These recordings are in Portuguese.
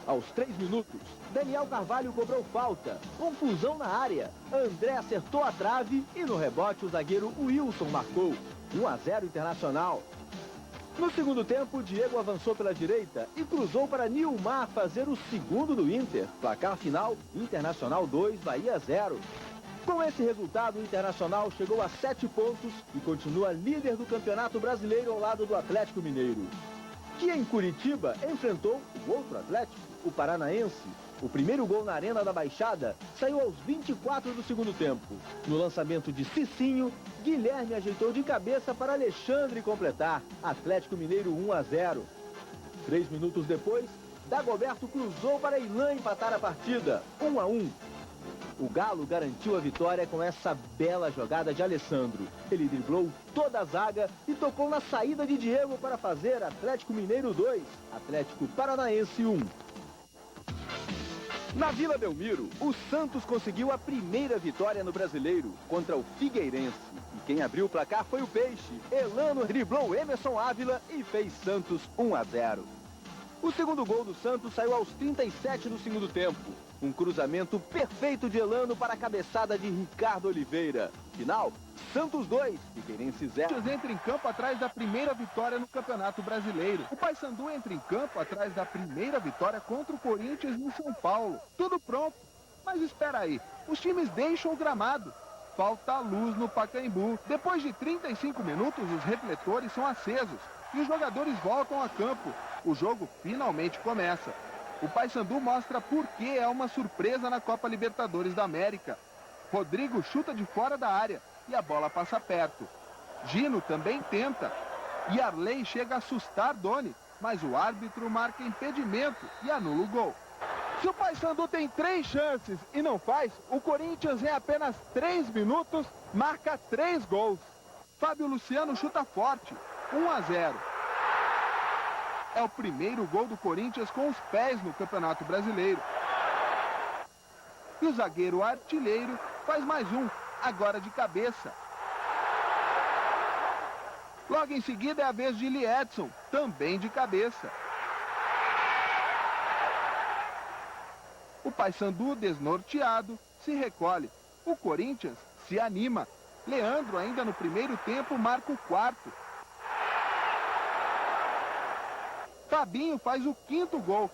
Aos 3 minutos, Daniel Carvalho cobrou falta. Confusão na área. André acertou a trave e no rebote o zagueiro Wilson marcou. 1-0 Internacional. No segundo tempo, Diego avançou pela direita e cruzou para Nilmar fazer o segundo do Inter. Placar final, Internacional 2, Bahia 0. Com esse resultado, o Internacional chegou a 7 pontos e continua líder do Campeonato Brasileiro ao lado do Atlético Mineiro, que em Curitiba enfrentou o outro Atlético, o Paranaense. O primeiro gol na Arena da Baixada saiu aos 24 do segundo tempo. No lançamento de Cicinho, Guilherme ajeitou de cabeça para Alexandre completar. Atlético Mineiro 1-0. 3 minutos depois, Dagoberto cruzou para Ilan empatar a partida, 1-1. O Galo garantiu a vitória com essa bela jogada de Alessandro. Ele driblou toda a zaga e tocou na saída de Diego para fazer Atlético Mineiro 2, Atlético Paranaense 1. Na Vila Belmiro, o Santos conseguiu a primeira vitória no Brasileiro contra o Figueirense. E quem abriu o placar foi o Peixe. Elano driblou Emerson Ávila e fez Santos 1-0. O segundo gol do Santos saiu aos 37 do segundo tempo. Um cruzamento perfeito de Elano para a cabeçada de Ricardo Oliveira. Final, Santos 2, Figueirense 0. Entra em campo atrás da primeira vitória no Campeonato Brasileiro. O Paysandu entra em campo atrás da primeira vitória contra o Corinthians no São Paulo. Tudo pronto, mas espera aí, os times deixam o gramado. Falta luz no Pacaembu. Depois de 35 minutos, os refletores são acesos e os jogadores voltam a campo. O jogo finalmente começa. O Paysandu mostra por que é uma surpresa na Copa Libertadores da América. Rodrigo chuta de fora da área e a bola passa perto. Gino também tenta. E Arley chega a assustar Doni, mas o árbitro marca impedimento e anula o gol. Se o Paysandu tem 3 chances e não faz, o Corinthians em apenas 3 minutos marca 3 gols. Fábio Luciano chuta forte, 1-0. É o primeiro gol do Corinthians com os pés no Campeonato Brasileiro. E o zagueiro artilheiro faz mais um, agora de cabeça. Logo em seguida é a vez de Liedson, também de cabeça. O Paysandu, desnorteado, se recolhe. O Corinthians se anima. Leandro, ainda no primeiro tempo, marca o 4º. Fabinho faz o 5º gol.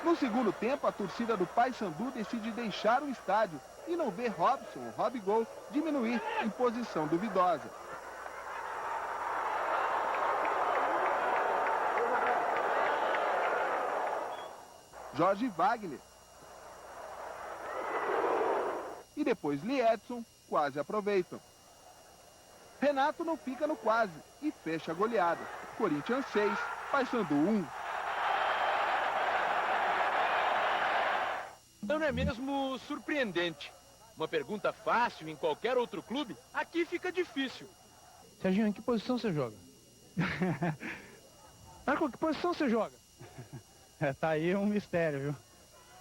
No segundo tempo, a torcida do Paysandu decide deixar o estádio e não vê Robson, o Robigol, diminuir em posição duvidosa. Jorge Wagner. E depois Liedson quase aproveitam. Renato não fica no quase e fecha a goleada. Corinthians 6, Paysandu 1. Não é mesmo surpreendente? Uma pergunta fácil em qualquer outro clube, aqui fica difícil. Serginho, em que posição você joga? Marco, que posição você joga? Tá aí um mistério, viu?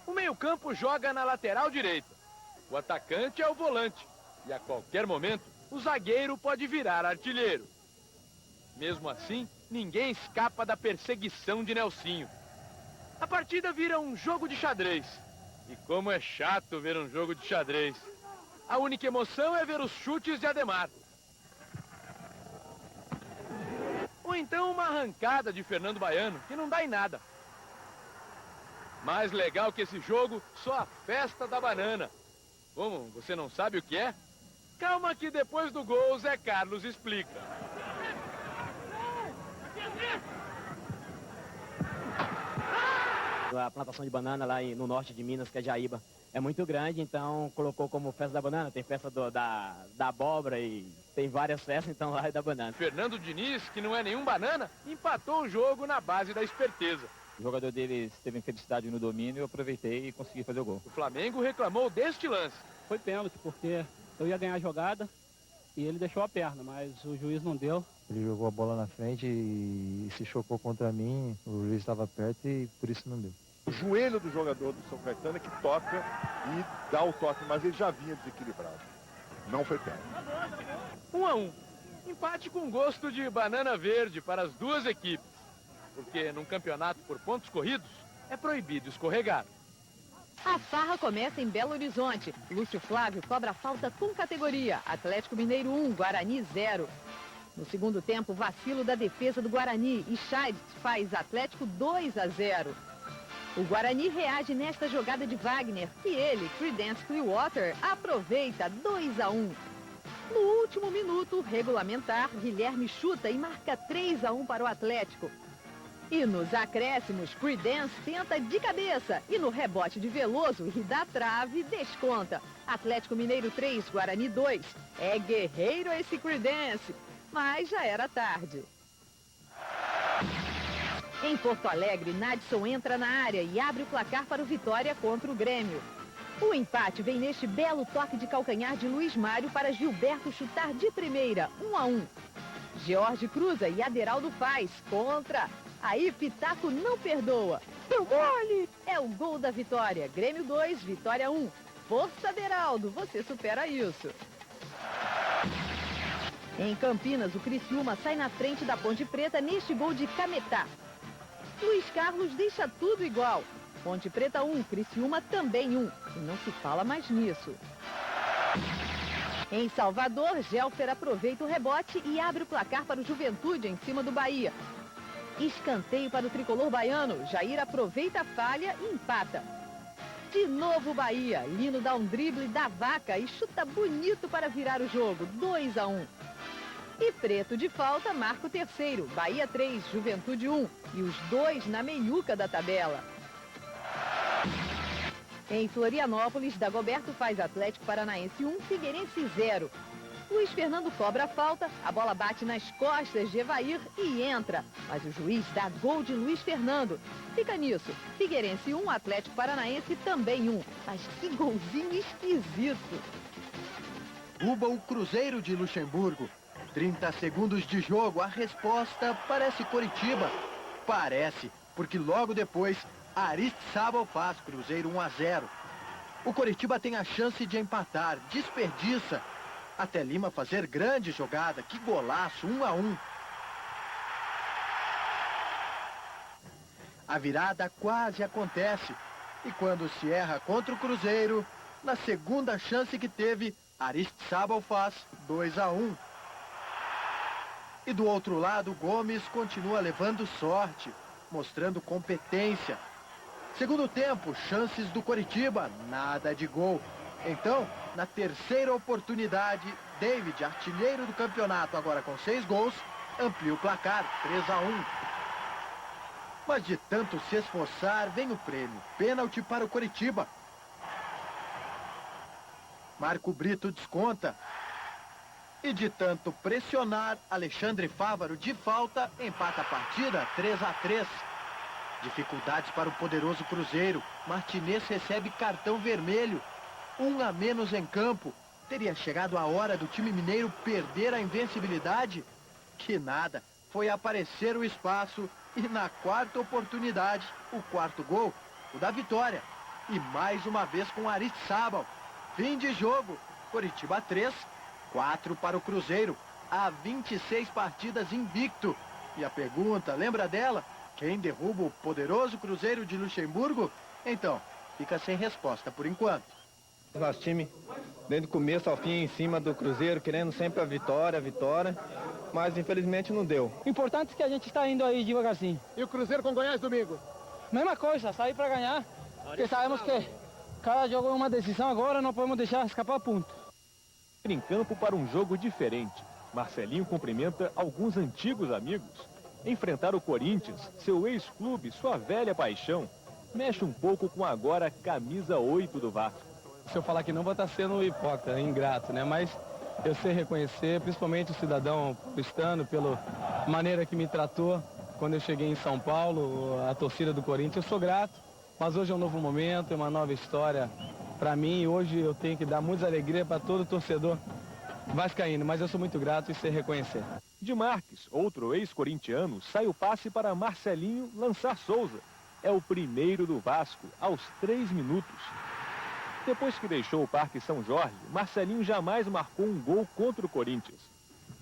O meio-campo joga na lateral direita. O atacante é o volante. E a qualquer momento, o zagueiro pode virar artilheiro. Mesmo assim, ninguém escapa da perseguição de Nelsinho. A partida vira um jogo de xadrez. E como é chato ver um jogo de xadrez. A única emoção é ver os chutes de Ademar. Ou então uma arrancada de Fernando Baiano, que não dá em nada. Mais legal que esse jogo, só a festa da banana. Como, você não sabe o que é? Calma que depois do gol, Zé Carlos explica. A plantação de banana lá no norte de Minas, que é Jaíba, é muito grande, então colocou como festa da banana. Tem festa da abóbora e tem várias festas, então lá é da banana. Fernando Diniz, que não é nenhum banana, empatou o jogo na base da esperteza. O jogador deles teve infelicidade no domínio, eu aproveitei e consegui fazer o gol. O Flamengo reclamou deste lance. Foi pênalti, porque eu ia ganhar a jogada e ele deixou a perna, mas o juiz não deu. Ele jogou a bola na frente e se chocou contra mim, o juiz estava perto e por isso não deu. O joelho do jogador do São Caetano é que toca e dá o toque, mas ele já vinha desequilibrado. Não foi pênalti. 1-1. Empate com gosto de banana verde para as duas equipes. porque num campeonato por pontos corridos é proibido escorregar. A farra começa em Belo Horizonte. Lúcio Flávio cobra falta com categoria. Atlético Mineiro 1, Guarani 0. No segundo tempo, vacilo da defesa do Guarani e Chades faz Atlético 2-0. O Guarani reage nesta jogada de Wagner e ele, Creedence Clearwater, aproveita 2-1. No último minuto regulamentar, Guilherme chuta e marca 3-1 para o Atlético. E nos acréscimos, Creedence tenta de cabeça e no rebote de Veloso e da trave desconta. Atlético Mineiro 3, Guarani 2. É guerreiro esse Creedence, mas já era tarde. Em Porto Alegre, Nadson entra na área e abre o placar para o Vitória contra o Grêmio. O empate vem neste belo toque de calcanhar de Luiz Mário para Gilberto chutar de primeira, 1-1. George cruza e Aderaldo faz, contra. Aí Pitaco não perdoa. Deu mole! É o gol da Vitória. Grêmio 2, Vitória 1. Força, Aderaldo, você supera isso. Em Campinas, o Criciúma sai na frente da Ponte Preta neste gol de Cametá. Luiz Carlos deixa tudo igual. Ponte Preta 1, Criciúma também 1. E não se fala mais nisso. Em Salvador, Gelfer aproveita o rebote e abre o placar para o Juventude em cima do Bahia. Escanteio para o tricolor baiano. Jair aproveita a falha e empata. De novo Bahia. Lino dá um drible da vaca e chuta bonito para virar o jogo. 2-1. E Preto de falta marca o terceiro. Bahia 3, Juventude 1. E os dois na meiuca da tabela. Em Florianópolis, Dagoberto faz Atlético Paranaense 1, Figueirense 0. Luiz Fernando cobra a falta, a bola bate nas costas de Evair e entra. Mas o juiz dá gol de Luiz Fernando. Fica nisso. Figueirense 1, Atlético Paranaense também 1. Mas que golzinho esquisito. Uba o Cruzeiro de Luxemburgo. 30 segundos de jogo, a resposta parece Coritiba. Parece, porque logo depois, Aristizábal faz Cruzeiro 1-0. O Coritiba tem a chance de empatar, desperdiça. Até Lima fazer grande jogada, que golaço, 1-1. A virada quase acontece. E quando se erra contra o Cruzeiro, na segunda chance que teve, Aristizábal faz 2-1. E do outro lado, Gomes continua levando sorte, mostrando competência. Segundo tempo, chances do Coritiba, nada de gol. Então, na terceira oportunidade, David, artilheiro do campeonato, agora com 6 gols, amplia o placar, 3-1. Mas de tanto se esforçar, vem o prêmio. Pênalti para o Coritiba. Marco Brito desconta. E de tanto pressionar, Alexandre Fávaro, de falta, empata a partida, 3-3. Dificuldades para o poderoso Cruzeiro. Martinez recebe cartão vermelho. 1 a menos em campo. Teria chegado a hora do time mineiro perder a invencibilidade? Que nada. Foi aparecer o espaço e na quarta oportunidade, o quarto gol, o da vitória. E mais uma vez com Aristizábal. Fim de jogo. Coritiba 3, 4 para o Cruzeiro. Há 26 partidas invicto. E a pergunta, lembra dela? Quem derruba o poderoso Cruzeiro de Luxemburgo? Então, fica sem resposta por enquanto. Nosso time, desde o começo ao fim, em cima do Cruzeiro, querendo sempre a vitória, mas infelizmente não deu. O importante é que a gente está indo aí devagarzinho. E o Cruzeiro com Goiás domingo? Mesma coisa, sair para ganhar, porque sabemos que cada jogo é uma decisão, agora não podemos deixar escapar ponto. Em campo para um jogo diferente, Marcelinho cumprimenta alguns antigos amigos. Enfrentar o Corinthians, seu ex-clube, sua velha paixão, mexe um pouco com agora camisa 8 do Vasco. Se eu falar que não, vou estar sendo hipócrita, ingrato, né? Mas eu sei reconhecer, principalmente o cidadão paulistano, pela maneira que me tratou quando eu cheguei em São Paulo, a torcida do Corinthians. Eu sou grato, mas hoje é um novo momento, é uma nova história para mim. Hoje eu tenho que dar muita alegria para todo torcedor vascaíno, mas eu sou muito grato e sei reconhecer. De Marques, outro ex-corintiano, sai o passe para Marcelinho lançar Souza. É o primeiro do Vasco, aos 3 minutos. Depois que deixou o Parque São Jorge, Marcelinho jamais marcou um gol contra o Corinthians.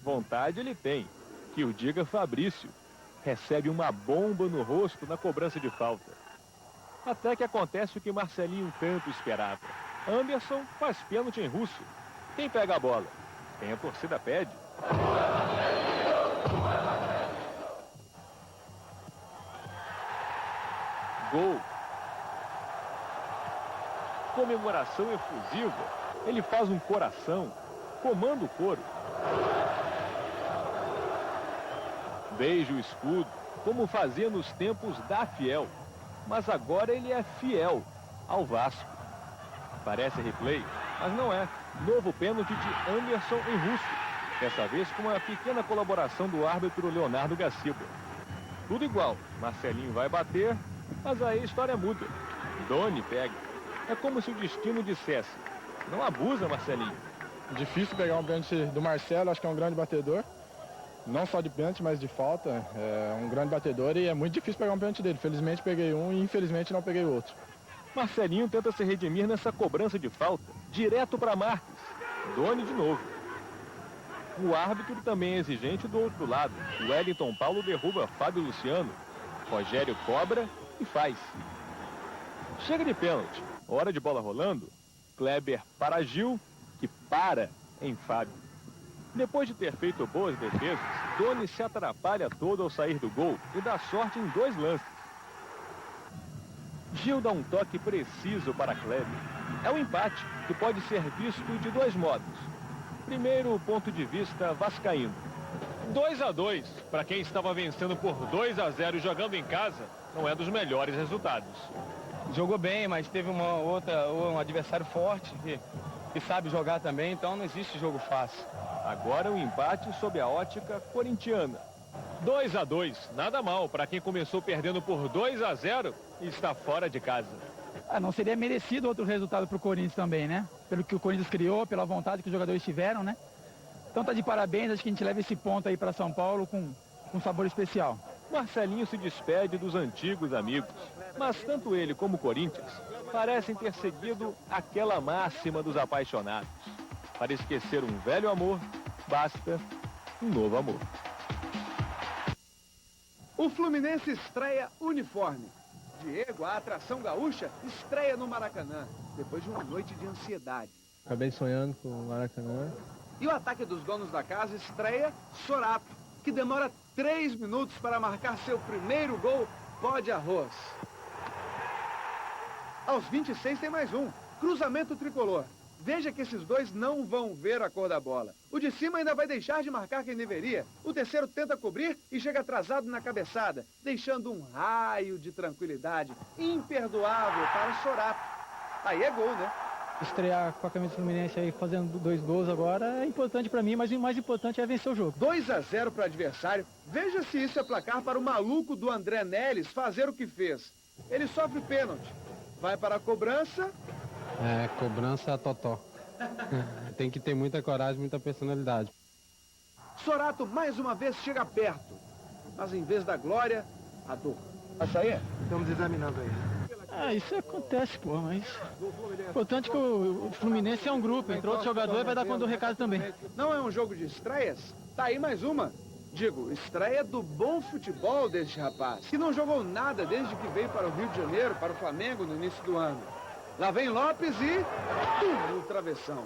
Vontade ele tem, que o diga Fabrício. recebe uma bomba no rosto na cobrança de falta. Até que acontece o que Marcelinho tanto esperava. Anderson faz pênalti em russo. Quem pega a bola? Quem a torcida pede? Gol. Comemoração efusiva. Ele faz um coração, comanda o coro. Beija o escudo, como fazia nos tempos da Fiel. Mas agora ele é fiel ao Vasco. Parece replay, mas não é. Novo pênalti de Anderson em russo. Dessa vez com uma pequena colaboração do árbitro Leonardo Gaciba. Tudo igual. Marcelinho vai bater, mas aí a história muda. Doni pega. É como se o destino dissesse: não abusa, Marcelinho. Difícil pegar um pênalti do Marcelo, acho que é um grande batedor. Não só de pênalti, mas de falta. É um grande batedor e é muito difícil pegar um pênalti dele. Felizmente peguei um e infelizmente não peguei o outro. Marcelinho tenta se redimir nessa cobrança de falta, direto para Marques. Doni de novo. O árbitro também é exigente do outro lado. O Wellington Paulo derruba Fábio Luciano. Rogério cobra e faz. Chega de pênalti. Hora de bola rolando. Kleber para Gil, que para em Fábio. Depois de ter feito boas defesas, Doni se atrapalha todo ao sair do gol e dá sorte em 2 lances. Gil dá um toque preciso para Kleber. É um empate que pode ser visto de 2 modos. Primeiro, o ponto de vista vascaíno. 2-2, para quem estava vencendo por 2-0 jogando em casa, não é dos melhores resultados. Jogou bem, mas teve um adversário forte que sabe jogar também, então não existe jogo fácil. Agora um empate sob a ótica corintiana. 2-2, nada mal para quem começou perdendo por 2-0 e está fora de casa. Não seria merecido outro resultado para o Corinthians também, né? Pelo que o Corinthians criou, pela vontade que os jogadores tiveram, né? Então tá de parabéns, acho que a gente leva esse ponto aí para São Paulo com um sabor especial. Marcelinho se despede dos antigos amigos, mas tanto ele como o Corinthians parecem ter seguido aquela máxima dos apaixonados. Para esquecer um velho amor, basta um novo amor. O Fluminense estreia uniforme. Diego, a atração gaúcha, estreia no Maracanã, depois de uma noite de ansiedade. Acabei sonhando com o Maracanã. E o ataque dos donos da casa estreia Sorato, que demora 3 minutos para marcar seu primeiro gol, pó de arroz. Aos 26 tem mais um, cruzamento tricolor. Veja que esses dois não vão ver a cor da bola. O de cima ainda vai deixar de marcar quem deveria. O terceiro tenta cobrir e chega atrasado na cabeçada, deixando um raio de tranquilidade imperdoável para Sorato. Aí é gol, né? Estrear com a camisa do Fluminense aí fazendo 2 gols agora é importante para mim, mas o mais importante é vencer o jogo. 2-0 para o adversário. Veja se isso é placar para o maluco do André Neles fazer o que fez. Ele sofre pênalti. Vai para a cobrança. Cobrança totó. Tem que ter muita coragem, muita personalidade. Sorato mais uma vez chega perto. Mas em vez da glória, a dor. Vai sair? Estamos examinando aí. Isso acontece, pô, mas importante que o Fluminense é um grupo, entre outros jogadores vai dar conta do recado também. Não é um jogo de estreias? Tá aí mais uma. Digo, estreia do bom futebol deste rapaz, que não jogou nada desde que veio para o Rio de Janeiro, para o Flamengo no início do ano. Lá vem Lopes e... no travessão.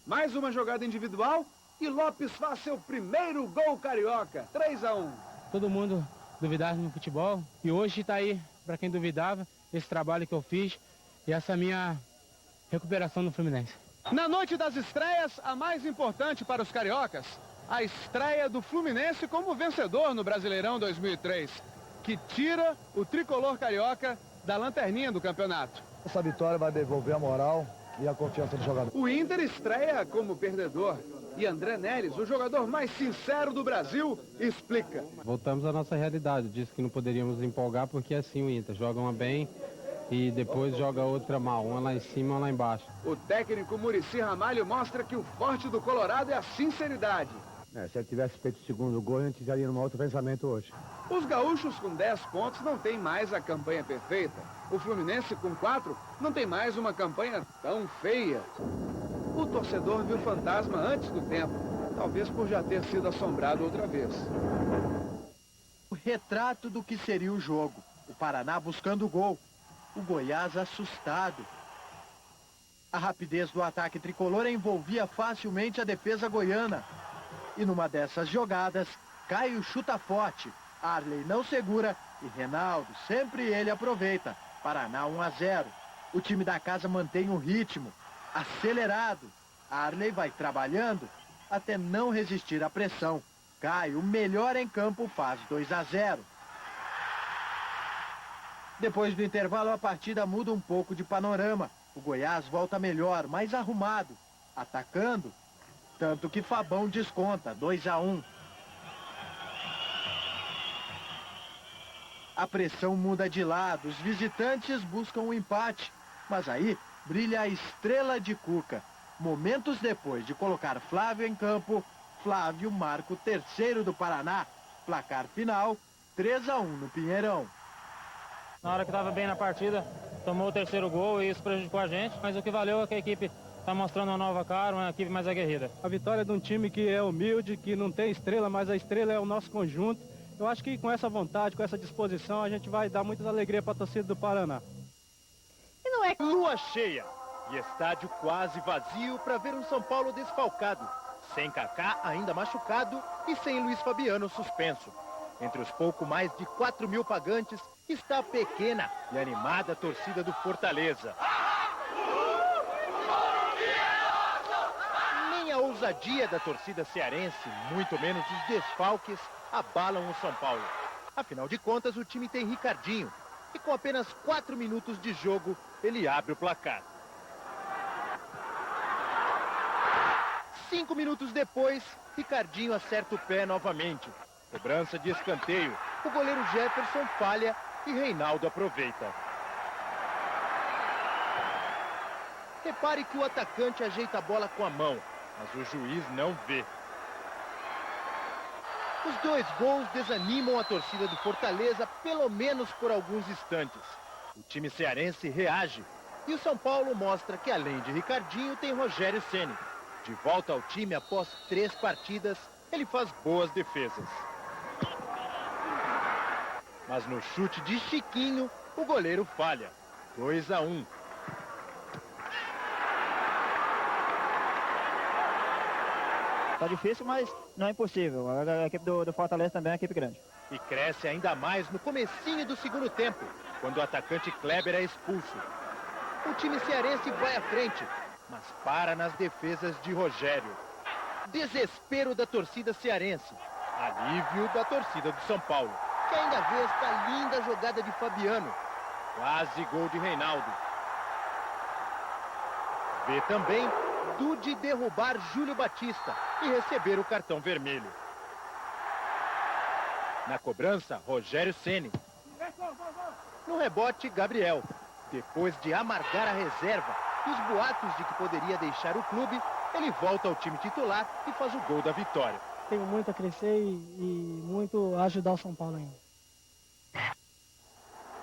Mais uma jogada individual e Lopes faz seu primeiro gol carioca. 3-1. Todo mundo duvidava no futebol e hoje está aí, para quem duvidava, esse trabalho que eu fiz e essa minha recuperação no Fluminense. Na noite das estreias, a mais importante para os cariocas, a estreia do Fluminense como vencedor no Brasileirão 2003, que tira o tricolor carioca da lanterninha do campeonato. Essa vitória vai devolver a moral e a confiança do jogador. O Inter estreia como perdedor e André Neles, o jogador mais sincero do Brasil, explica. Voltamos à nossa realidade, disse que não poderíamos empolgar porque assim o Inter joga uma bem e depois joga outra mal, uma lá em cima, uma lá embaixo. O técnico Muricy Ramalho mostra que o forte do Colorado é a sinceridade. Se ele tivesse feito o segundo gol, a gente estaria num outro pensamento hoje. Os gaúchos com 10 pontos não têm mais a campanha perfeita. O Fluminense com 4 não tem mais uma campanha tão feia. O torcedor viu fantasma antes do tempo. talvez por já ter sido assombrado outra vez. O retrato do que seria o jogo. O Paraná buscando o gol. O Goiás assustado. A rapidez do ataque tricolor envolvia facilmente a defesa goiana. E numa dessas jogadas, Caio chuta forte. Arley não segura e Reinaldo, sempre ele aproveita. Paraná 1-0. O time da casa mantém o ritmo, acelerado. Arley vai trabalhando até não resistir à pressão. Caio, o melhor em campo, faz 2-0. Depois do intervalo, a partida muda um pouco de panorama. O Goiás volta melhor, mais arrumado, atacando. Tanto que Fabão desconta, 2-1. A pressão muda de lado, os visitantes buscam o empate. Mas aí brilha a estrela de Cuca. Momentos depois de colocar Flávio em campo, Flávio marca o terceiro do Paraná. Placar final, 3-1 no Pinheirão. Na hora que estava bem na partida, tomou o terceiro gol e isso prejudicou a gente. Mas o que valeu é que a equipe está mostrando uma nova cara, uma equipe mais aguerrida. A vitória de um time que é humilde, que não tem estrela, mas a estrela é o nosso conjunto. Eu acho que com essa vontade, com essa disposição, a gente vai dar muita alegria para a torcida do Paraná. E não é lua cheia e estádio quase vazio para ver um São Paulo desfalcado, sem Kaká ainda machucado e sem Luiz Fabiano suspenso. Entre os pouco mais de 4 mil pagantes está a pequena e animada torcida do Fortaleza. Nem a ousadia da torcida cearense, muito menos os desfalques, abalam o São Paulo. Afinal de contas, o time tem Ricardinho. E com apenas 4 minutos de jogo, ele abre o placar. 5 minutos depois, Ricardinho acerta o pé novamente. Cobrança de escanteio. O goleiro Jefferson falha e Reinaldo aproveita. Repare que o atacante ajeita a bola com a mão, mas o juiz não vê. Os 2 gols desanimam a torcida do Fortaleza, pelo menos por alguns instantes. O time cearense reage e o São Paulo mostra que, além de Ricardinho, tem Rogério Ceni. De volta ao time após 3 partidas, ele faz boas defesas. Mas no chute de Chiquinho, o goleiro falha. 2-1. Tá difícil, mas não é impossível. A equipe do Fortaleza também é uma equipe grande. E cresce ainda mais no comecinho do segundo tempo, quando o atacante Kleber é expulso. O time cearense vai à frente, mas para nas defesas de Rogério. Desespero da torcida cearense. Alívio da torcida do São Paulo, que ainda vê esta linda jogada de Fabiano. Quase gol de Reinaldo. Vê também Dude derrubar Júlio Batista e receber o cartão vermelho. Na cobrança, Rogério Ceni. No rebote, Gabriel. Depois de amargar a reserva e os boatos de que poderia deixar o clube, ele volta ao time titular e faz o gol da vitória. Tenho muito a crescer e muito a ajudar o São Paulo ainda.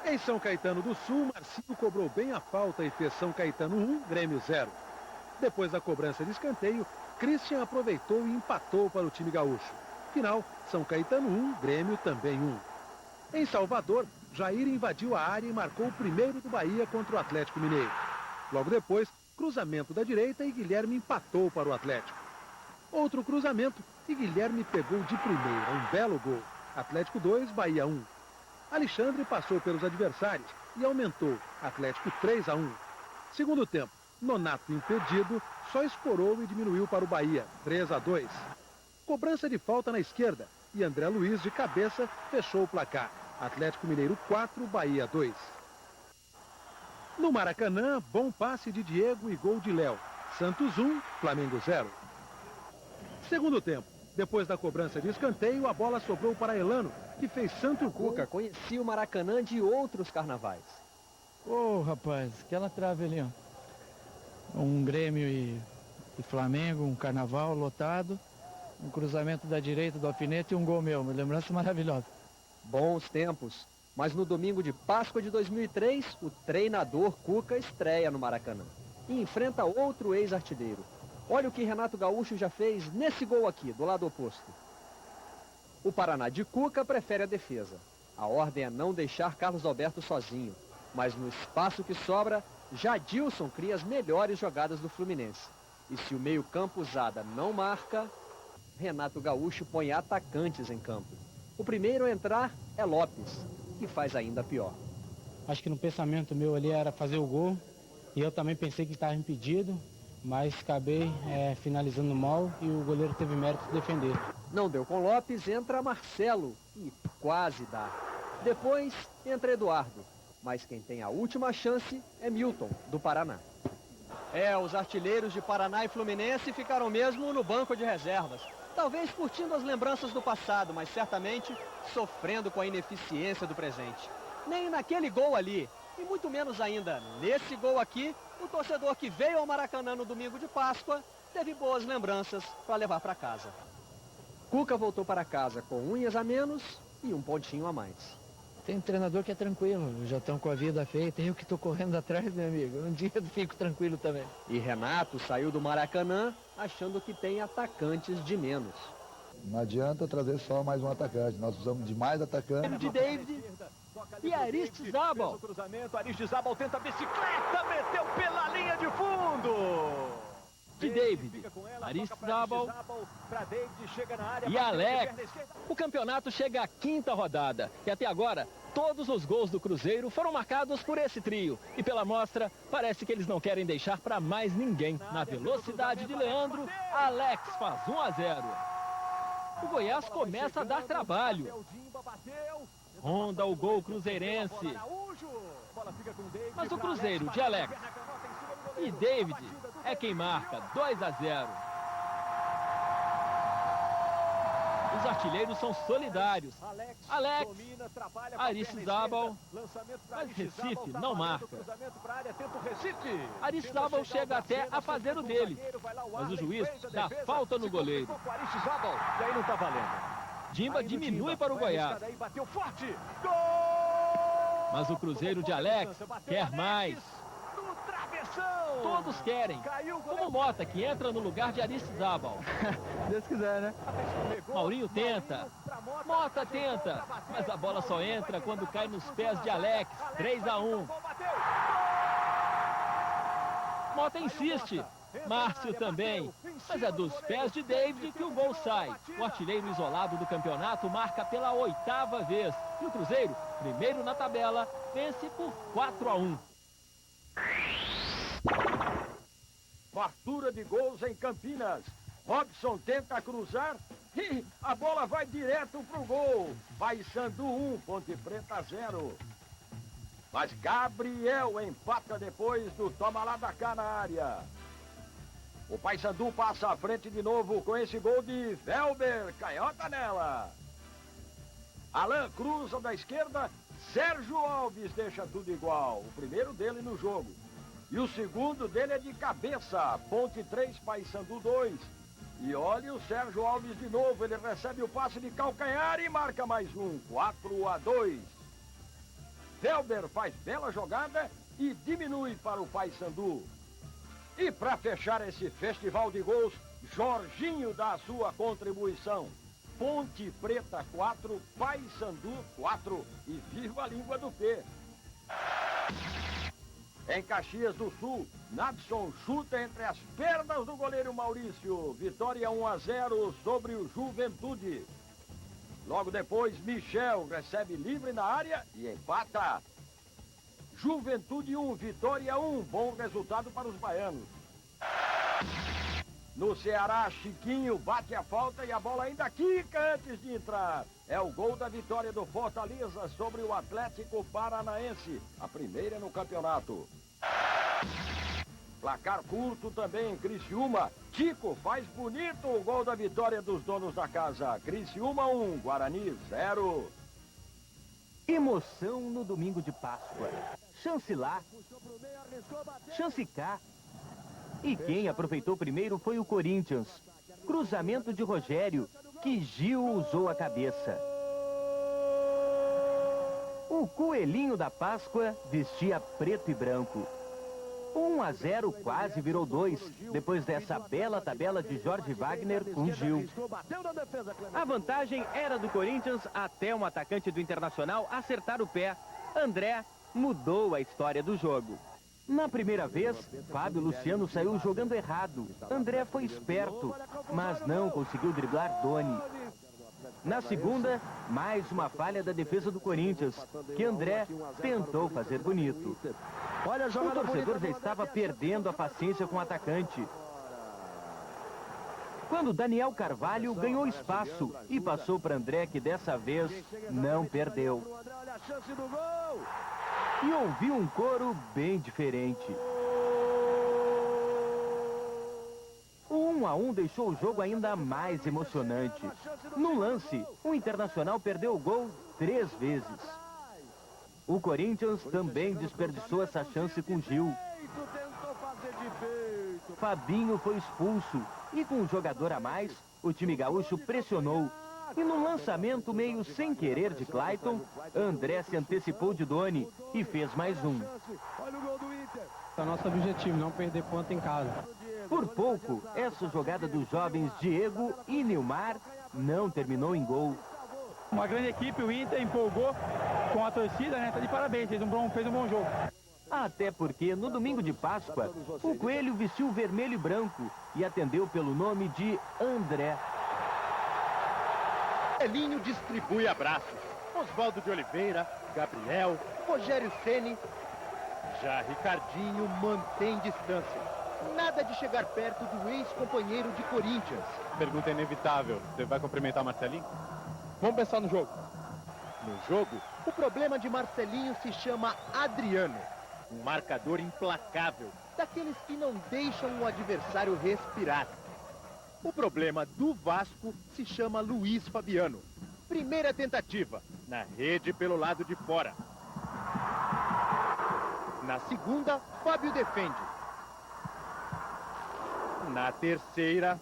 Em São Caetano do Sul, Marcinho cobrou bem a falta e fez São Caetano 1, Grêmio 0. Depois da cobrança de escanteio, Christian aproveitou e empatou para o time gaúcho. Final, São Caetano 1, Grêmio também 1. Em Salvador, Jair invadiu a área e marcou o primeiro do Bahia contra o Atlético Mineiro. Logo depois, cruzamento da direita e Guilherme empatou para o Atlético. Outro cruzamento e Guilherme pegou de primeira, um belo gol. Atlético 2, Bahia 1. Alexandre passou pelos adversários e aumentou, Atlético 3-1. Segundo tempo, Nonato impedido, só escorou e diminuiu para o Bahia, 3-2. Cobrança de falta na esquerda e André Luiz de cabeça fechou o placar. Atlético Mineiro 4, Bahia 2. No Maracanã, bom passe de Diego e gol de Léo. Santos 1, Flamengo 0. Segundo tempo, depois da cobrança de escanteio, a bola sobrou para Elano, que fez santo gol. Cuca conhecia o Maracanã de outros carnavais. Rapaz, aquela trave ali, ó. Um Grêmio e Flamengo, um carnaval lotado, um cruzamento da direita do alfinete e um gol meu, uma lembrança maravilhosa. Bons tempos, mas no domingo de Páscoa de 2003, o treinador Cuca estreia no Maracanã e enfrenta outro ex-artilheiro. Olha o que Renato Gaúcho já fez nesse gol aqui, do lado oposto. O Paraná de Cuca prefere a defesa. A ordem é não deixar Carlos Alberto sozinho. Mas no espaço que sobra, Jadilson cria as melhores jogadas do Fluminense. E se o meio-campo usada não marca, Renato Gaúcho põe atacantes em campo. O primeiro a entrar é Lopes, que faz ainda pior. Acho que no pensamento meu ali era fazer o gol. E eu também pensei que estava impedido, mas acabei finalizando mal e o goleiro teve mérito de defender. Não deu com Lopes, entra Marcelo e quase dá. Depois entra Eduardo, mas quem tem a última chance é Milton, do Paraná. Os artilheiros de Paraná e Fluminense ficaram mesmo no banco de reservas. Talvez curtindo as lembranças do passado, mas certamente sofrendo com a ineficiência do presente. Nem naquele gol ali, e muito menos ainda nesse gol aqui, o torcedor que veio ao Maracanã no domingo de Páscoa teve boas lembranças para levar para casa. Cuca voltou para casa com unhas a menos e um pontinho a mais. Tem um treinador que é tranquilo, já estão com a vida feita, eu que estou correndo atrás, meu amigo. Um dia eu fico tranquilo também. E Renato saiu do Maracanã achando que tem atacantes de menos. Não adianta trazer só mais um atacante, nós precisamos de mais atacantes. De David e Aristizábal. Aristizábal tenta a bicicleta, meteu pela linha de fundo. De David, Aristizábal e Alex. O campeonato chega à 5ª rodada e até agora todos os gols do Cruzeiro foram marcados por esse trio. E pela mostra, parece que eles não querem deixar para mais ninguém. Na velocidade de Leandro, Alex faz 1-0. O Goiás começa a dar trabalho. Ronda o gol cruzeirense. Mas o Cruzeiro de Alex e David é quem marca 2-0. Os artilheiros são solidários. Alex, Aristizábal, mas Recife não marca. Aristizábal chega até a fazer o dele, mas o juiz dá falta no goleiro. E aí não tá valendo. Dimba diminui para o Goiás. Mas o Cruzeiro de Alex quer mais. Todos querem. Como Mota, que entra no lugar de Aristizábal. Deus quiser, né? Maurinho tenta. Mota tenta. Mas a bola só entra quando cai nos pés de Alex. 3-1. Mota insiste. Márcio também. Mas é dos pés de David que o gol sai. O artilheiro isolado do campeonato marca pela 8ª vez. E o Cruzeiro, primeiro na tabela, vence por 4-1. Fartura de gols em Campinas. Robson tenta cruzar e a bola vai direto pro gol. Paysandu 1, Ponte Preta 0. Mas Gabriel empata depois do toma lá da cá na área. O Paysandu passa à frente de novo com esse gol de Velber. Canhota nela. Alain cruza da esquerda. Sérgio Alves deixa tudo igual. O primeiro dele no jogo. E o segundo dele é de cabeça. Ponte 3, Paysandu 2. E olha o Sérgio Alves de novo. Ele recebe o passe de calcanhar e marca mais um. 4-2. Velber faz bela jogada e diminui para o Paysandu. E para fechar esse festival de gols, Jorginho dá a sua contribuição. Ponte Preta 4, Paysandu 4 e viva a língua do P. Em Caxias do Sul, Nadson chuta entre as pernas do goleiro Maurício. Vitória 1-0 sobre o Juventude. Logo depois, Michel recebe livre na área e empata. Juventude 1, Vitória 1. Bom resultado para os baianos. No Ceará, Chiquinho bate a falta e a bola ainda quica antes de entrar. É o gol da vitória do Fortaleza sobre o Atlético Paranaense. A primeira no campeonato. Placar curto também em Criciúma. Tico faz bonito o gol da vitória dos donos da casa. Criciúma 1, Guarani 0. Emoção no domingo de Páscoa. Chance lá, chance cá. E quem aproveitou primeiro foi o Corinthians. Cruzamento de Rogério, que Gil usou a cabeça. O coelhinho da Páscoa vestia preto e branco. 1 a 0 quase virou 2, depois dessa bela tabela de Jorge Wagner com Gil. A vantagem era do Corinthians até um atacante do Internacional acertar o pé. André mudou a história do jogo. Na primeira vez, Fábio Luciano saiu jogando errado. André foi esperto, mas não conseguiu driblar Doni. Na segunda, mais uma falha da defesa do Corinthians, que André tentou fazer bonito. O torcedor já estava perdendo a paciência com o atacante. Quando Daniel Carvalho ganhou espaço e passou para André, que dessa vez não perdeu. E ouviu um coro bem diferente. O 1 a 1 deixou o jogo ainda mais emocionante. No lance, o Internacional perdeu o gol 3 vezes. O Corinthians também desperdiçou essa chance com Gil. Fabinho foi expulso e com um jogador a mais, o time gaúcho pressionou. E no lançamento meio sem querer de Clayton, André se antecipou de Doni e fez mais um. É o nosso objetivo, não perder ponto em casa. Por pouco, essa jogada dos jovens Diego e Nilmar não terminou em gol. Uma grande equipe, o Inter empolgou com a torcida, né? Tá de parabéns, fez um bom jogo. Até porque, no domingo de Páscoa, o Coelho vestiu vermelho e branco e atendeu pelo nome de André. Elinho distribui abraços. Oswaldo de Oliveira, Gabriel, Rogério Ceni. Já Ricardinho mantém distância. Nada de chegar perto do ex-companheiro de Corinthians. Pergunta inevitável. Você vai cumprimentar Marcelinho? Vamos pensar no jogo. No jogo, o problema de Marcelinho se chama Adriano. Um marcador implacável, daqueles que não deixam o adversário respirar. O problema do Vasco se chama Luiz Fabiano. Primeira tentativa, na rede pelo lado de fora. Na segunda, Fábio defende. Na terceira,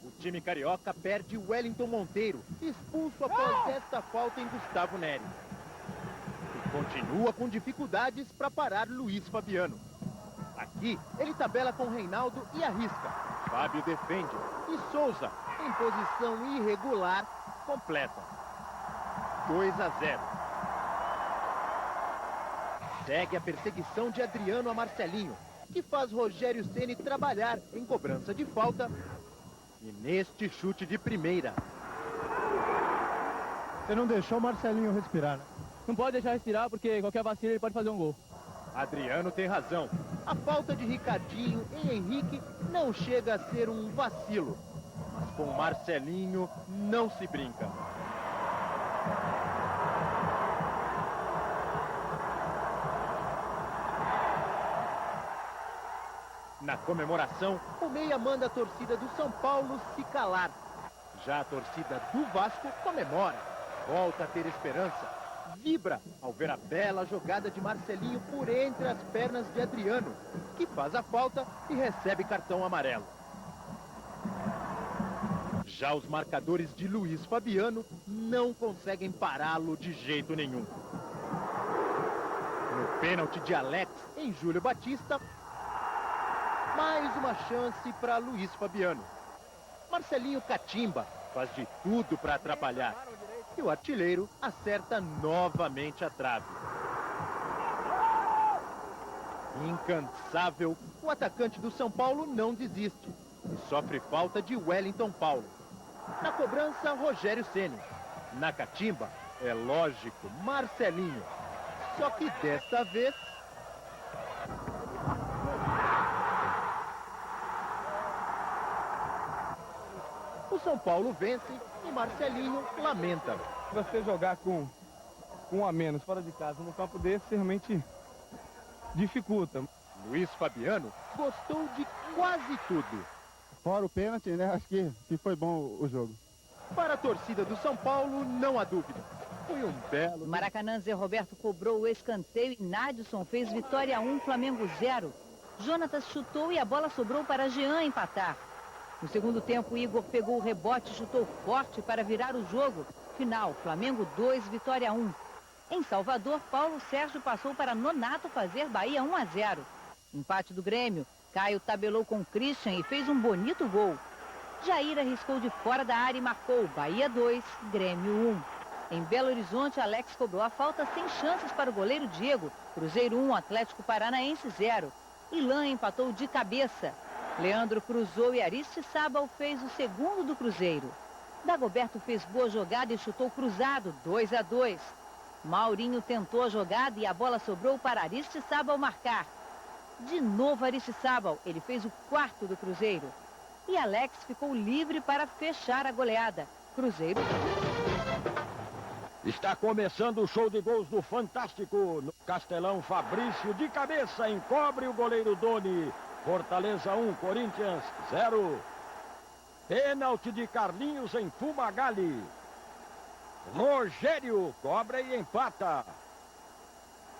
o time carioca perde Wellington Monteiro, expulso após esta falta em Gustavo Neri. E continua com dificuldades para parar Luiz Fabiano. Aqui, ele tabela com Reinaldo e arrisca. Fábio defende. E Souza, em posição irregular, completa. 2 a 0. Segue a perseguição de Adriano a Marcelinho, que faz Rogério Ceni trabalhar em cobrança de falta e neste chute de primeira. Você não deixou o Marcelinho respirar, né? Não pode deixar respirar, porque qualquer vacilo ele pode fazer um gol. Adriano tem razão. A falta de Ricardinho em Henrique não chega a ser um vacilo. Mas com Marcelinho não se brinca. Na comemoração, o meia manda a torcida do São Paulo se calar. Já a torcida do Vasco comemora, volta a ter esperança. Vibra ao ver a bela jogada de Marcelinho por entre as pernas de Adriano, que faz a falta e recebe cartão amarelo. Já os marcadores de Luiz Fabiano não conseguem pará-lo de jeito nenhum. No pênalti de Alex em Júlio Batista, mais uma chance para Luiz Fabiano. Marcelinho catimba, faz de tudo para atrapalhar. E o artilheiro acerta novamente a trave. Incansável, o atacante do São Paulo não desiste. E sofre falta de Wellington Paulo. Na cobrança, Rogério Ceni. Na catimba, é lógico, Marcelinho. Só que desta vez... o São Paulo vence e Marcelinho lamenta. Você jogar com um a menos fora de casa no campo desse realmente dificulta. Luiz Fabiano gostou de quase tudo. Fora o pênalti, né? Acho que foi bom o jogo. Para a torcida do São Paulo, não há dúvida. Foi um belo... Maracanã, Zé Roberto cobrou o escanteio e Nadson fez Vitória 1, Flamengo 0. Jonatas chutou e a bola sobrou para Jean empatar. No segundo tempo, Igor pegou o rebote e chutou forte para virar o jogo. Final, Flamengo 2, Vitória 1. Em Salvador, Paulo Sérgio passou para Nonato fazer Bahia 1-0. Empate do Grêmio. Caio tabelou com Christian e fez um bonito gol. Jair arriscou de fora da área e marcou Bahia 2, Grêmio 1. Em Belo Horizonte, Alex cobrou a falta sem chances para o goleiro Diego. Cruzeiro 1, Atlético Paranaense 0. Ilan empatou de cabeça. Leandro cruzou e Aristizábal fez o segundo do Cruzeiro. Dagoberto fez boa jogada e chutou cruzado, 2-2. Maurinho tentou a jogada e a bola sobrou para Aristizábal marcar. De novo Aristizábal, ele fez o quarto do Cruzeiro. E Alex ficou livre para fechar a goleada. Cruzeiro. Está começando o show de gols do Fantástico. No Castelão, Fabrício de cabeça encobre o goleiro Doni. Fortaleza 1, Corinthians 0. Pênalti de Carlinhos em Fumagalli. Rogério cobra e empata.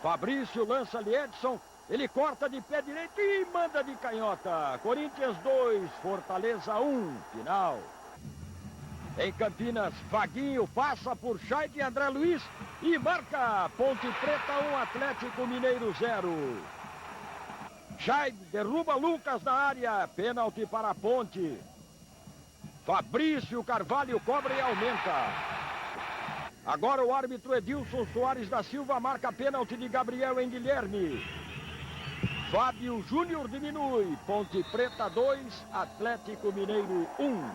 Fabrício lança-lhe Edson. Ele corta de pé direito e manda de canhota. Corinthians 2, Fortaleza 1, final. Em Campinas, Vaguinho passa por Scheid e André Luiz e marca. Ponte Preta 1, Atlético Mineiro 0. Scheid derruba Lucas na área. Pênalti para a Ponte. Fabrício Carvalho cobra e aumenta. Agora o árbitro Edilson Soares da Silva marca pênalti de Gabriel em Guilherme. Fábio Júnior diminui. Ponte Preta 2, Atlético Mineiro 1.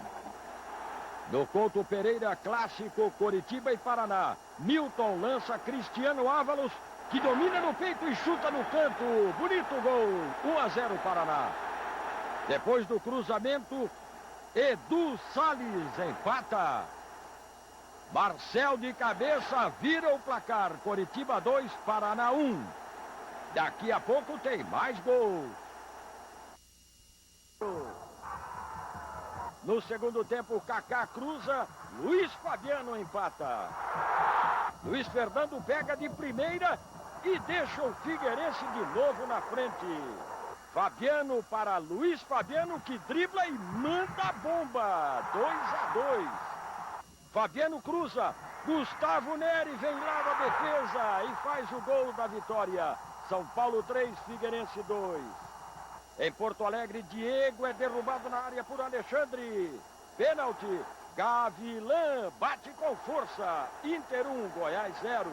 No Couto Pereira, clássico, Coritiba e Paraná. Milton lança Cristiano Ávalos, que domina no peito e chuta no canto. Bonito gol, 1-0 Paraná. Depois do cruzamento, Edu Salles empata. Marcel de cabeça vira o placar. Coritiba 2, Paraná 1. Daqui a pouco tem mais gols. No segundo tempo, Kaká cruza, Luiz Fabiano empata. Luiz Fernando pega de primeira e deixa o Figueirense de novo na frente. Fabiano para Luiz Fabiano, que dribla e manda a bomba. 2-2. Fabiano cruza, Gustavo Neri vem lá na defesa e faz o gol da vitória. São Paulo 3, Figueirense 2. Em Porto Alegre, Diego é derrubado na área por Alexandre. Pênalti. Gavilã bate com força. Inter 1, Goiás 0.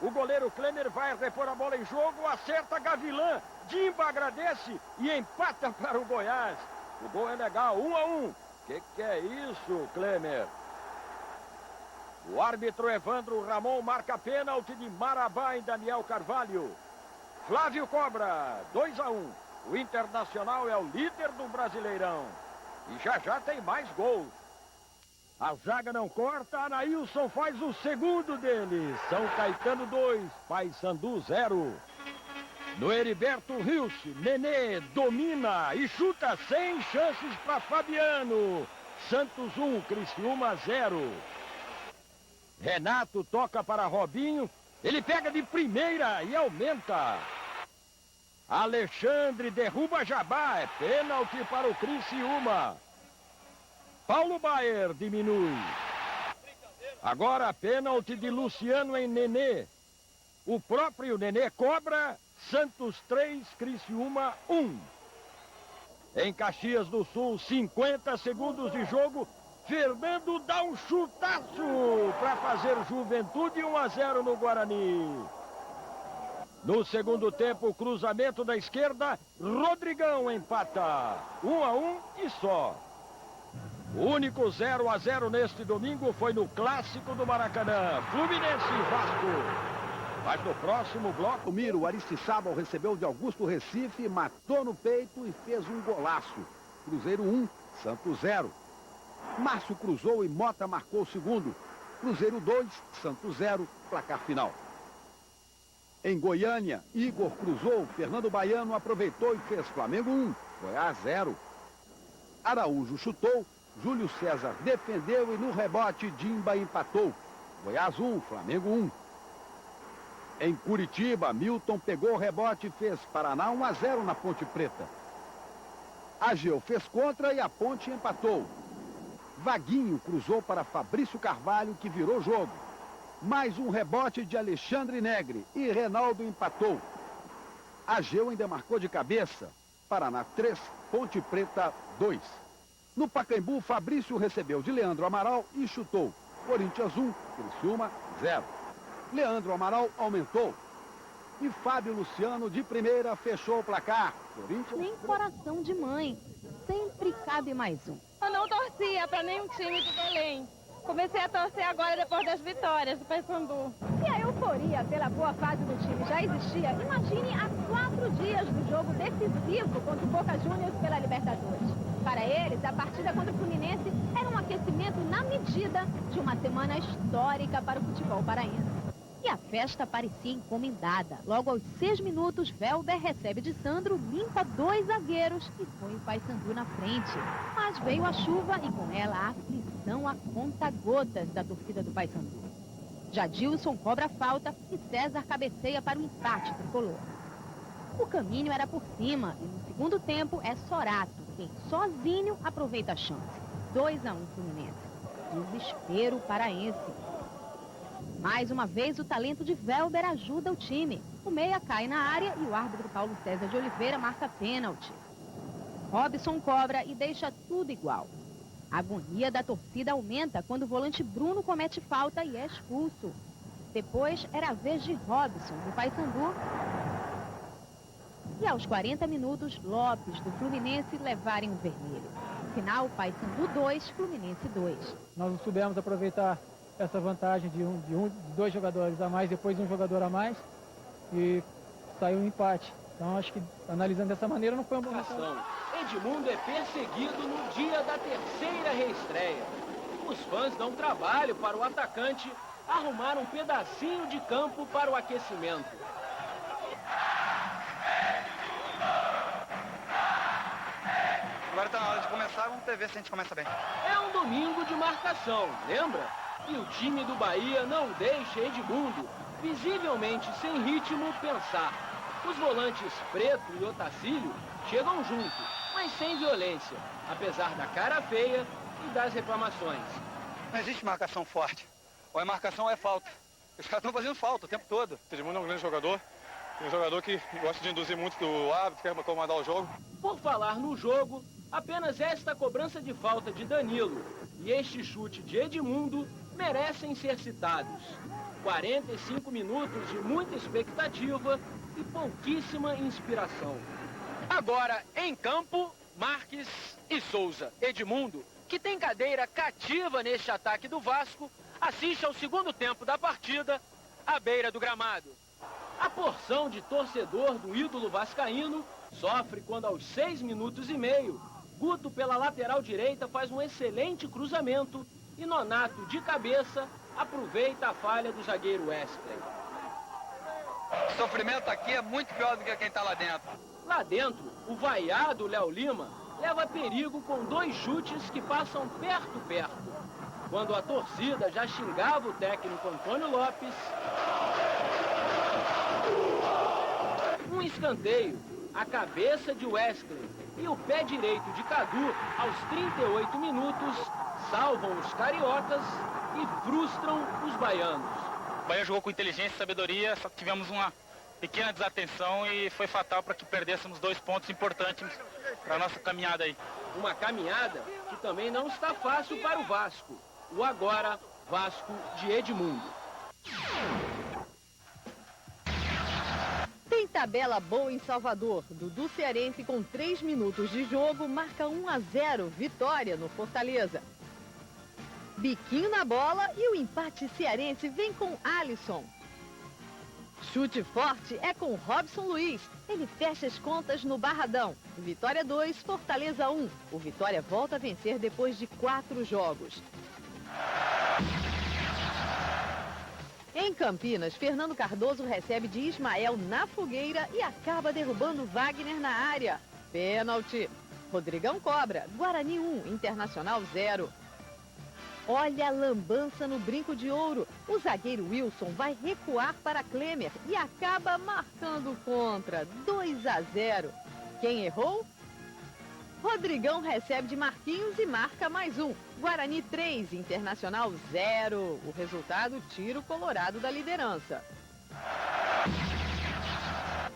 O goleiro Klemer vai repor a bola em jogo. Acerta Gavilã. Dimba agradece e empata para o Goiás. O gol é legal, 1-1. Que é isso, Klemer? O árbitro Evandro Ramon marca pênalti de Marabá em Daniel Carvalho. Flávio cobra, 2-1. O Internacional é o líder do Brasileirão. E já tem mais gols. A zaga não corta, Anailson faz o segundo dele. São Caetano 2, Paysandu 0. No Heriberto Rios, Nenê domina e chuta sem chances para Fabiano. Santos 1, Criciúma 0. Renato toca para Robinho. Ele pega de primeira e aumenta. Alexandre derruba Jabá. É pênalti para o Criciúma. Paulo Baier diminui. Agora pênalti de Luciano em Nenê. O próprio Nenê cobra. Santos 3, Criciúma 1. Em Caxias do Sul, 50 segundos de jogo. Fernando dá um chutaço para fazer Juventude 1-0 no Guarani. No segundo tempo, cruzamento da esquerda, Rodrigão empata. 1-1 e só. O único 0-0 neste domingo foi no Clássico do Maracanã. Fluminense e Vasco. Mas no próximo bloco... O Miro, Aristizábal recebeu de Augusto Recife, matou no peito e fez um golaço. Cruzeiro 1, Santos 0. Márcio cruzou e Mota marcou o segundo. Cruzeiro 2, Santos 0, placar final. Em Goiânia, Igor cruzou, Fernando Baiano aproveitou e fez Flamengo 1, Goiás 0. Araújo chutou, Júlio César defendeu e no rebote Dimba empatou. Goiás 1, Flamengo 1. Em Curitiba, Milton pegou o rebote e fez Paraná 1-0 na Ponte Preta. Ageu fez contra e a Ponte empatou. Vaguinho cruzou para Fabrício Carvalho, que virou o jogo. Mais um rebote de Alexandre Negri e Reinaldo empatou. Ageu ainda marcou de cabeça. Paraná 3, Ponte Preta 2. No Pacaembu, Fabrício recebeu de Leandro Amaral e chutou. Corinthians 1, Criciúma 0. Leandro Amaral aumentou. E Fábio Luciano, de primeira, fechou o placar. Corinthians... Nem coração de mãe. Sempre cabe mais um. Eu não torcia para nenhum time de Belém. Comecei a torcer agora depois das vitórias do Paysandu. Se a euforia pela boa fase do time já existia, imagine há 4 dias do jogo decisivo contra o Boca Juniors pela Libertadores. Para eles, a partida contra o Fluminense era um aquecimento na medida de uma semana histórica para o futebol paraense. E a festa parecia encomendada. Logo aos 6 minutos, Velber recebe de Sandro, limpa 2 zagueiros e põe o Paysandu na frente. Mas veio a chuva e com ela a aflição a conta-gotas da torcida do Paysandu. Jadilson cobra a falta e César cabeceia para o empate tricolor. O caminho era por cima e no segundo tempo é Sorato quem sozinho aproveita a chance. 2-1 Fluminense. Desespero paraense. Mais uma vez, o talento de Velber ajuda o time. O meia cai na área e o árbitro Paulo César de Oliveira marca pênalti. Robson cobra e deixa tudo igual. A agonia da torcida aumenta quando o volante Bruno comete falta e é expulso. Depois era a vez de Robson, do Paysandu. E aos 40 minutos, Lopes, do Fluminense, levarem o vermelho. Final, Paysandu 2, Fluminense 2. Nós não soubemos aproveitar essa vantagem de 2 jogadores a mais, depois um jogador a mais, e saiu um empate. Então acho que, analisando dessa maneira, não foi um bom resultado. Edmundo é perseguido no dia da terceira reestreia. Os fãs dão trabalho para o atacante arrumar um pedacinho de campo para o aquecimento. Agora está na hora de começar, vamos ver se a gente começa bem. É um domingo de marcação, lembra? E o time do Bahia não deixa Edmundo, visivelmente sem ritmo, pensar. Os volantes Preto e Otacílio chegam junto, mas sem violência, apesar da cara feia e das reclamações. Não existe marcação forte. Ou é marcação ou é falta. Os caras estão fazendo falta o tempo todo. O Edmundo é um grande jogador. Um jogador que gosta de induzir muito do árbitro, quer comandar o jogo. Por falar no jogo, apenas esta cobrança de falta de Danilo e este chute de Edmundo merecem ser citados. 45 minutos de muita expectativa e pouquíssima inspiração. Agora, em campo, Marques e Souza. Edmundo, que tem cadeira cativa neste ataque do Vasco, assiste ao segundo tempo da partida, à beira do gramado. A porção de torcedor do ídolo vascaíno sofre quando aos 6 minutos e meio, Guto pela lateral direita faz um excelente cruzamento e Nonato de cabeça aproveita a falha do zagueiro Wesley. O sofrimento aqui é muito pior do que quem está lá dentro. Lá dentro, o vaiado Léo Lima leva perigo com 2 chutes que passam perto. Quando a torcida já xingava o técnico Antônio Lopes, um escanteio, a cabeça de Wesley e o pé direito de Cadu aos 38 minutos salvam os cariocas e frustram os baianos. O Bahia jogou com inteligência e sabedoria, só que tivemos uma pequena desatenção e foi fatal para que perdêssemos 2 pontos importantes para a nossa caminhada aí. Uma caminhada que também não está fácil para o Vasco. O agora Vasco de Edmundo. Tem tabela boa em Salvador. Dudu Cearense, com 3 minutos de jogo, marca 1-0, vitória no Fortaleza. Biquinho na bola e o empate cearense vem com Alisson. Chute forte é com Robson Luiz. Ele fecha as contas no Barradão. Vitória 2, Fortaleza 1. O Vitória volta a vencer depois de 4 jogos. Em Campinas, Fernando Cardoso recebe de Ismael na fogueira e acaba derrubando Wagner na área. Pênalti. Rodrigão cobra. Guarani 1, Internacional 0. Olha a lambança no brinco de ouro. O zagueiro Wilson vai recuar para Klemer e acaba marcando contra. 2-0. Quem errou? Rodrigão recebe de Marquinhos e marca mais um. Guarani 3, Internacional 0. O resultado tira o Colorado da liderança.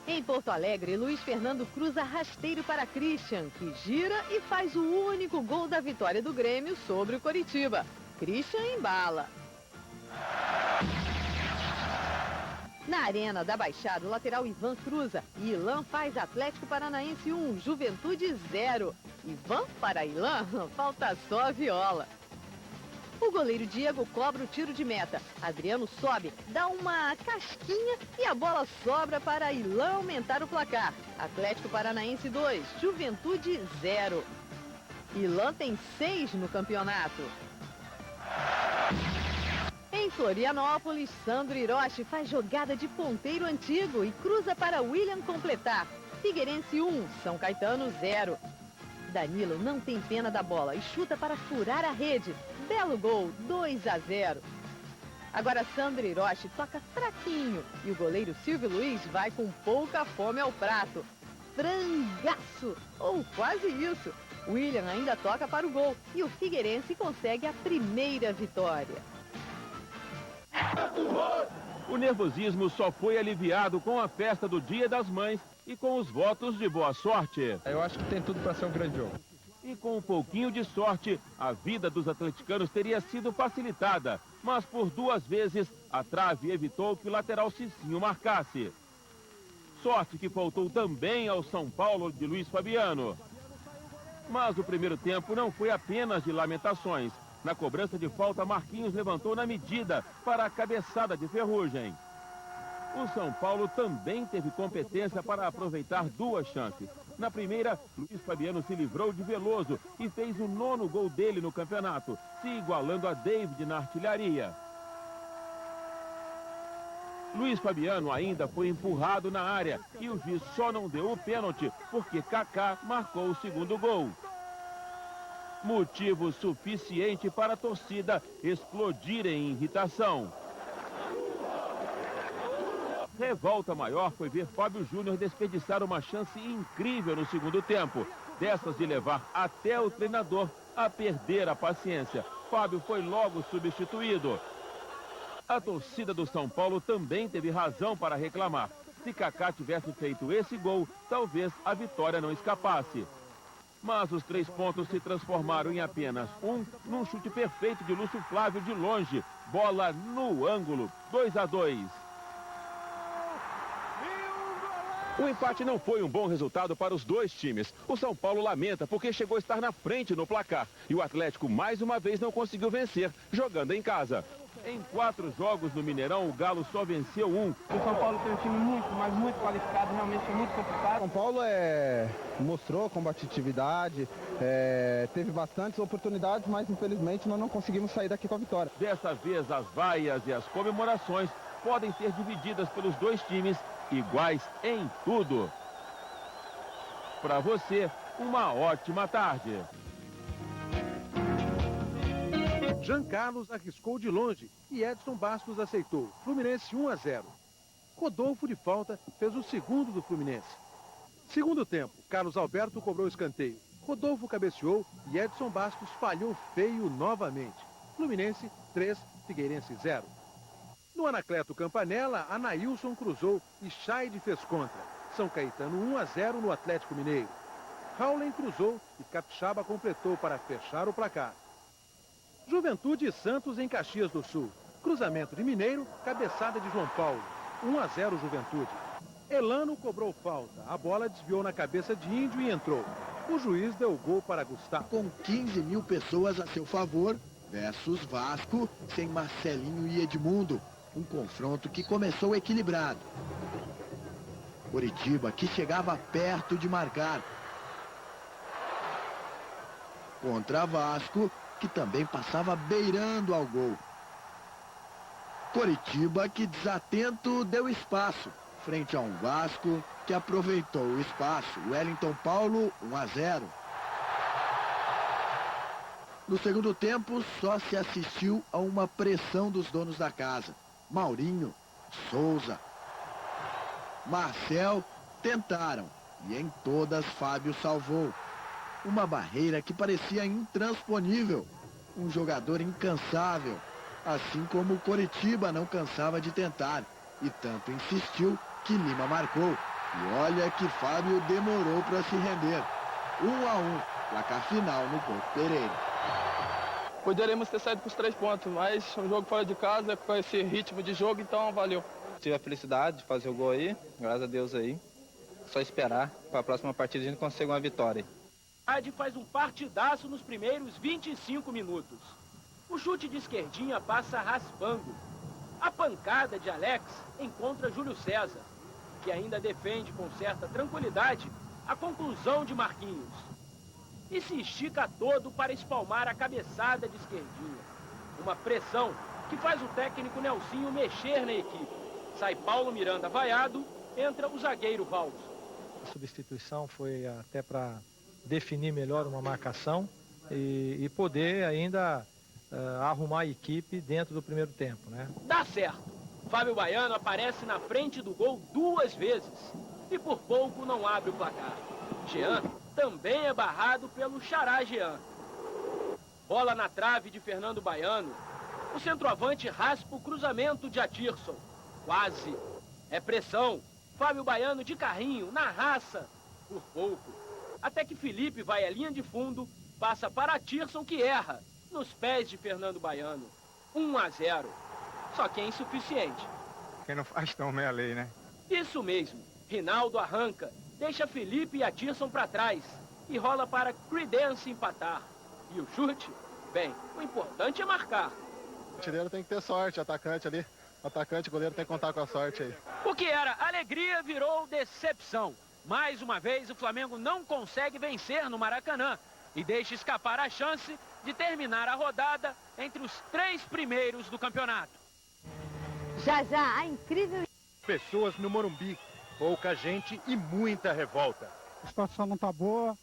Em Porto Alegre, Luiz Fernando cruza rasteiro para Christian, que gira e faz o único gol da vitória do Grêmio sobre o Coritiba. Christian embala. Na Arena da Baixada, o lateral Ivan cruza e Ilan faz Atlético Paranaense 1, Juventude 0. Ivan para Ilan, falta só a viola. O goleiro Diego cobra o tiro de meta. Adriano sobe, dá uma casquinha e a bola sobra para Ilan aumentar o placar. Atlético Paranaense 2, Juventude 0. Ilan tem 6 no campeonato. Em Florianópolis, Sandro Hiroshi faz jogada de ponteiro antigo e cruza para William completar. Figueirense 1, São Caetano 0. Danilo não tem pena da bola e chuta para furar a rede. Belo gol, 2-0. Agora Sandro Hiroshi toca fraquinho e o goleiro Silvio Luiz vai com pouca fome ao prato. Frangaço, ou quase isso. William ainda toca para o gol e o Figueirense consegue a primeira vitória. O nervosismo só foi aliviado com a festa do Dia das Mães e com os votos de boa sorte. Eu acho que tem tudo para ser um grande jogo. E com um pouquinho de sorte, a vida dos atleticanos teria sido facilitada, mas por 2 vezes a trave evitou que o lateral Cicinho marcasse. Sorte que faltou também ao São Paulo de Luiz Fabiano. Mas o primeiro tempo não foi apenas de lamentações. Na cobrança de falta, Marquinhos levantou na medida para a cabeçada de Ferrugem. O São Paulo também teve competência para aproveitar 2 chances. Na primeira, Luiz Fabiano se livrou de Veloso e fez o 9º gol dele no campeonato, se igualando a David na artilharia. Luiz Fabiano ainda foi empurrado na área e o juiz só não deu o pênalti porque Kaká marcou o 2º gol. Motivo suficiente para a torcida explodir em irritação. Revolta maior foi ver Fábio Júnior desperdiçar uma chance incrível no segundo tempo. Dessas de levar até o treinador a perder a paciência. Fábio foi logo substituído. A torcida do São Paulo também teve razão para reclamar. Se Kaká tivesse feito esse gol, talvez a vitória não escapasse. Mas os 3 pontos se transformaram em apenas 1 num chute perfeito de Lúcio Flávio de longe. Bola no ângulo, 2-2. O empate não foi um bom resultado para os 2 times. O São Paulo lamenta porque chegou a estar na frente no placar. E o Atlético mais uma vez não conseguiu vencer, jogando em casa. Em 4 jogos no Mineirão, o Galo só venceu 1. O São Paulo tem um time muito qualificado, realmente foi muito complicado. O São Paulo mostrou combatividade, teve bastantes oportunidades, mas infelizmente nós não conseguimos sair daqui com a vitória. Dessa vez, as vaias e as comemorações podem ser divididas pelos 2 times iguais em tudo. Para você, uma ótima tarde. Jean Carlos arriscou de longe e Edson Bastos aceitou. Fluminense 1-0. Rodolfo de falta fez o 2º do Fluminense. Segundo tempo, Carlos Alberto cobrou escanteio. Rodolfo cabeceou e Edson Bastos falhou feio novamente. Fluminense 3, Figueirense 0. No Anacleto Campanella, Anailson cruzou e Chaide fez contra. São Caetano 1-0 no Atlético Mineiro. Raulen cruzou e Capixaba completou para fechar o placar. Juventude e Santos em Caxias do Sul. Cruzamento de Mineiro, cabeçada de João Paulo. 1-0 Juventude. Elano cobrou falta. A bola desviou na cabeça de Índio e entrou. O juiz deu gol para Gustavo. Com 15 mil pessoas a seu favor, versus Vasco, sem Marcelinho e Edmundo. Um confronto que começou equilibrado. Coritiba, que chegava perto de marcar. Contra Vasco, que também passava beirando ao gol. Coritiba, que desatento deu espaço, frente a um Vasco que aproveitou o espaço. Wellington Paulo, 1-0. No segundo tempo, só se assistiu a uma pressão dos donos da casa. Maurinho, Souza, Marcel tentaram, e em todas Fábio salvou. Uma barreira que parecia intransponível. Um jogador incansável, assim como o Coritiba não cansava de tentar. E tanto insistiu que Lima marcou. E olha que Fábio demorou para se render. 1-1, placar final no Couto Pereira. Poderíamos ter saído com os 3 pontos, mas um jogo fora de casa, com esse ritmo de jogo, então valeu. Tive a felicidade de fazer o gol aí, graças a Deus aí. Só esperar para a próxima partida a gente conseguir uma vitória. Adi faz um partidaço nos primeiros 25 minutos. O chute de esquerdinha passa raspando. A pancada de Alex encontra Júlio César, que ainda defende com certa tranquilidade a conclusão de Marquinhos. E se estica todo para espalmar a cabeçada de esquerdinha. Uma pressão que faz o técnico Nelsinho mexer na equipe. Sai Paulo Miranda vaiado, entra o zagueiro Valls. A substituição foi até para definir melhor uma marcação e poder ainda arrumar a equipe dentro do primeiro tempo, né? Dá certo. Fábio Baiano aparece na frente do gol 2 vezes e por pouco não abre o placar. Jean também é barrado pelo Xará Jean. Bola na trave de Fernando Baiano. O centroavante raspa o cruzamento de Atirson. Quase. É pressão. Fábio Baiano de carrinho, na raça. Por pouco. Até que Felipe vai à linha de fundo, passa para Atirson que erra. Nos pés de Fernando Baiano. 1-0. Só que é insuficiente. Quem não faz tão meia lei, né? Isso mesmo. Rinaldo arranca, deixa Felipe e Atirson para trás e rola para Creedence empatar. E o chute? Bem, o importante é marcar. O artilheiro tem que ter sorte, atacante ali. Atacante, goleiro tem que contar com a sorte aí. O que era alegria virou decepção. Mais uma vez o Flamengo não consegue vencer no Maracanã e deixa escapar a chance de terminar a rodada entre os 3 primeiros do campeonato. Já a incrível... Pessoas no Morumbi, pouca gente e muita revolta. A situação não está boa, a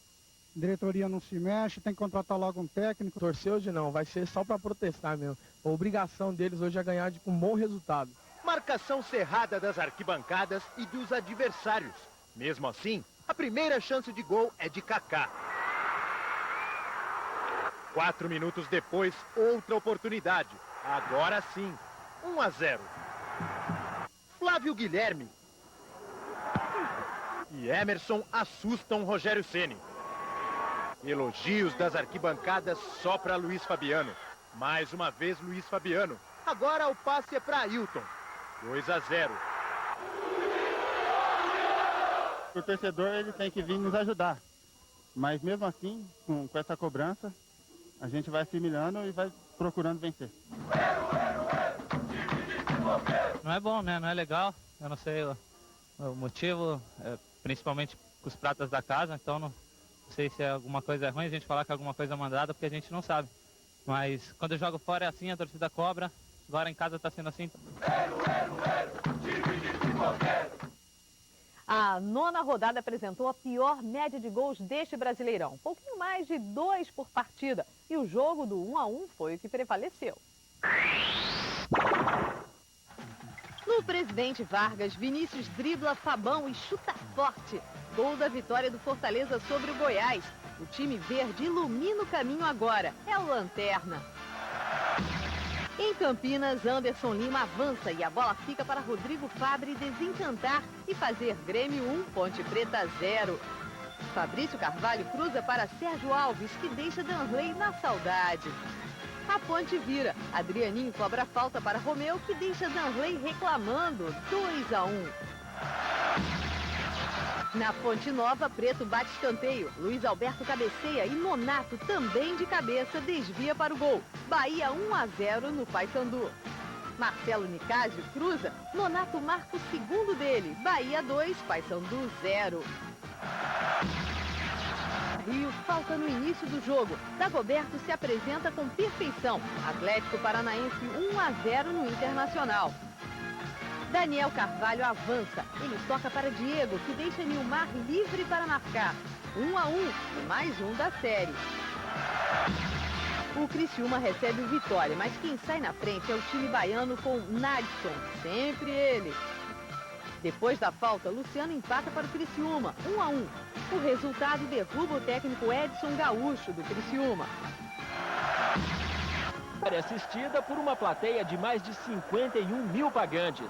diretoria não se mexe, tem que contratar logo um técnico. Torcer hoje não, vai ser só para protestar mesmo. A obrigação deles hoje é ganhar com um bom resultado. Marcação cerrada das arquibancadas e dos adversários. Mesmo assim, a primeira chance de gol é de Kaká. 4 minutos depois, outra oportunidade. Agora sim, 1-0. Flávio Guilherme e Emerson assustam Rogério Ceni. Elogios das arquibancadas só para Luiz Fabiano. Mais uma vez Luiz Fabiano. Agora o passe é para Ailton. 2-0. O torcedor ele tem que vir nos ajudar. Mas mesmo assim, com essa cobrança, a gente vai assimilando e vai procurando vencer. Não é bom, né? Não é legal. Eu não sei o motivo, principalmente com os pratas da casa, então não sei se alguma coisa é ruim a gente falar que alguma coisa é mandada, porque a gente não sabe. Mas quando eu jogo fora é assim, a torcida cobra. Agora em casa está sendo assim. A 9ª rodada apresentou a pior média de gols deste Brasileirão. Pouquinho mais de 2 por partida. E o jogo do 1-1 foi o que prevaleceu. No Presidente Vargas, Vinícius dribla Fabão e chuta forte. Gol da vitória do Fortaleza sobre o Goiás. O time verde ilumina o caminho agora. É o Lanterna. Em Campinas, Anderson Lima avança e a bola fica para Rodrigo Fabre desencantar e fazer Grêmio 1, Ponte Preta 0. Fabrício Carvalho cruza para Sérgio Alves, que deixa Danley na saudade. A Ponte vira. Adrianinho cobra falta para Romeu, que deixa Danley reclamando. 2-1. Na Fonte Nova, Preto bate escanteio. Luiz Alberto cabeceia e Nonato, também de cabeça, desvia para o gol. Bahia 1-0 no Paysandu. Marcelo Nicásio cruza. Nonato marca o segundo dele. Bahia 2, Paysandu 0. Rio falta no início do jogo. Dagoberto se apresenta com perfeição. Atlético Paranaense 1-0 no Internacional. Daniel Carvalho avança. Ele toca para Diego, que deixa Nilmar livre para marcar. 1-1, mais um da série. O Criciúma recebe o Vitória, mas quem sai na frente é o time baiano com Nadson, sempre ele. Depois da falta, Luciano empata para o Criciúma, 1-1. O resultado derruba o técnico Edson Gaúcho, do Criciúma. Assistida por uma plateia de mais de 51 mil pagantes.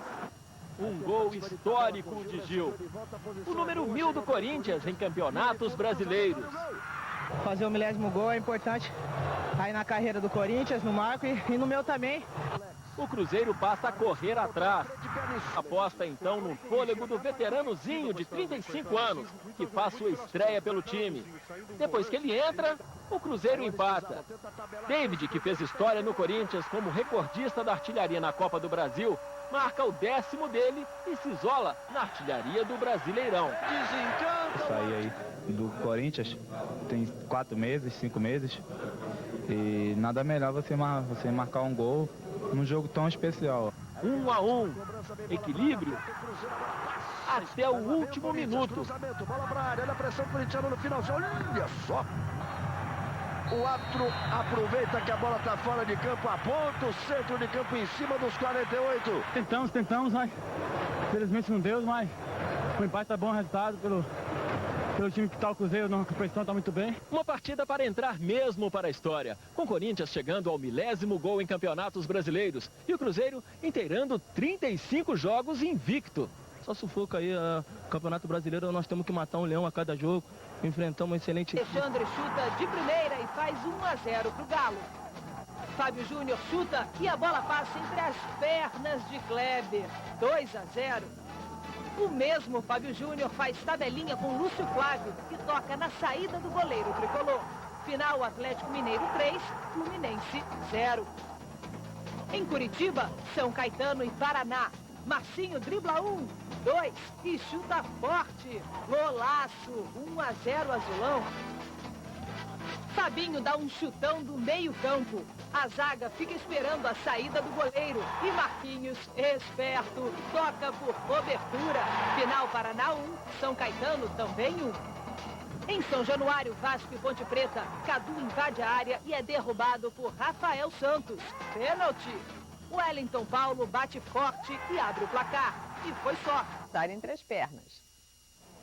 Um gol histórico de Gil. O número 1000 do Corinthians em campeonatos brasileiros. Fazer o 1000º gol é importante aí na carreira do Corinthians, no Marco e no meu também. O Cruzeiro passa a correr atrás. Aposta então no fôlego do veteranozinho de 35 anos, que faz sua estreia pelo time. Depois que ele entra, o Cruzeiro empata. David, que fez história no Corinthians como recordista da artilharia na Copa do Brasil, marca o 10º dele e se isola na artilharia do Brasileirão. Saí aí do Corinthians tem 4 meses, 5 meses. E nada melhor você marcar um gol num jogo tão especial. 1-1. Equilíbrio até o último minuto. Bola para a área, olha a pressão corintiana no finalzinho. Olha só. O árbitro aproveita que a bola está fora de campo, aponta o centro de campo em cima dos 48. Tentamos, mas infelizmente não deu, mas o empate tá bom resultado pelo time que tá o Cruzeiro na competição, tá muito bem. Uma partida para entrar mesmo para a história, com o Corinthians chegando ao 1000º gol em campeonatos brasileiros e o Cruzeiro inteirando 35 jogos invicto. Só sufoca aí, Campeonato Brasileiro, nós temos que matar um leão a cada jogo, enfrentamos um excelente... Alexandre chuta de primeira e faz 1-0 pro Galo. Fábio Júnior chuta e a bola passa entre as pernas de Kleber, 2-0. O mesmo Fábio Júnior faz tabelinha com Lúcio Flávio, que toca na saída do goleiro tricolor. Final, Atlético Mineiro 3, Fluminense 0. Em Curitiba, São Caetano e Paraná. Marcinho dribla 1, 2 e chuta forte. Golaço, 1-0 Azulão. Fabinho dá um chutão do meio campo. A zaga fica esperando a saída do goleiro. E Marquinhos, esperto, toca por cobertura. Final, Paraná 1, São Caetano também 1. Em São Januário, Vasco e Ponte Preta, Cadu invade a área e é derrubado por Rafael Santos. Pênalti. Wellington Paulo bate forte e abre o placar. E foi só. Estar entre as pernas.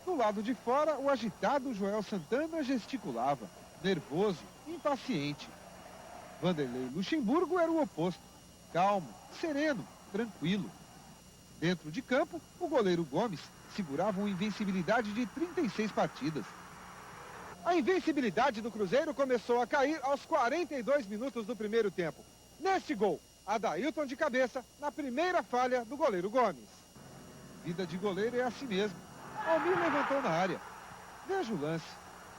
Do lado de fora, o agitado Joel Santana gesticulava, nervoso, impaciente. Vanderlei Luxemburgo era o oposto. Calmo, sereno, tranquilo. Dentro de campo, o goleiro Gomes segurava uma invencibilidade de 36 partidas. A invencibilidade do Cruzeiro começou a cair aos 42 minutos do primeiro tempo. Neste gol, Adailton de cabeça na primeira falha do goleiro Gomes. Vida de goleiro é assim mesmo. Almir levantou na área. Veja o lance.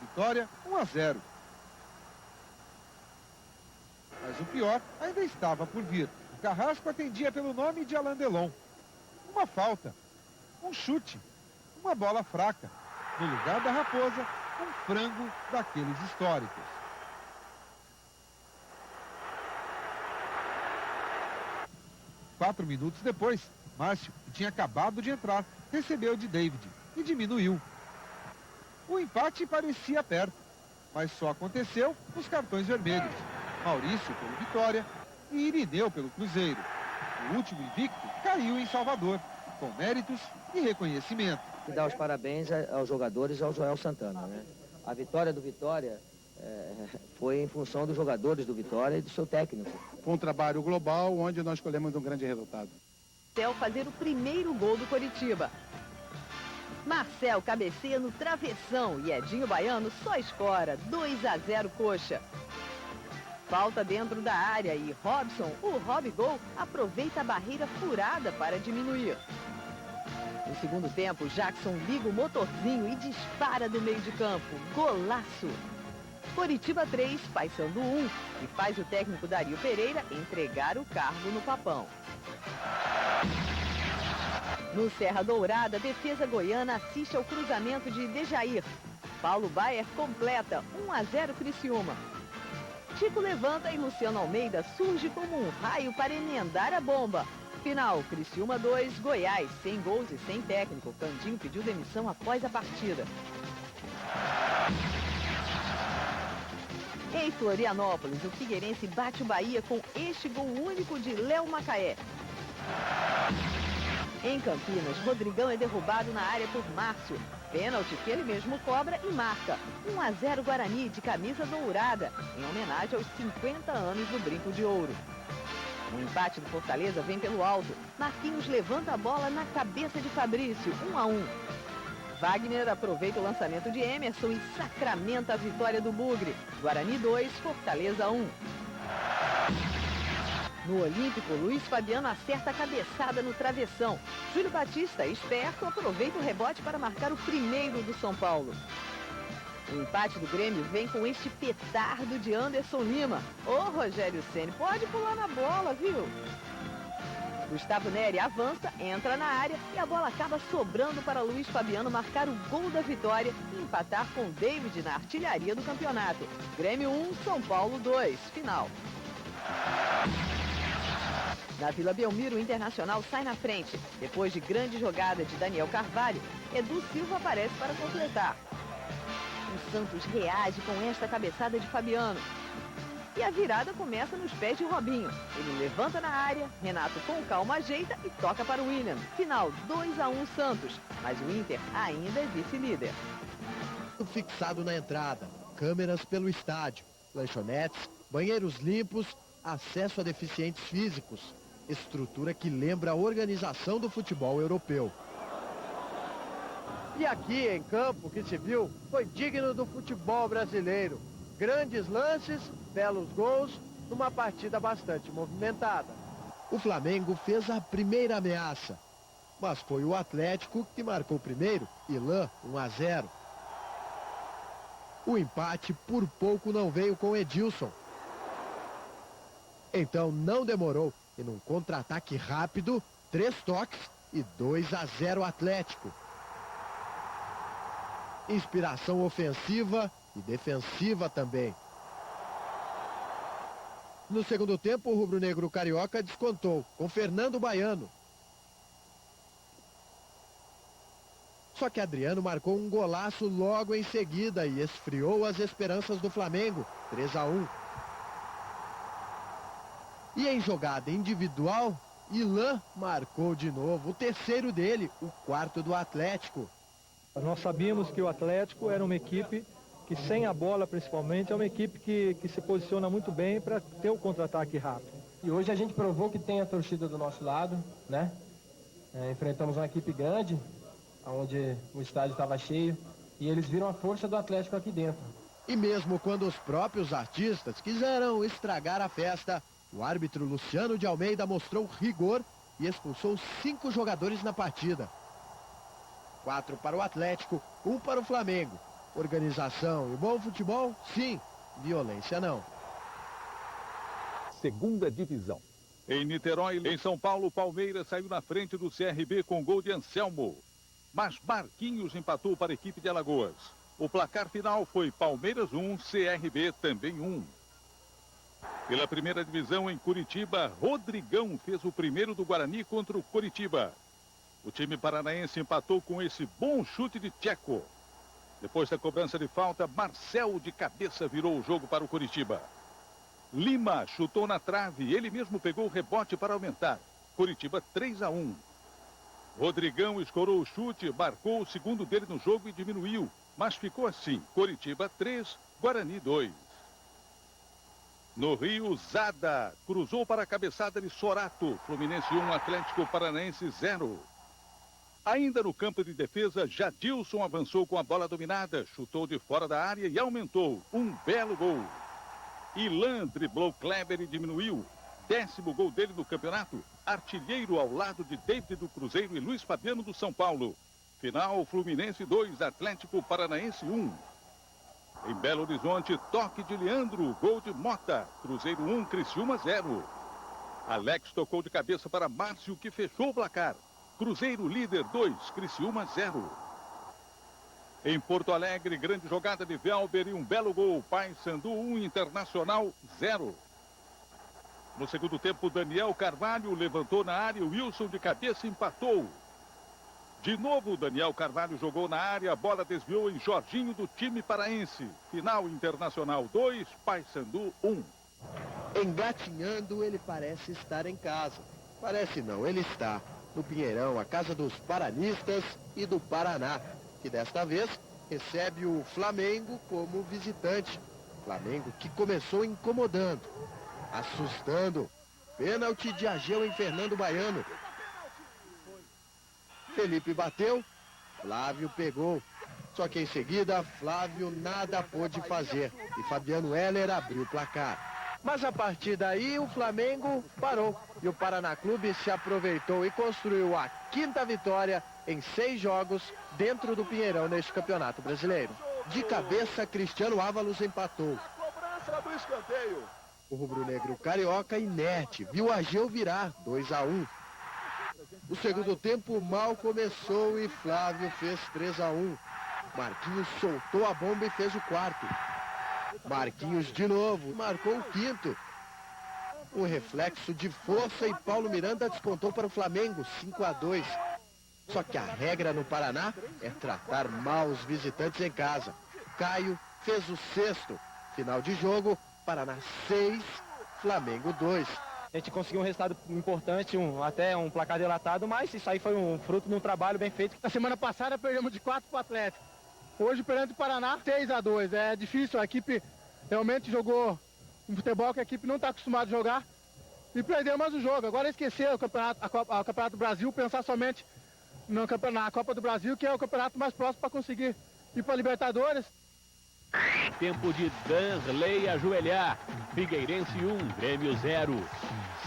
Vitória 1-0. Mas o pior ainda estava por vir. O Carrasco atendia pelo nome de Alain Delon. Uma falta, um chute, uma bola fraca. No lugar da Raposa, um frango daqueles históricos. Quatro minutos depois, Márcio, que tinha acabado de entrar, recebeu de David e diminuiu. O empate parecia perto, mas só aconteceu nos cartões vermelhos. Maurício pelo Vitória e Irineu pelo Cruzeiro. O último invicto caiu em Salvador, com méritos e reconhecimento. E dar os parabéns aos jogadores e ao Joel Santana, né? A vitória do Vitória foi em função dos jogadores do Vitória e do seu técnico. Foi um trabalho global onde nós colhemos um grande resultado. Marcel fazer o primeiro gol do Coritiba. Marcel cabeceia no travessão e Edinho Baiano só escora, 2-0 Coxa. Falta dentro da área e Robson, o Robigol, aproveita a barreira furada para diminuir. No segundo tempo, Jackson liga o motorzinho e dispara do meio de campo. Golaço! Coritiba 3, Paysandu 1, e faz o técnico Dario Pereira entregar o cargo no papão. No Serra Dourada, a defesa goiana assiste ao cruzamento de Dejair. Paulo Baier completa 1-0 Criciúma. Chico levanta e Luciano Almeida surge como um raio para emendar a bomba. Final, Criciúma 2, Goiás, sem gols e sem técnico. Candinho pediu demissão após a partida. Em Florianópolis, o Figueirense bate o Bahia com este gol único de Léo Macaé. Em Campinas, Rodrigão é derrubado na área por Márcio. Pênalti que ele mesmo cobra e marca. 1-0 Guarani de camisa dourada, em homenagem aos 50 anos do Brinco de Ouro. O empate do Fortaleza vem pelo alto. Marquinhos levanta a bola na cabeça de Fabrício, 1-1. Wagner aproveita o lançamento de Emerson e sacramenta a vitória do Bugre. Guarani 2, Fortaleza 1. No Olímpico, Luiz Fabiano acerta a cabeçada no travessão. Júlio Batista, esperto, aproveita o rebote para marcar o primeiro do São Paulo. O empate do Grêmio vem com este petardo de Anderson Lima. Ô, Rogério Ceni, pode pular na bola, viu? Gustavo Neri avança, entra na área e a bola acaba sobrando para Luiz Fabiano marcar o gol da vitória e empatar com David na artilharia do campeonato. Grêmio 1, São Paulo 2, final. Na Vila Belmiro, o Internacional sai na frente. Depois de grande jogada de Daniel Carvalho, Edu Silva aparece para completar. O Santos reage com esta cabeçada de Fabiano. E a virada começa nos pés de Robinho. Ele levanta na área, Renato com calma ajeita e toca para o William. Final 2-1 Santos, mas o Inter ainda é vice-líder. Fixado na entrada, câmeras pelo estádio, lanchonetes, banheiros limpos, acesso a deficientes físicos. Estrutura que lembra a organização do futebol europeu. E aqui em campo, o que se viu foi digno do futebol brasileiro. Grandes lances, belos gols, numa partida bastante movimentada. O Flamengo fez a primeira ameaça, mas foi o Atlético que marcou primeiro, Ilan 1-0. O empate por pouco não veio com Edilson. Então não demorou e num contra-ataque rápido, 3 toques e 2-0 Atlético. Inspiração ofensiva e defensiva também. No segundo tempo, o rubro-negro carioca descontou com Fernando Baiano. Só que Adriano marcou um golaço logo em seguida e esfriou as esperanças do Flamengo, 3-1. E em jogada individual, Ilan marcou de novo, o terceiro dele, o quarto do Atlético. Nós sabíamos que o Atlético era uma equipe que, sem a bola principalmente, é uma equipe que se posiciona muito bem para ter o contra-ataque rápido. E hoje a gente provou que tem a torcida do nosso lado, né? Enfrentamos uma equipe grande, onde o estádio estava cheio, e eles viram a força do Atlético aqui dentro. E mesmo quando os próprios artistas quiseram estragar a festa, o árbitro Luciano de Almeida mostrou rigor e expulsou 5 jogadores na partida. 4 para o Atlético, 1 para o Flamengo. Organização e bom futebol, sim. Violência, não. Segunda divisão. Em Niterói, em São Paulo, o Palmeiras saiu na frente do CRB com gol de Anselmo. Mas Marquinhos empatou para a equipe de Alagoas. O placar final foi Palmeiras 1, CRB também 1. Pela primeira divisão em Curitiba, Rodrigão fez o primeiro do Guarani contra o Coritiba. O time paranaense empatou com esse bom chute de Tcheco. Depois da cobrança de falta, Marcel de cabeça virou o jogo para o Coritiba. Lima chutou na trave e ele mesmo pegou o rebote para aumentar. Coritiba 3-1. Rodrigão escorou o chute, marcou o segundo dele no jogo e diminuiu. Mas ficou assim, Coritiba 3, Guarani 2. No Rio, Zada cruzou para a cabeçada de Sorato. Fluminense 1, Atlético Paranaense 0. Ainda no campo de defesa, Jadilson avançou com a bola dominada, chutou de fora da área e aumentou. Um belo gol. Ilan driblou Kleber e diminuiu. 10º gol dele no campeonato. Artilheiro ao lado de David do Cruzeiro e Luiz Fabiano do São Paulo. Final, Fluminense 2, Atlético Paranaense 1. Em Belo Horizonte, toque de Leandro, gol de Mota. Cruzeiro 1, Criciúma 0. Alex tocou de cabeça para Márcio, que fechou o placar. Cruzeiro líder 2, Criciúma 0. Em Porto Alegre, grande jogada de Velber e um belo gol. Paysandu 1, Internacional 0. No segundo tempo, Daniel Carvalho levantou na área, o Wilson de cabeça empatou. De novo, Daniel Carvalho jogou na área, a bola desviou em Jorginho do time paraense. Final, Internacional 2, Paysandu 1. Engatinhando, ele parece estar em casa. Parece não, ele está. no Pinheirão, a casa dos paranistas e do Paraná, que desta vez recebe o Flamengo como visitante. Flamengo que começou incomodando, assustando. Pênalti de Ageu em Fernando Baiano. Felipe bateu, Flávio pegou. Só que em seguida, Flávio nada pôde fazer e Fabiano Heller abriu o placar. Mas a partir daí, o Flamengo parou e o Paraná Clube se aproveitou e construiu a 5ª vitória em 6 jogos dentro do Pinheirão neste Campeonato Brasileiro. De cabeça, Cristiano Ávalos empatou. Cobrança do escanteio. O rubro-negro carioca inerte viu Ageu virar 2-1. O segundo tempo mal começou e Flávio fez 3-1. Marquinhos soltou a bomba e fez o 4º. Marquinhos de novo, marcou o 5º. Um reflexo de força e Paulo Miranda descontou para o Flamengo, 5-2. Só que a regra no Paraná é tratar mal os visitantes em casa. Caio fez o 6º. Final de jogo, Paraná 6, Flamengo 2. A gente conseguiu um resultado importante, até um placar delatado, mas isso aí foi um fruto de um trabalho bem feito. Na semana passada perdemos de 4 para o Atlético. Hoje, perante o Paraná, 6-2. É difícil, a equipe realmente jogou um futebol que a equipe não está acostumada a jogar. E perdeu mais o jogo. Agora esquecer o campeonato, o Campeonato do Brasil, pensar somente na Copa do Brasil, que é o campeonato mais próximo para conseguir ir para a Libertadores. Tempo de Danley ajoelhar. Figueirense 1, Grêmio 0.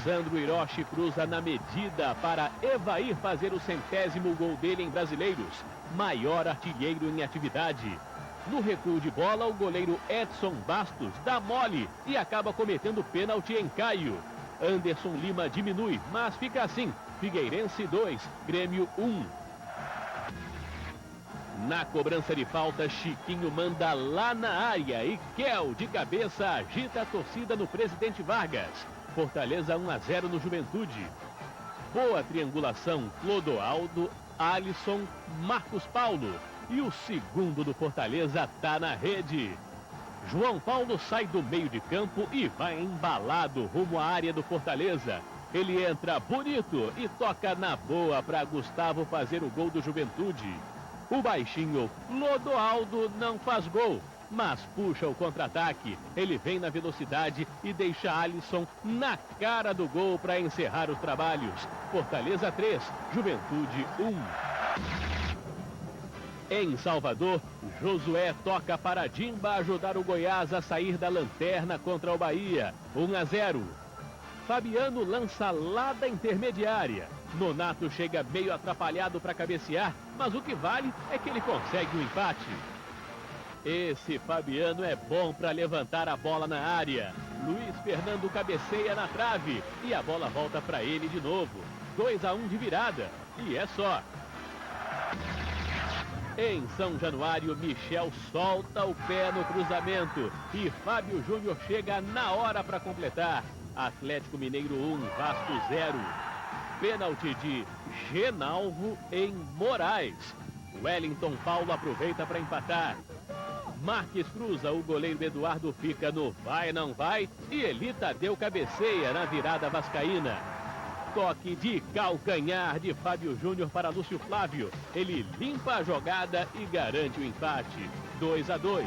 Sandro Hiroshi cruza na medida para Evair fazer o 100º gol dele em Brasileiros. Maior artilheiro em atividade. No recuo de bola, o goleiro Edson Bastos dá mole e acaba cometendo pênalti em Caio. Anderson Lima diminui, mas fica assim. Figueirense 2, Grêmio 1. Na cobrança de falta, Chiquinho manda lá na área e Kel, de cabeça, agita a torcida no Presidente Vargas. Fortaleza 1-0 no Juventude. Boa triangulação, Clodoaldo, Alisson, Marcos Paulo. E o segundo do Fortaleza tá na rede. João Paulo sai do meio de campo e vai embalado rumo à área do Fortaleza. Ele entra bonito e toca na boa para Gustavo fazer o gol do Juventude. O baixinho Clodoaldo não faz gol, mas puxa o contra-ataque. Ele vem na velocidade e deixa Alisson na cara do gol para encerrar os trabalhos. Fortaleza 3, Juventude 1. Em Salvador, Josué toca para Dimba ajudar o Goiás a sair da lanterna contra o Bahia. 1-0. Fabiano lança lá da intermediária. Nonato chega meio atrapalhado para cabecear, mas o que vale é que ele consegue o empate. Esse Fabiano é bom para levantar a bola na área. Luiz Fernando cabeceia na trave e a bola volta para ele de novo. 2-1 de virada. E é só. Em São Januário, Michel solta o pé no cruzamento e Fábio Júnior chega na hora para completar. Atlético Mineiro 1, Vasco 0. Pênalti de Genalvo em Moraes. Wellington Paulo aproveita para empatar. Marques cruza, o goleiro Eduardo fica no vai não vai e Eli Tadeu cabeceia na virada vascaína. Toque de calcanhar de Fábio Júnior para Lúcio Flávio. Ele limpa a jogada e garante o empate. 2-2.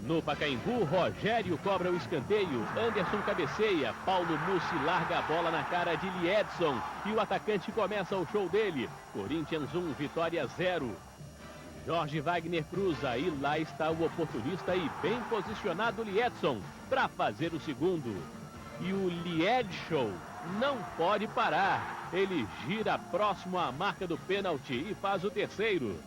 No Pacaembu, Rogério cobra o escanteio, Anderson cabeceia, Paulo Mussi larga a bola na cara de Liedson e o atacante começa o show dele. Corinthians 1, Vitória 0. Jorge Wagner cruza e lá está o oportunista e bem posicionado Liedson para fazer o segundo. E o Liedson não pode parar, ele gira próximo à marca do pênalti e faz o terceiro.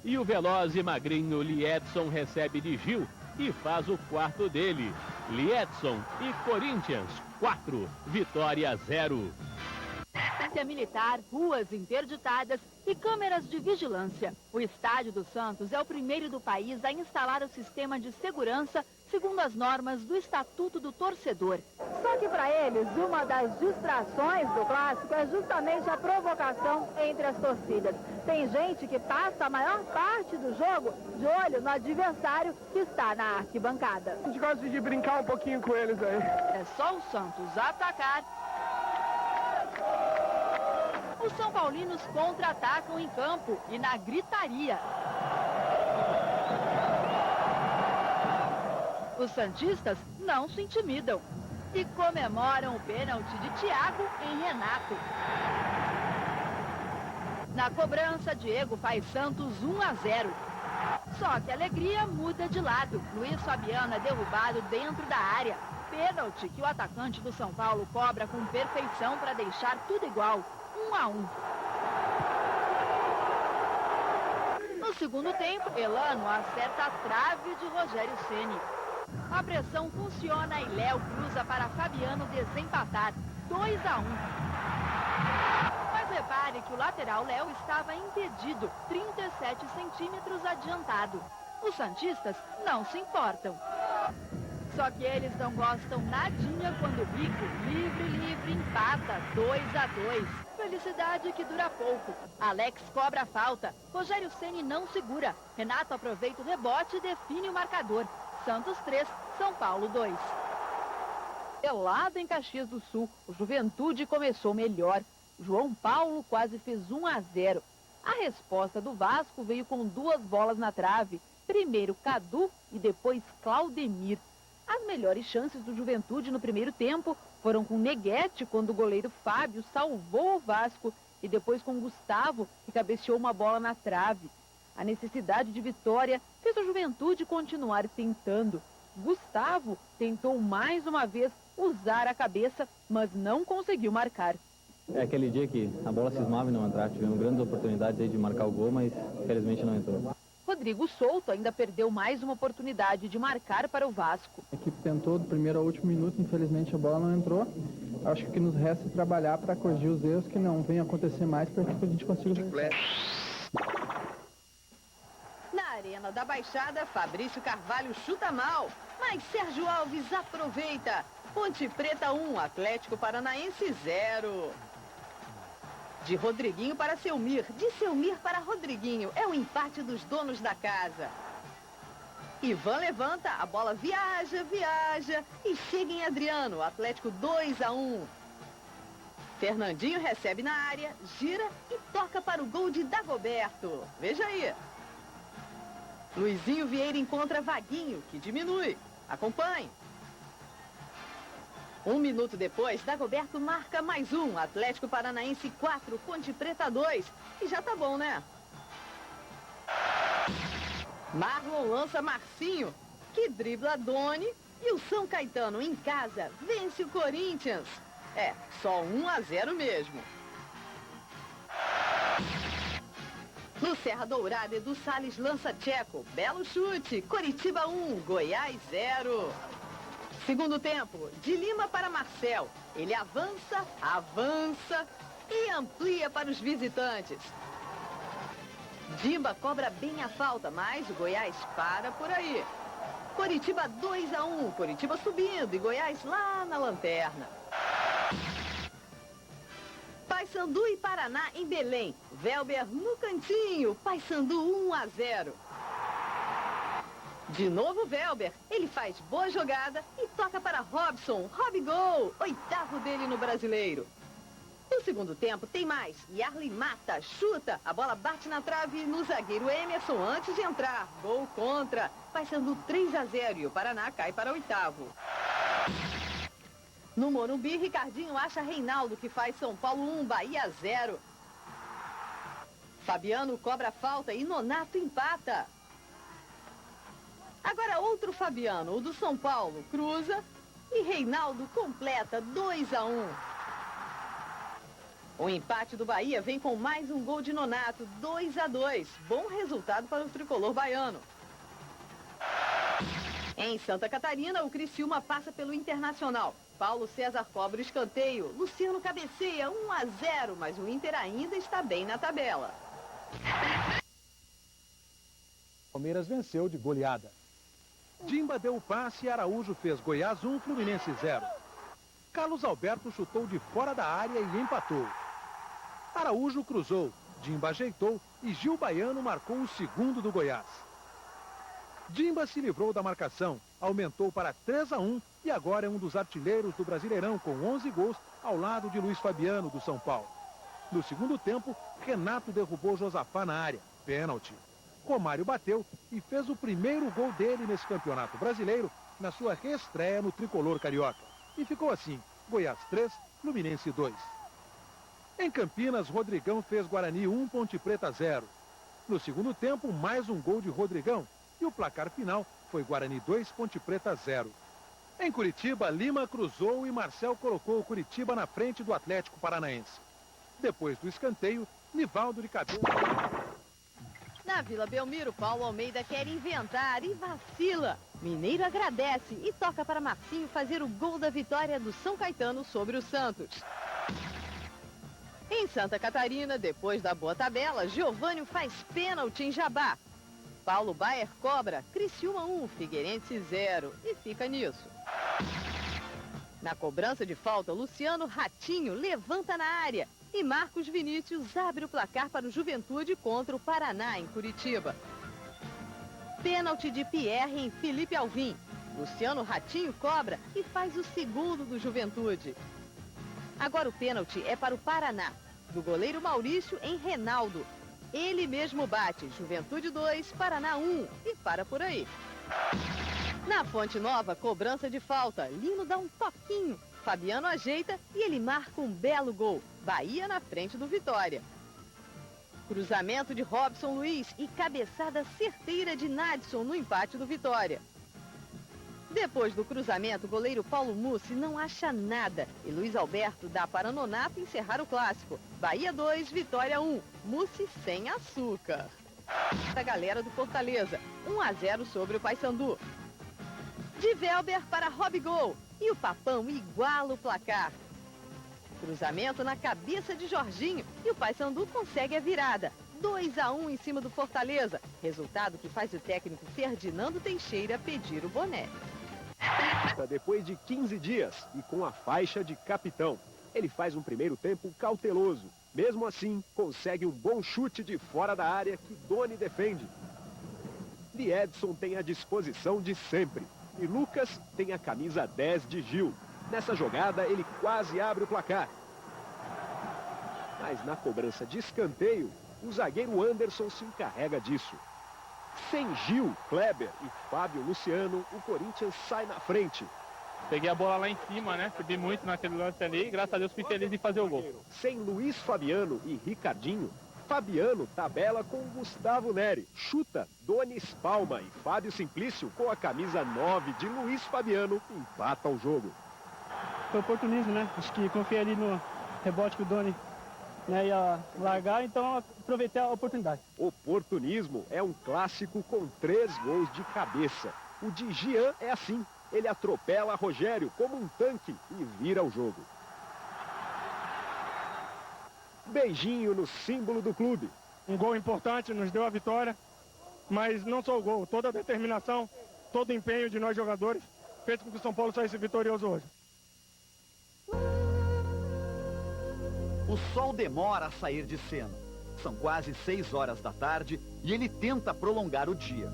E o veloz e magrinho Liedson recebe de Gil e faz o quarto dele. Liedson e Corinthians 4, Vitória 0. Polícia Militar, ruas interditadas e câmeras de vigilância. O Estádio do Santos é o primeiro do país a instalar o sistema de segurança segundo as normas do Estatuto do Torcedor. Só que para eles, uma das distrações do clássico é justamente a provocação entre as torcidas. Tem gente que passa a maior parte do jogo de olho no adversário que está na arquibancada. A gente gosta de brincar um pouquinho com eles aí. É só o Santos atacar Os São Paulinos contra-atacam em campo e na gritaria. Os santistas não se intimidam e comemoram o pênalti de Thiago em Renato. Na cobrança, Diego faz Santos 1-0. Só que a alegria muda de lado. Luiz Fabiano é derrubado dentro da área. Pênalti que o atacante do São Paulo cobra com perfeição para deixar tudo igual, 1-1. No segundo tempo, Elano acerta a trave de Rogério Ceni. A pressão funciona e Léo cruza para Fabiano desempatar, 2-1. Mas repare que o lateral Léo estava impedido, 37 centímetros adiantado. Os santistas não se importam. Só que eles não gostam nadinha quando o Rico, livre, empata, 2-2. Felicidade que dura pouco. Alex cobra a falta. Rogério Ceni não segura. Renato aproveita o rebote e define o marcador. Santos 3, São Paulo 2. Pelado em Caxias do Sul, o Juventude começou melhor. João Paulo quase fez 1-0. A resposta do Vasco veio com 2 bolas na trave. Primeiro Cadu e depois Claudemir. As melhores chances do Juventude no primeiro tempo foram com Neguete, quando o goleiro Fábio salvou o Vasco, e depois com Gustavo, que cabeceou uma bola na trave. A necessidade de vitória fez a Juventude continuar tentando. Gustavo tentou mais uma vez usar a cabeça, mas não conseguiu marcar. É aquele dia que a bola cismava e não entrava. Tivemos grandes oportunidades aí de marcar o gol, mas infelizmente não entrou. Rodrigo Souto ainda perdeu mais uma oportunidade de marcar para o Vasco. A equipe tentou do primeiro ao último minuto, infelizmente a bola não entrou. Acho que o que nos resta é trabalhar para corrigir os erros que não venham acontecer mais para que a gente consiga vencer. Na Arena da Baixada, Fabrício Carvalho chuta mal, mas Sérgio Alves aproveita. Ponte Preta 1, Atlético Paranaense 0. De Rodriguinho para Selmir, de Selmir para Rodriguinho. É o empate dos donos da casa. Ivan levanta, a bola viaja e chega em Adriano. Atlético 2-1. Fernandinho recebe na área, gira e toca para o gol de Dagoberto. Veja aí. Luizinho Vieira encontra Vaguinho, que diminui. Acompanhe. 1 minuto depois, Dagoberto marca mais um. Atlético Paranaense 4, Ponte Preta 2. E já tá bom, né? Marlon lança Marcinho, que dribla Doni. E o São Caetano, em casa, vence o Corinthians. É, só 1-0 mesmo. No Serra Dourada, Edu Salles lança Tcheco. Belo chute. Coritiba 1, Goiás 0. Segundo tempo, de Lima para Marcel. Ele avança e amplia para os visitantes. Dimba cobra bem a falta, mas o Goiás para por aí. Coritiba 2-1, Coritiba subindo e Goiás lá na lanterna. Paysandu e Paraná em Belém. Velber no cantinho, Paysandu 1-0. De novo Velber, ele faz boa jogada e toca para Robson. Robigol, 8º dele no Brasileiro. No segundo tempo tem mais. Yarley mata, chuta, a bola bate na trave no zagueiro Emerson antes de entrar. Gol contra. Paysandu 3-0 e o Paraná cai para 8º. No Morumbi, Ricardinho acha Reinaldo, que faz São Paulo 1, Bahia 0. Fabiano cobra falta e Nonato empata. Agora outro Fabiano, o do São Paulo, cruza e Reinaldo completa 2-1. O empate do Bahia vem com mais um gol de Nonato, 2-2. Bom resultado para o tricolor baiano. Em Santa Catarina, o Criciúma passa pelo Internacional. Paulo César cobra o escanteio. Luciano cabeceia 1-0, mas o Inter ainda está bem na tabela. Palmeiras venceu de goleada. Dimba deu o passe e Araújo fez Goiás 1, Fluminense 0. Carlos Alberto chutou de fora da área e empatou. Araújo cruzou, Dimba ajeitou e Gil Baiano marcou o segundo do Goiás. Dimba se livrou da marcação, aumentou para 3-1 e agora é um dos artilheiros do Brasileirão com 11 gols ao lado de Luiz Fabiano do São Paulo. No segundo tempo, Renato derrubou Josafá na área. Pênalti. Romário bateu e fez o primeiro gol dele nesse campeonato brasileiro na sua reestreia no tricolor carioca. E ficou assim, Goiás 3, Fluminense 2. Em Campinas, Rodrigão fez Guarani 1, Ponte Preta 0. No segundo tempo, mais um gol de Rodrigão e o placar final foi Guarani 2, Ponte Preta 0. Em Curitiba, Lima cruzou e Marcel colocou o Curitiba na frente do Atlético Paranaense. Depois do escanteio, Nivaldo de cabeça. Na Vila Belmiro, Paulo Almeida quer inventar e vacila. Mineiro agradece e toca para Marcinho fazer o gol da vitória do São Caetano sobre o Santos. Em Santa Catarina, depois da boa tabela, Giovânio faz pênalti em Jabá. Paulo Baier cobra, Criciúma 1, Figueirense 0 e fica nisso. Na cobrança de falta, Luciano Ratinho levanta na área e Marcos Vinícius abre o placar para o Juventude contra o Paraná, em Curitiba. Pênalti de Pierre em Felipe Alvim. Luciano Ratinho cobra e faz o segundo do Juventude. Agora o pênalti é para o Paraná, do goleiro Maurício em Reinaldo. Ele mesmo bate, Juventude 2, Paraná 1 e para por aí. Na Fonte Nova, cobrança de falta, Lino dá um toquinho, Fabiano ajeita e ele marca um belo gol, Bahia na frente do Vitória. Cruzamento de Robson Luiz e cabeçada certeira de Nadson no empate do Vitória. Depois do cruzamento, o goleiro Paulo Mussi não acha nada e Luiz Alberto dá para Nonato encerrar o clássico. Bahia 2, Vitória 1, Mussi sem açúcar. Da galera do Fortaleza, 1-0 sobre o Paysandu. De Velber para Robigol e o Papão iguala o placar. Cruzamento na cabeça de Jorginho e o Paysandu consegue a virada. 2-1 em cima do Fortaleza, resultado que faz o técnico Ferdinando Teixeira pedir o boné. Depois de 15 dias e com a faixa de capitão, ele faz um primeiro tempo cauteloso. Mesmo assim, consegue um bom chute de fora da área que Doni defende. Liedson tem a disposição de sempre e Lucas tem a camisa 10 de Gil. Nessa jogada, ele quase abre o placar. Mas na cobrança de escanteio, o zagueiro Anderson se encarrega disso. Sem Gil, Kleber e Fábio Luciano, o Corinthians sai na frente. Peguei a bola lá em cima, né? Subi muito naquele lance ali e graças a Deus fui feliz em fazer o gol. Sem Luiz Fabiano e Ricardinho, Fabiano tabela com Gustavo Neri. Chuta, Doni Spalma e Fábio Simplício com a camisa 9 de Luiz Fabiano empata o jogo. Foi oportunismo, né? Acho que confiei ali no rebote que o Doni, né, ia largar, então aproveitei a oportunidade. Oportunismo é um clássico com 3 gols de cabeça. O de Jean é assim. Ele atropela Rogério como um tanque e vira o jogo. Beijinho no símbolo do clube. Um gol importante, nos deu a vitória, mas não só o gol, toda a determinação, todo o empenho de nós jogadores fez com que o São Paulo saísse vitorioso hoje. O sol demora a sair de cena. São quase 6 horas da tarde e ele tenta prolongar o dia.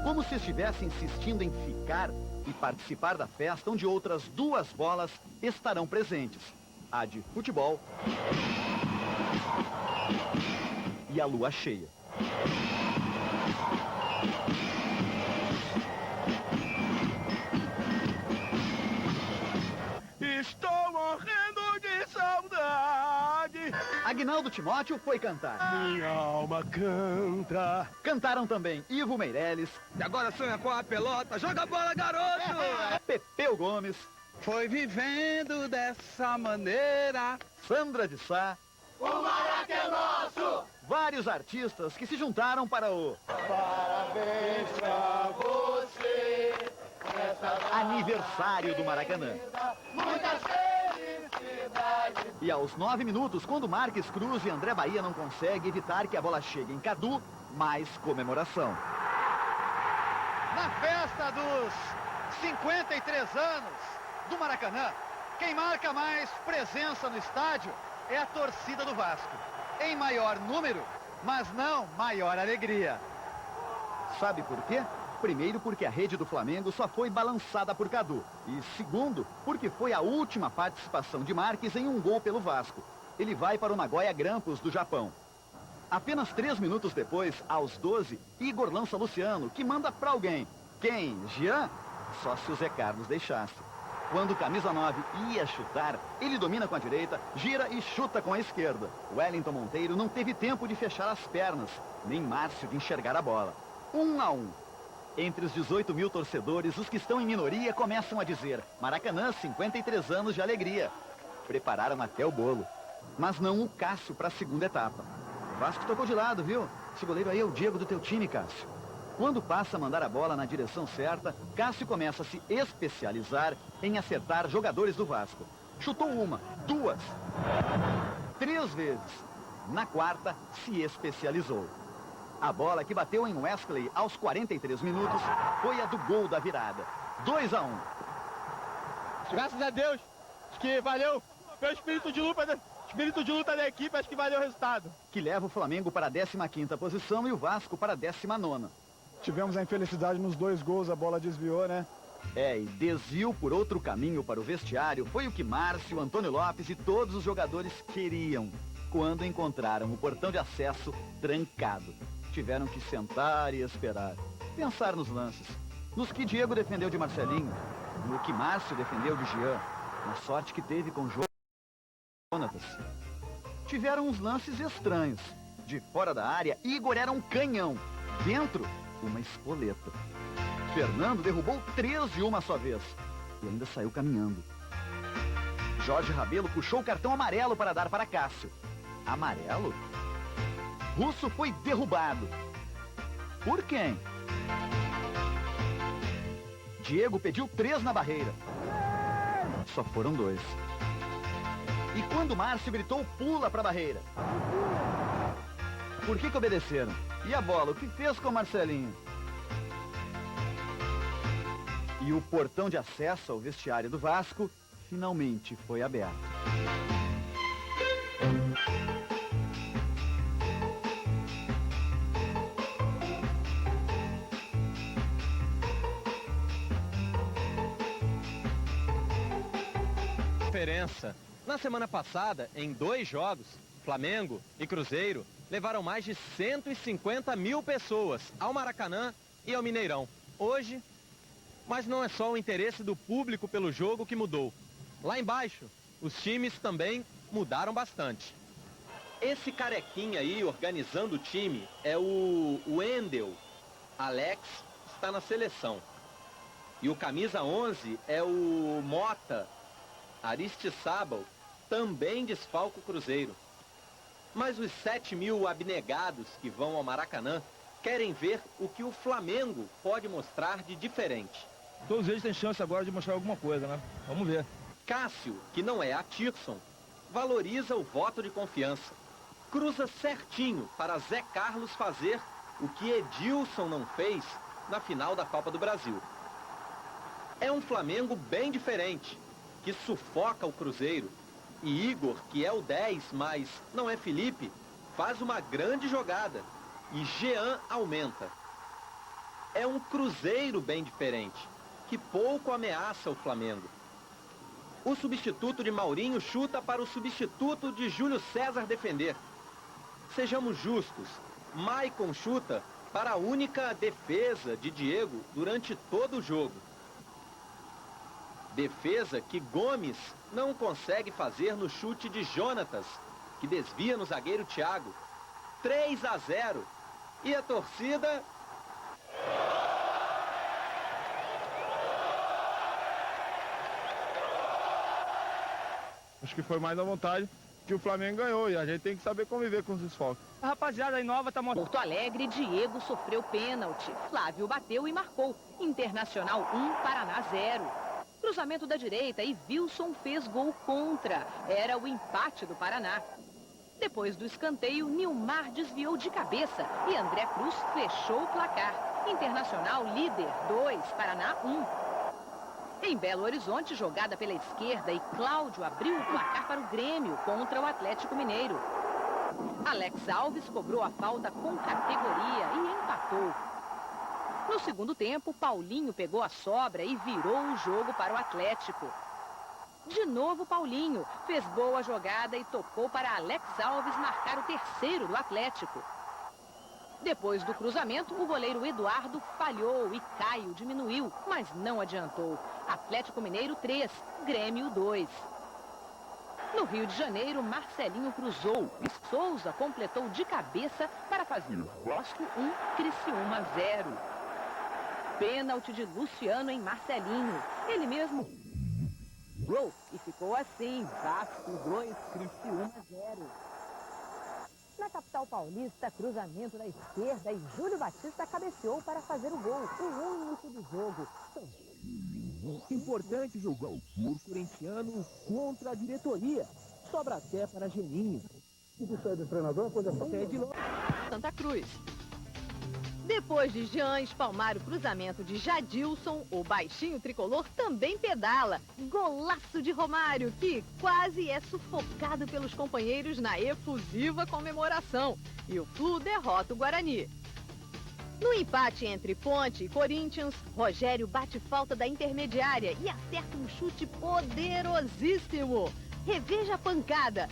Como se estivesse insistindo em ficar e participar da festa onde outras 2 bolas estarão presentes. A de futebol e a lua cheia. Estou morrendo de saudade. Aguinaldo Timóteo foi cantar. Minha alma canta. Cantaram também Ivo Meirelles. E agora sonha com a pelota. Joga a bola, garoto! Pepeu Gomes. Foi vivendo dessa maneira. Sandra de Sá. O Maraca é nosso! Vários artistas que se juntaram para o Parabéns pra você. aniversário do Maracanã. Muitas felicidades. E aos 9 minutos, quando Marques Cruz e André Bahia não conseguem evitar que a bola chegue em Cadu, mais comemoração. Na festa dos 53 anos do Maracanã, quem marca mais presença no estádio é a torcida do Vasco. Em maior número, mas não maior alegria. Sabe por quê? Primeiro, porque a rede do Flamengo só foi balançada por Cadu. E segundo, porque foi a última participação de Marques em um gol pelo Vasco. ele vai para o Nagoya Grampus do Japão. Apenas 3 minutos depois, aos 12, Igor lança Luciano, que manda para alguém. Quem? Jean? Só se o Zé Carlos deixasse. Quando o camisa 9 ia chutar, ele domina com a direita, gira e chuta com a esquerda. Wellington Monteiro não teve tempo de fechar as pernas, nem Márcio de enxergar a bola. 1-1. Entre os 18 mil torcedores, os que estão em minoria começam a dizer: Maracanã, 53 anos de alegria. Prepararam até o bolo. Mas não o Cássio para a segunda etapa. O Vasco tocou de lado, viu? Esse goleiro aí é o Diego do teu time, Cássio. Quando passa a mandar a bola na direção certa, Cássio começa a se especializar em acertar jogadores do Vasco. Chutou 1, 2, 3 vezes. Na quarta, se especializou. A bola que bateu em Wesley aos 43 minutos foi a do gol da virada. 2-1. Graças a Deus, acho que valeu pelo espírito de luta da equipe, acho que valeu o resultado. Que leva o Flamengo para a 15ª posição e o Vasco para a 19ª. Tivemos a infelicidade nos 2 gols, a bola desviou, né? E desvio por outro caminho para o vestiário foi o que Márcio, Antônio Lopes e todos os jogadores queriam quando encontraram o portão de acesso trancado. Tiveram que sentar e esperar, pensar nos lances, nos que Diego defendeu de Marcelinho, no que Márcio defendeu de Jean, na sorte que teve com Jonatas. Tiveram uns lances estranhos. De fora da área, Igor era um canhão. Dentro, uma espoleta. Fernando derrubou 3 de uma só vez e ainda saiu caminhando. Jorge Rabelo puxou o cartão amarelo para dar para Cássio. Amarelo? Russo foi derrubado. Por quem? Diego pediu 3 na barreira. Só foram 2. E quando Márcio gritou, pula para a barreira. Por que obedeceram? E a bola, o que fez com o Marcelinho? E o portão de acesso ao vestiário do Vasco finalmente foi aberto. Diferença. Na semana passada, em 2 jogos, Flamengo e Cruzeiro levaram mais de 150 mil pessoas ao Maracanã e ao Mineirão. Hoje, mas não é só o interesse do público pelo jogo que mudou. Lá embaixo, os times também mudaram bastante. Esse carequinha aí organizando o time é o Wendel. Alex está na seleção. E o camisa 11 é o Mota. Aristizábal também desfalca o Cruzeiro. Mas os 7 mil abnegados que vão ao Maracanã querem ver o que o Flamengo pode mostrar de diferente. Todos eles têm chance agora de mostrar alguma coisa, né? Vamos ver. Cássio, que não é a Tirson, valoriza o voto de confiança. Cruza certinho para Zé Carlos fazer o que Edilson não fez na final da Copa do Brasil. É um Flamengo bem diferente, que sufoca o Cruzeiro. E Igor, que é o 10, mas não é Felipe, faz uma grande jogada. E Jean aumenta. É um Cruzeiro bem diferente, que pouco ameaça o Flamengo. O substituto de Maurinho chuta para o substituto de Júlio César defender. Sejamos justos, Maicon chuta para a única defesa de Diego durante todo o jogo. Defesa que Gomes não consegue fazer no chute de Jonatas, que desvia no zagueiro Thiago. 3-0. E a torcida... Acho que foi mais à vontade que o Flamengo ganhou e a gente tem que saber conviver com os desfalques. A rapaziada aí nova tá mostrando. Porto Alegre, Diego sofreu pênalti. Flávio bateu e marcou. Internacional 1, Paraná 0. Cruzamento da direita e Wilson fez gol contra. Era o empate do Paraná. Depois do escanteio, Nilmar desviou de cabeça e André Cruz fechou o placar. Internacional líder 2, Paraná 1. Em Belo Horizonte, jogada pela esquerda e Cláudio abriu o placar para o Grêmio contra o Atlético Mineiro. Alex Alves cobrou a falta com categoria e empatou. No segundo tempo, Paulinho pegou a sobra e virou o jogo para o Atlético. De novo Paulinho. Fez boa jogada e tocou para Alex Alves marcar o terceiro do Atlético. Depois do cruzamento, o goleiro Eduardo falhou e Caio diminuiu, mas não adiantou. Atlético Mineiro 3, Grêmio 2. No Rio de Janeiro, Marcelinho cruzou e Souza completou de cabeça para fazer o Vasco 1, Criciúma 0. Pênalti de Luciano em Marcelinho. Ele mesmo gol e ficou assim, Vasco 2, Criciúma 0. Na capital paulista, cruzamento da esquerda e Júlio Batista cabeceou para fazer o gol, o único do jogo. Importante jogo por corintiano contra a diretoria. Sobra até para Geninho. Isso aí do treinador, coisa de Santa Cruz. Depois de Jean espalmar o cruzamento de Jadilson, o baixinho tricolor também pedala. Golaço de Romário, que quase é sufocado pelos companheiros na efusiva comemoração. E o Flu derrota o Guarani. No empate entre Ponte e Corinthians, Rogério bate falta da intermediária e acerta um chute poderosíssimo. Reveja a pancada.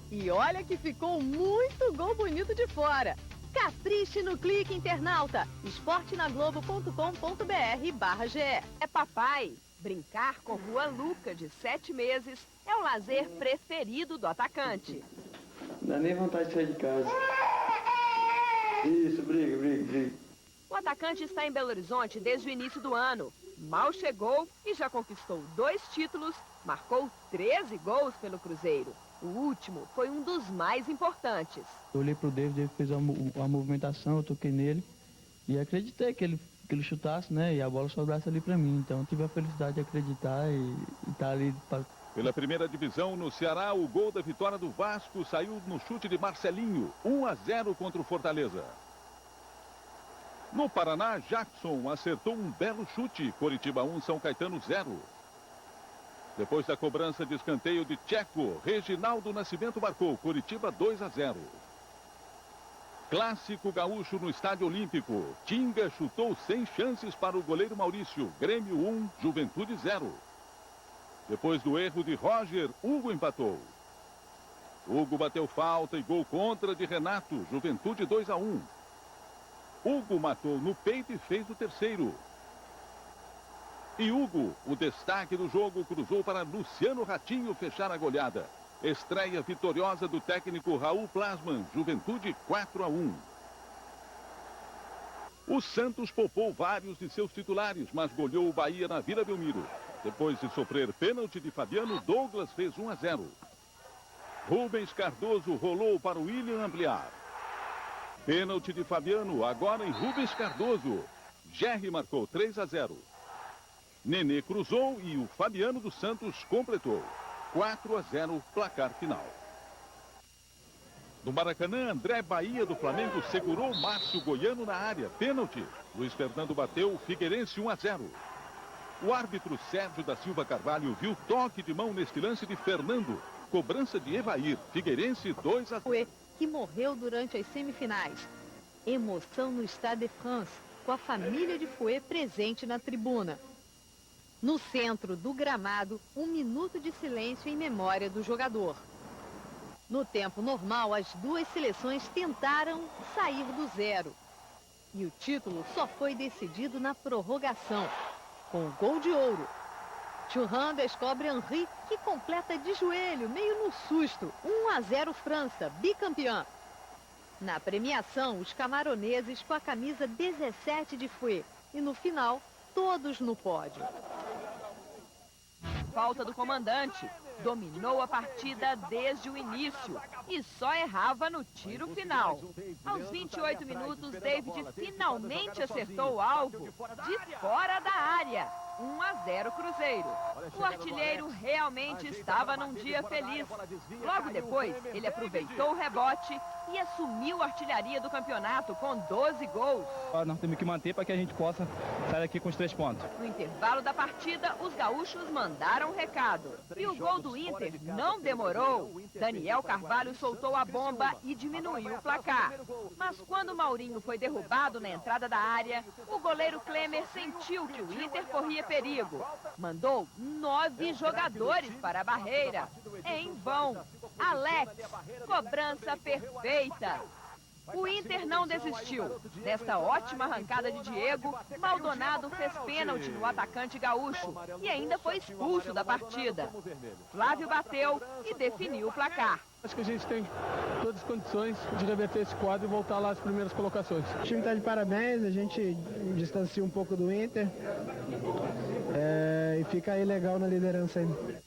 E olha que ficou muito gol bonito de fora. Capriche no clique, internauta. esportenaglobo.com.br/GE. É papai. Brincar com Rua Luca, de 7 meses, é o lazer preferido do atacante. Não dá nem vontade de sair de casa. Isso, briga. O atacante está em Belo Horizonte desde o início do ano. Mal chegou e já conquistou 2 títulos, marcou 13 gols pelo Cruzeiro. O último foi um dos mais importantes. Eu olhei pro David, ele fez a movimentação, eu toquei nele e acreditei que ele chutasse, né? E a bola sobrasse ali pra mim. Então eu tive a felicidade de acreditar e estar ali para... Pela primeira divisão, no Ceará, o gol da vitória do Vasco saiu no chute de Marcelinho, 1-0 contra o Fortaleza. No Paraná, Jackson acertou um belo chute, Coritiba 1, São Caetano 0. Depois da cobrança de escanteio de Tcheco, Reginaldo Nascimento marcou, Coritiba 2-0. Clássico gaúcho no Estádio Olímpico. Tinga chutou sem chances para o goleiro Maurício, Grêmio 1, Juventude 0. Depois do erro de Roger, Hugo empatou. Hugo bateu falta e gol contra de Renato, Juventude 2-1. Hugo matou no peito e fez o terceiro. E Hugo, o destaque do jogo, cruzou para Luciano Ratinho fechar a goleada. Estreia vitoriosa do técnico Raul Plasman, Juventude 4-1. O Santos poupou vários de seus titulares, mas goleou o Bahia na Vila Belmiro. Depois de sofrer pênalti de Fabiano, Douglas fez 1-0. Rubens Cardoso rolou para o William ampliar. Pênalti de Fabiano, agora em Rubens Cardoso. Jerry marcou 3-0. Nenê cruzou e o Fabiano dos Santos completou. 4-0, placar final. No Maracanã, André Bahia do Flamengo segurou Márcio Goiano na área. Pênalti. Luiz Fernando bateu, Figueirense 1-0. O árbitro Sérgio da Silva Carvalho viu toque de mão neste lance de Fernando. Cobrança de Evair, Figueirense 2-0. Que morreu durante as semifinais. Emoção no Stade de France, com a família de Fouet presente na tribuna. No centro do gramado, 1 minuto de silêncio em memória do jogador. No tempo normal, as duas seleções tentaram sair do zero. E o título só foi decidido na prorrogação, com o gol de ouro. Thuram descobre Henry, que completa de joelho, meio no susto. 1-0 França, bicampeã. Na premiação, os camaroneses com a camisa 17 de Fouet. E no final, todos no pódio. Falta do comandante. Dominou a partida desde o início e só errava no tiro final. Aos 28 minutos, David finalmente acertou o alvo de fora da área. 1-0 Cruzeiro. O artilheiro realmente estava num dia feliz. Logo depois, ele aproveitou o rebote e assumiu a artilharia do campeonato com 12 gols. Nós temos que manter para que a gente possa sair aqui com os 3 pontos. No intervalo da partida, os gaúchos mandaram um recado. E o gol do do Inter não demorou. Daniel Carvalho soltou a bomba e diminuiu o placar. Mas quando Maurinho foi derrubado na entrada da área, o goleiro Klemer sentiu que o Inter corria perigo. Mandou 9 jogadores para a barreira. Em vão. Alex, cobrança perfeita. O Inter não desistiu. Nesta ótima arrancada de Diego, Maldonado fez pênalti no atacante gaúcho e ainda foi expulso da partida. Flávio bateu e definiu o placar. Acho que a gente tem todas as condições de reverter esse quadro e voltar lá às primeiras colocações. O time está de parabéns, a gente distancia um pouco do Inter e fica aí legal na liderança ainda.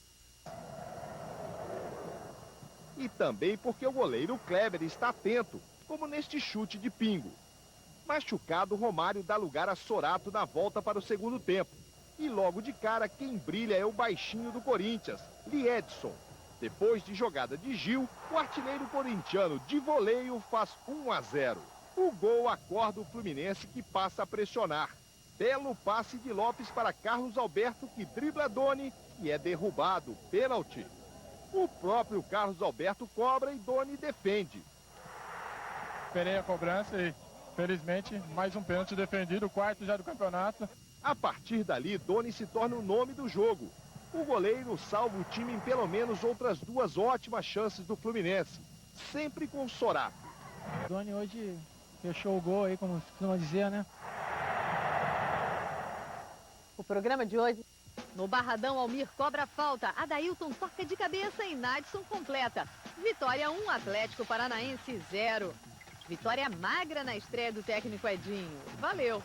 E também porque o goleiro Kleber está atento, como neste chute de pingo. Machucado, Romário dá lugar a Sorato na volta para o segundo tempo. E logo de cara, quem brilha é o baixinho do Corinthians, Liedson. Depois de jogada de Gil, o artilheiro corintiano de voleio faz 1-0. O gol acorda o Fluminense, que passa a pressionar. Belo passe de Lopes para Carlos Alberto, que dribla Doni e é derrubado. Pênalti. O próprio Carlos Alberto cobra e Doni defende. Esperei a cobrança e, felizmente, mais um pênalti defendido, o quarto já do campeonato. A partir dali, Doni se torna o nome do jogo. O goleiro salva o time em pelo menos outras 2 ótimas chances do Fluminense, sempre com Sorato. Doni hoje fechou o gol aí, como se costuma dizer, né? O programa de hoje... No Barradão, Almir cobra a falta, Adailton toca de cabeça e Nadson completa. Vitória 1, Atlético Paranaense 0. Vitória magra na estreia do técnico Edinho. Valeu!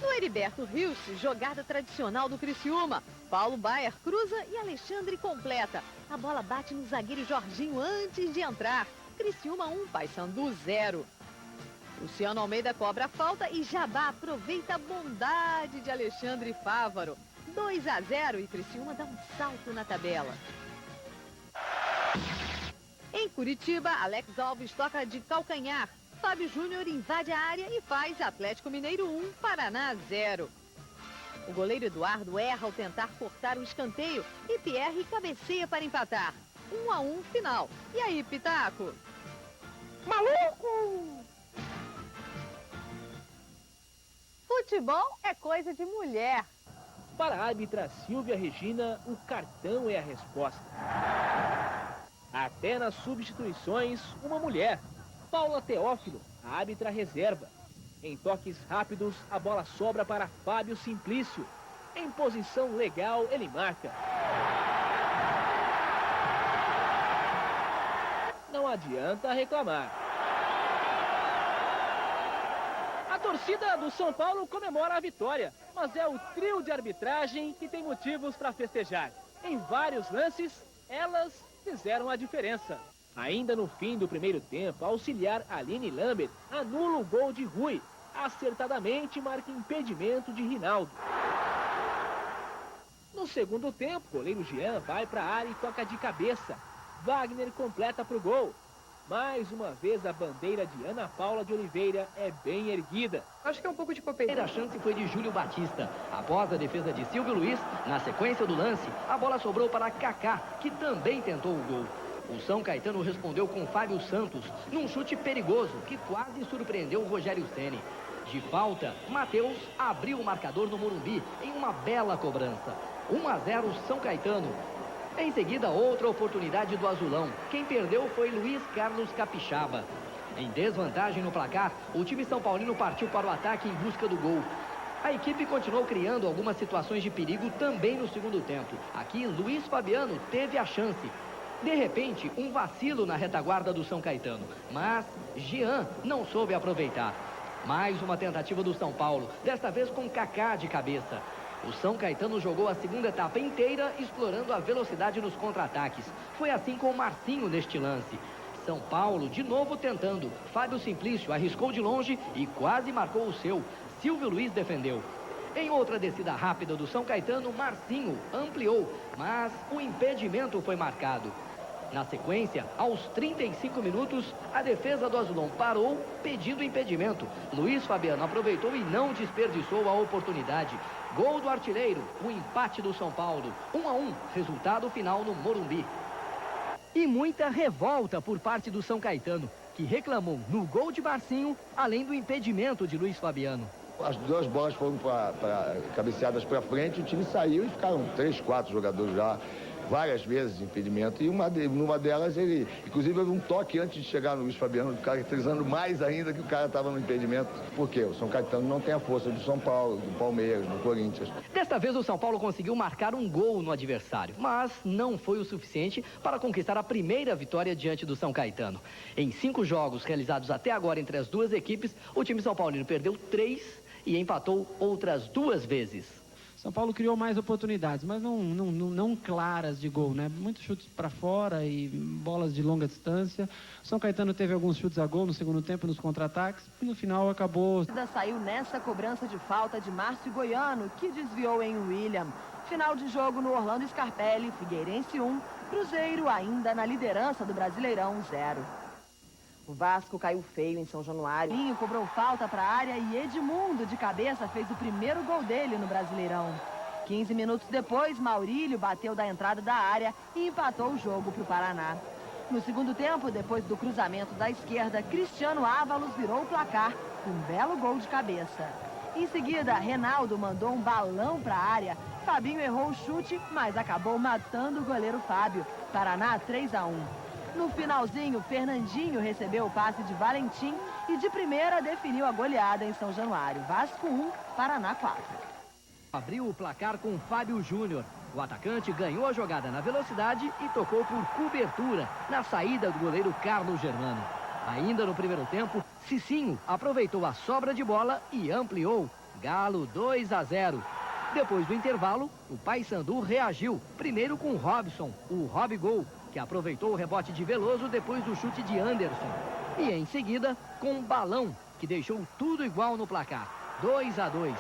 No Heriberto Rios, jogada tradicional do Criciúma. Paulo Baier cruza e Alexandre completa. A bola bate no zagueiro Jorginho antes de entrar. Criciúma 1, Paysandu 0. Luciano Almeida cobra a falta e Jabá aproveita a bondade de Alexandre Fávaro. 2-0 e Criciúma dá um salto na tabela. Em Curitiba, Alex Alves toca de calcanhar. Fábio Júnior invade a área e faz Atlético Mineiro 1, Paraná 0. O goleiro Eduardo erra ao tentar cortar o escanteio e Pierre cabeceia para empatar. 1-1 final. E aí, Pitaco? Maluco! Futebol é coisa de mulher. Para a árbitra Silvia Regina, o cartão é a resposta. Até nas substituições, uma mulher. Paula Teófilo, a árbitra reserva. Em toques rápidos, a bola sobra para Fábio Simplício. Em posição legal, ele marca. Não adianta reclamar. A torcida do São Paulo comemora a vitória, mas é o trio de arbitragem que tem motivos para festejar. Em vários lances, elas fizeram a diferença. Ainda no fim do primeiro tempo, a auxiliar Aline Lambert anula o gol de Rui. Acertadamente marca impedimento de Rinaldo. No segundo tempo, o goleiro Jean vai para a área e toca de cabeça. Wagner completa para o gol. Mais uma vez, a bandeira de Ana Paula de Oliveira é bem erguida. Acho que é um pouco de copeira. A chance foi de Júlio Batista. Após a defesa de Silvio Luiz, na sequência do lance, a bola sobrou para Kaká, que também tentou o gol. O São Caetano respondeu com Fábio Santos, num chute perigoso, que quase surpreendeu o Rogério Ceni. De falta, Matheus abriu o marcador no Morumbi, em uma bela cobrança. 1-0 São Caetano. Em seguida, outra oportunidade do Azulão. Quem perdeu foi Luiz Carlos Capixaba. Em desvantagem no placar, o time São Paulino partiu para o ataque em busca do gol. A equipe continuou criando algumas situações de perigo também no segundo tempo. Aqui, Luiz Fabiano teve a chance. De repente, um vacilo na retaguarda do São Caetano. Mas Jean não soube aproveitar. Mais uma tentativa do São Paulo, desta vez com Kaká de cabeça. O São Caetano jogou a segunda etapa inteira, explorando a velocidade nos contra-ataques. Foi assim com o Marcinho neste lance. São Paulo, de novo tentando. Fábio Simplício arriscou de longe e quase marcou o seu. Silvio Luiz defendeu. Em outra descida rápida do São Caetano, Marcinho ampliou, mas o impedimento foi marcado. Na sequência, aos 35 minutos, a defesa do Azulão parou pedindo impedimento. Luiz Fabiano aproveitou e não desperdiçou a oportunidade. Gol do artilheiro, o empate do São Paulo. 1-1, resultado final no Morumbi. E muita revolta por parte do São Caetano, que reclamou no gol de Marcinho, além do impedimento de Luiz Fabiano. As duas bolas foram cabeceadas para frente, o time saiu e ficaram 3, 4 jogadores já, várias vezes de impedimento. E numa delas, inclusive, houve um toque antes de chegar no Luiz Fabiano, caracterizando mais ainda que o cara estava no impedimento. Por quê? O São Caetano não tem a força do São Paulo, do Palmeiras, do Corinthians. Desta vez, o São Paulo conseguiu marcar um gol no adversário, mas não foi o suficiente para conquistar a primeira vitória diante do São Caetano. Em 5 jogos realizados até agora entre as duas equipes, o time São Paulino perdeu 3 e empatou outras 2 vezes. São Paulo criou mais oportunidades, mas não claras de gol, né? Muitos chutes para fora e bolas de longa distância. São Caetano teve alguns chutes a gol no segundo tempo, nos contra-ataques, e no final acabou... Saiu nessa cobrança de falta de Márcio Goiano, que desviou em William. Final de jogo no Orlando Scarpelli, Figueirense 1, Cruzeiro ainda na liderança do Brasileirão 0. O Vasco caiu feio em São Januário. Linho cobrou falta para a área e Edmundo, de cabeça, fez o primeiro gol dele no Brasileirão. 15 minutos depois, Maurílio bateu da entrada da área e empatou o jogo para o Paraná. No segundo tempo, depois do cruzamento da esquerda, Cristiano Ávalos virou o placar com um belo gol de cabeça. Em seguida, Reinaldo mandou um balão para a área. Fabinho errou o chute, mas acabou matando o goleiro Fábio. Paraná 3-1. No finalzinho, Fernandinho recebeu o passe de Valentim e de primeira definiu a goleada em São Januário. Vasco 1, Paraná 4. Abriu o placar com Fábio Júnior. O atacante ganhou a jogada na velocidade e tocou por cobertura na saída do goleiro Carlos Germano. Ainda no primeiro tempo, Cicinho aproveitou a sobra de bola e ampliou. Galo 2-0. Depois do intervalo, o Paysandu reagiu, primeiro com Robson, o Robigol, que aproveitou o rebote de Veloso depois do chute de Anderson. E em seguida, com Balão, que deixou tudo igual no placar, 2-2.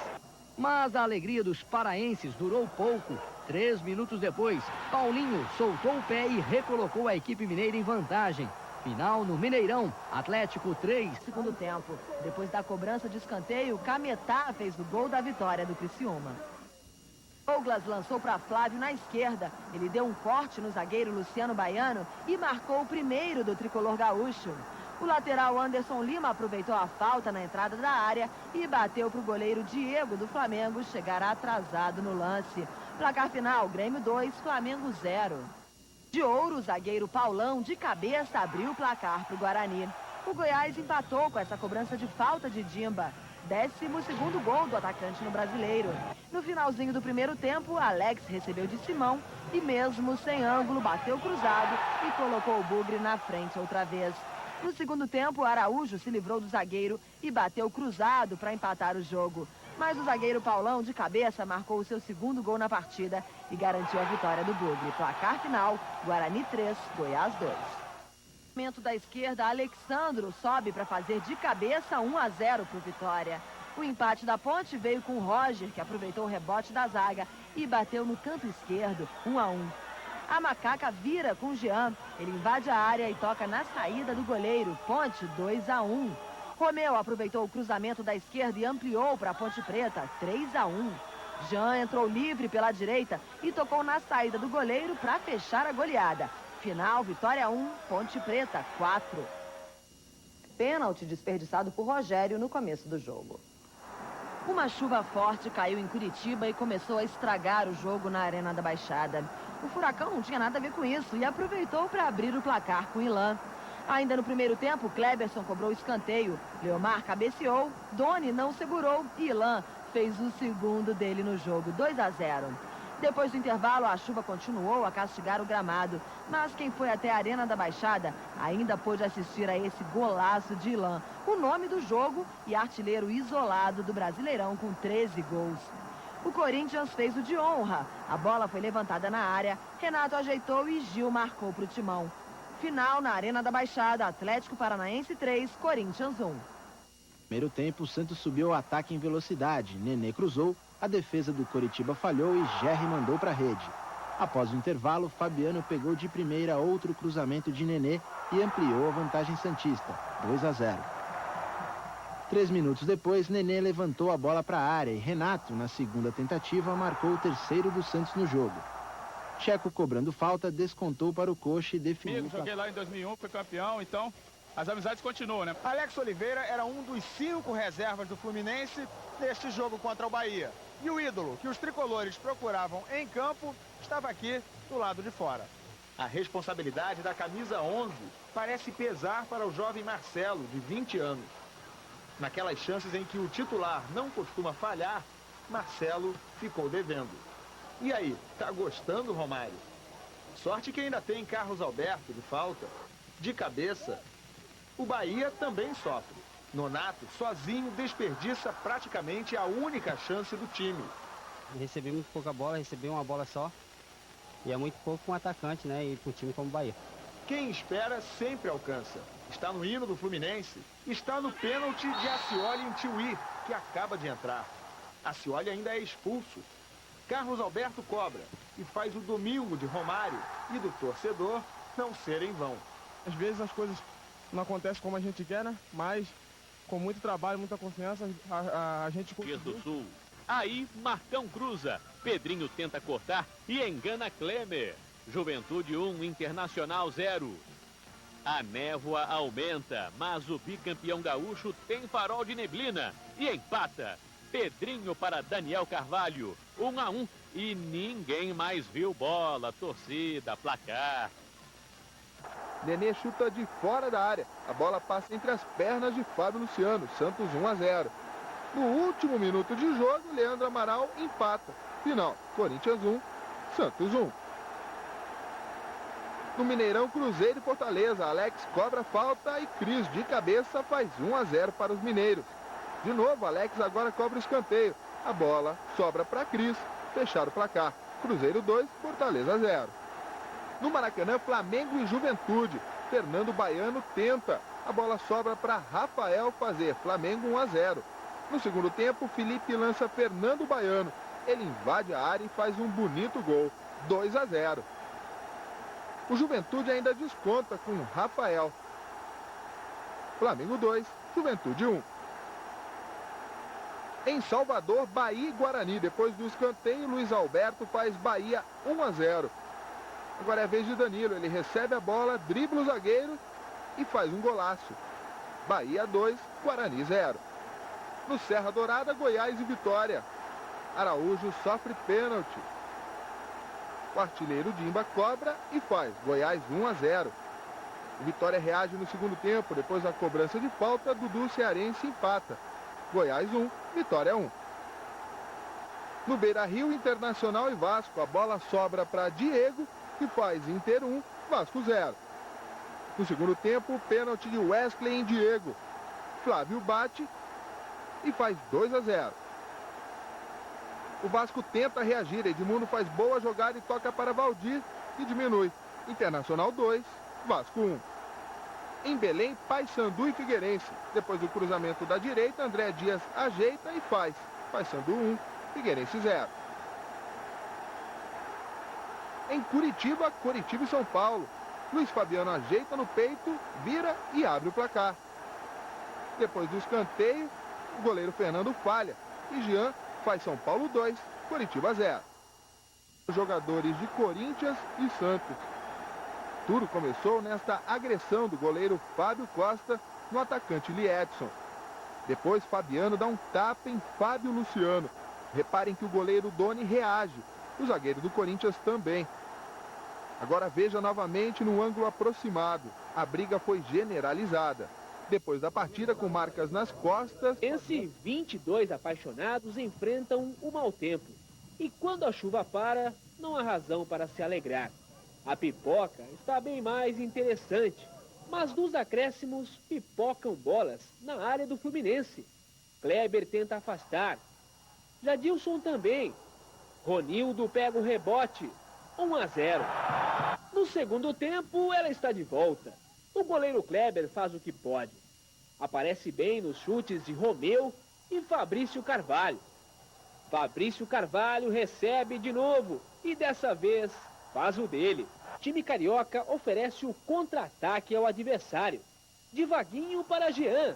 Mas a alegria dos paraenses durou pouco. 3 minutos depois, Paulinho soltou o pé e recolocou a equipe mineira em vantagem. Final no Mineirão, Atlético 3. Segundo tempo, depois da cobrança de escanteio, Cametá fez o gol da vitória do Criciúma. Douglas lançou para Flávio na esquerda. Ele deu um corte no zagueiro Luciano Baiano e marcou o primeiro do tricolor gaúcho. O lateral Anderson Lima aproveitou a falta na entrada da área e bateu para o goleiro Diego do Flamengo chegar atrasado no lance. Placar final, Grêmio 2, Flamengo 0. De Ouro, o zagueiro Paulão de cabeça abriu o placar para o Guarani. O Goiás empatou com essa cobrança de falta de Dimba. 12º gol do atacante no Brasileiro. No finalzinho do primeiro tempo, Alex recebeu de Simão e mesmo sem ângulo bateu cruzado e colocou o Bugre na frente outra vez. No segundo tempo, Araújo se livrou do zagueiro e bateu cruzado para empatar o jogo. Mas o zagueiro Paulão de cabeça marcou o seu segundo gol na partida e garantiu a vitória do Bugre. Placar final, Guarani 3, Goiás 2. Da esquerda, Alexandro sobe para fazer de cabeça 1-0 para o Vitória. O empate da Ponte veio com Roger, que aproveitou o rebote da zaga e bateu no canto esquerdo, 1-1. A Macaca vira com Jean. Ele invade a área e toca na saída do goleiro. Ponte 2-1. Romeu aproveitou o cruzamento da esquerda e ampliou para a Ponte Preta, 3-1. Jean entrou livre pela direita e tocou na saída do goleiro para fechar a goleada. Final, Vitória 1, Ponte Preta 4. Pênalti desperdiçado por Rogério no começo do jogo. Uma chuva forte caiu em Curitiba e começou a estragar o jogo na Arena da Baixada. O Furacão não tinha nada a ver com isso e aproveitou para abrir o placar com Ilan. Ainda no primeiro tempo, Kleberson cobrou escanteio. Leomar cabeceou, Doni não segurou e Ilan fez o segundo dele no jogo, 2-0. Depois do intervalo, a chuva continuou a castigar o gramado, mas quem foi até a Arena da Baixada ainda pôde assistir a esse golaço de Ilan, o nome do jogo e artilheiro isolado do Brasileirão com 13 gols. O Corinthians fez o de honra, a bola foi levantada na área, Renato ajeitou e Gil marcou para o Timão. Final na Arena da Baixada, Atlético Paranaense 3, Corinthians 1. Primeiro tempo, o Santos subiu o ataque em velocidade, Nenê cruzou, a defesa do Coritiba falhou e Gerry mandou para a rede. Após o intervalo, Fabiano pegou de primeira outro cruzamento de Nenê e ampliou a vantagem santista, 2-0. 3 minutos depois, Nenê levantou a bola para a área e Renato, na segunda tentativa, marcou o terceiro do Santos no jogo. Checo, cobrando falta, descontou para o Coxa e definiu. Joguei lá em 2001, fui campeão, então as amizades continuam, né? Alex Oliveira era um dos 5 reservas do Fluminense neste jogo contra o Bahia. E o ídolo que os tricolores procuravam em campo estava aqui do lado de fora. A responsabilidade da camisa 11 parece pesar para o jovem Marcelo, de 20 anos. Naquelas chances em que o titular não costuma falhar, Marcelo ficou devendo. E aí, tá gostando, Romário? Sorte que ainda tem Carlos Alberto de falta. De cabeça, o Bahia também sofre. Nonato, sozinho, desperdiça praticamente a única chance do time. Recebi muito pouca bola, recebi uma bola só. E é muito pouco para um atacante, né? E para um time como o Bahia. Quem espera sempre alcança. Está no hino do Fluminense. Está no pênalti de Ascioli em Tiuí, que acaba de entrar. Ascioli ainda é expulso. Carlos Alberto cobra e faz o domingo de Romário e do torcedor não ser em vão. Às vezes as coisas não acontecem como a gente quer, né? Mas com muito trabalho, muita confiança, a gente conseguiu. do Sul. Aí, Marcão cruza. Pedrinho tenta cortar e engana Klemer. Juventude 1, Internacional 0. A névoa aumenta, mas o bicampeão gaúcho tem farol de neblina e empata. Pedrinho para Daniel Carvalho, 1-1 e ninguém mais viu bola, torcida, placar. Nenê chuta de fora da área. A bola passa entre as pernas de Fábio Luciano. Santos 1-0. No último minuto de jogo, Leandro Amaral empata. Final, Corinthians 1, Santos 1. No Mineirão, Cruzeiro e Fortaleza. Alex cobra falta e Cris de cabeça faz 1-0 para os mineiros. De novo, Alex agora cobra o escanteio. A bola sobra para Cris. Fechar o placar. Cruzeiro 2, Fortaleza 0. No Maracanã, Flamengo e Juventude. Fernando Baiano tenta. A bola sobra para Rafael fazer. Flamengo 1-0. No segundo tempo, Felipe lança Fernando Baiano. Ele invade a área e faz um bonito gol. 2-0. O Juventude ainda desconta com Rafael. Flamengo 2, Juventude 1. Em Salvador, Bahia e Guarani. Depois do escanteio, Luiz Alberto faz Bahia 1-0. Agora é a vez de Danilo. Ele recebe a bola, dribla o zagueiro e faz um golaço. Bahia 2, Guarani 0. No Serra Dourada, Goiás e Vitória. Araújo sofre pênalti. O artilheiro Dimba cobra e faz Goiás 1-0. O Vitória reage no segundo tempo. Depois da cobrança de falta, Dudu Cearense empata. Goiás 1, Vitória 1. No Beira-Rio, Internacional e Vasco. A bola sobra para Diego, que faz Inter 1, Vasco 0. No segundo tempo, pênalti de Wesley em Diego. Flávio bate e faz 2-0. O Vasco tenta reagir. Edmundo faz boa jogada e toca para Valdir, que diminui. Internacional 2, Vasco 1. Em Belém, Paysandu e Figueirense. Depois do cruzamento da direita, André Dias ajeita e faz. Paysandu 1, Figueirense 0. Em Curitiba, Coritiba e São Paulo. Luiz Fabiano ajeita no peito, vira e abre o placar. Depois do escanteio, o goleiro Fernando falha. E Jean faz São Paulo 2, Coritiba 0. Os jogadores de Corinthians e Santos. Tudo começou nesta agressão do goleiro Fábio Costa no atacante Lee Edson. Depois Fabiano dá um tapa em Fábio Luciano. Reparem que o goleiro Doni reage. O zagueiro do Corinthians também. Agora veja novamente no ângulo aproximado. A briga foi generalizada. Depois da partida, com marcas nas costas... Esses 22 apaixonados enfrentam o mau tempo. E quando a chuva para, não há razão para se alegrar. A pipoca está bem mais interessante. Mas nos acréscimos, pipocam bolas na área do Fluminense. Kleber tenta afastar. Jadilson também. Ronildo pega o rebote. 1-0. No segundo tempo, ela está de volta. O goleiro Kleber faz o que pode. Aparece bem nos chutes de Romeu e Fabrício Carvalho. Fabrício Carvalho recebe de novo e dessa vez faz o dele. Time carioca oferece o contra-ataque ao adversário. De Vaguinho para Jean.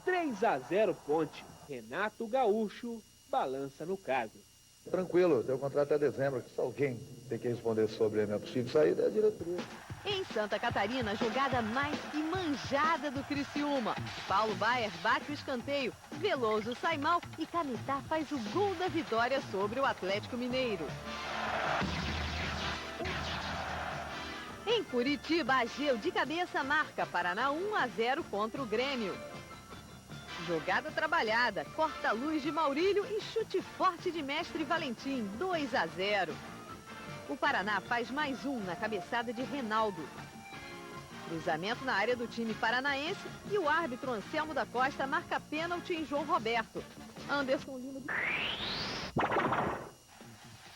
3-0 Ponte. Renato Gaúcho balança no caso. Tranquilo, teu contrato é dezembro, que só alguém tem que responder sobre a minha possível saída é a diretoria. Em Santa Catarina, a jogada mais que manjada do Criciúma. Paulo Baier bate o escanteio, Veloso sai mal e Canitá faz o gol da vitória sobre o Atlético Mineiro. Em Curitiba, Ageu de cabeça marca Paraná 1-0 contra o Grêmio. Jogada trabalhada, corta a luz de Maurílio e chute forte de Mestre Valentim, 2-0. O Paraná faz mais um na cabeçada de Reinaldo. Cruzamento na área do time paranaense e o árbitro Anselmo da Costa marca pênalti em João Roberto. Anderson Lima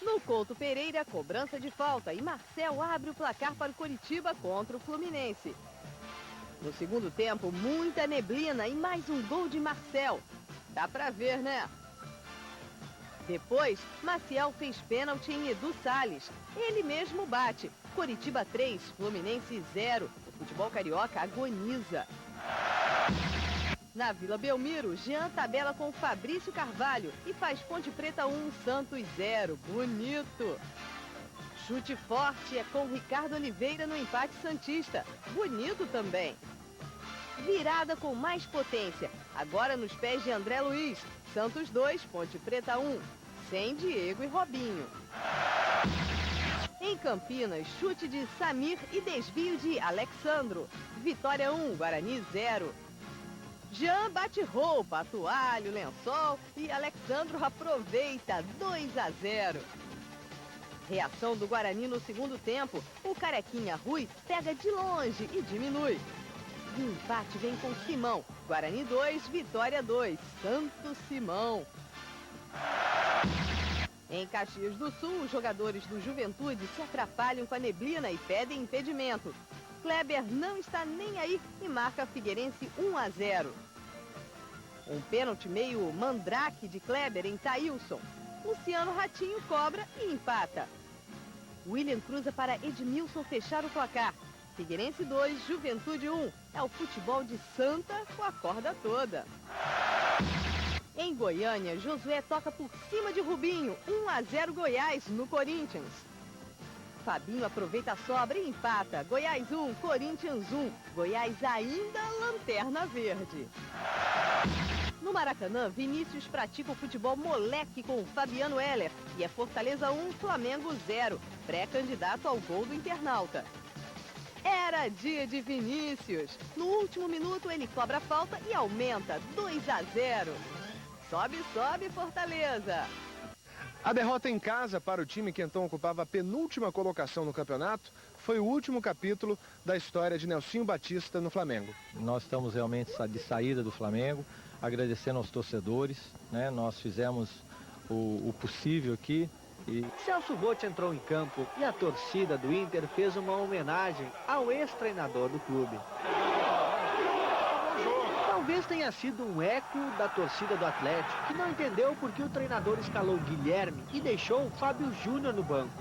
No Couto Pereira, cobrança de falta e Marcel abre o placar para o Coritiba contra o Fluminense. No segundo tempo, muita neblina e mais um gol de Marcel. Dá pra ver, né? Depois, Maciel fez pênalti em Edu Salles. Ele mesmo bate. Coritiba 3, Fluminense 0. O futebol carioca agoniza. Na Vila Belmiro, Jean tabela com Fabrício Carvalho e faz Ponte Preta 1, Santos 0. Bonito! Chute forte é com Ricardo Oliveira no empate santista. Bonito também. Virada com mais potência. Agora nos pés de André Luiz. Santos 2, Ponte Preta 1. Sem Diego e Robinho. Em Campinas, chute de Samir e desvio de Alexandro. Vitória 1, Guarani 0. Jean bate roupa, toalho, lençol e Alexandro aproveita 2-0. Reação do Guarani no segundo tempo. O carequinha Rui pega de longe e diminui. O empate vem com Simão. Guarani 2, Vitória 2. Santo Simão. Em Caxias do Sul, os jogadores do Juventude se atrapalham com a neblina e pedem impedimento. Kleber não está nem aí e marca Figueirense 1-0. Um pênalti meio mandrake de Kleber em Thailson. Luciano Ratinho cobra e empata. William cruza para Edmilson fechar o placar. Figueirense 2, Juventude 1. É o futebol de Santa com a corda toda. Em Goiânia, Josué toca por cima de Rubinho. 1-0 Goiás no Corinthians. Fabinho aproveita a sobra e empata. Goiás 1, Corinthians 1. Goiás ainda lanterna verde. No Maracanã, Vinícius pratica o futebol moleque com Fabiano Heller. E é Fortaleza 1, Flamengo 0. Pré-candidato ao gol do internauta. Era dia de Vinícius. No último minuto, ele cobra a falta e aumenta 2-0. Sobe, sobe, Fortaleza. A derrota em casa para o time que então ocupava a penúltima colocação no campeonato foi o último capítulo da história de Nelsinho Batista no Flamengo. Nós estamos realmente de saída do Flamengo, agradecendo aos torcedores, né? Nós fizemos o possível aqui. Celso Roth entrou em campo e a torcida do Inter fez uma homenagem ao ex-treinador do clube. Talvez tenha sido um eco da torcida do Atlético, que não entendeu por que o treinador escalou Guilherme e deixou o Fábio Júnior no banco.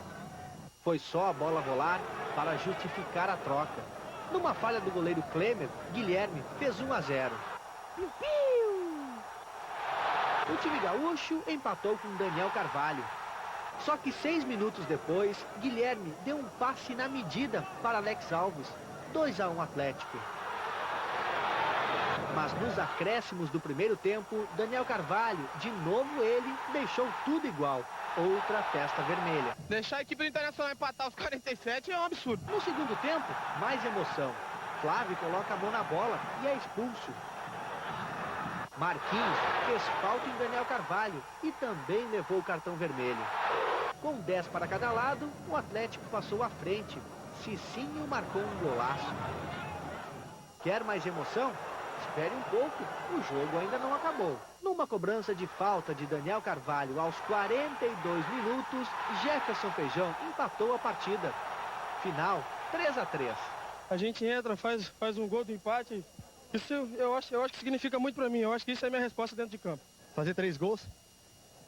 Foi só a bola rolar para justificar a troca. Numa falha do goleiro Klemer, Guilherme fez 1-0. O time gaúcho empatou com Daniel Carvalho. Só que 6 minutos depois, Guilherme deu um passe na medida para Alex Alves. 2-1 Atlético. Mas nos acréscimos do primeiro tempo, Daniel Carvalho, de novo ele, deixou tudo igual. Outra festa vermelha. Deixar a equipe do Internacional empatar aos 47 é um absurdo. No segundo tempo, mais emoção. Flávio coloca a mão na bola e é expulso. Marquinhos fez falta em Daniel Carvalho e também levou o cartão vermelho. Com 10 para cada lado, o Atlético passou à frente. Cicinho marcou um golaço. Quer mais emoção? Espere um pouco, o jogo ainda não acabou. Numa cobrança de falta de Daniel Carvalho aos 42 minutos, Jefferson Feijão empatou a partida. Final, 3-3. A gente entra, faz um gol do empate. Isso eu acho que significa muito pra mim. Eu acho que isso é a minha resposta dentro de campo. Fazer 3 gols,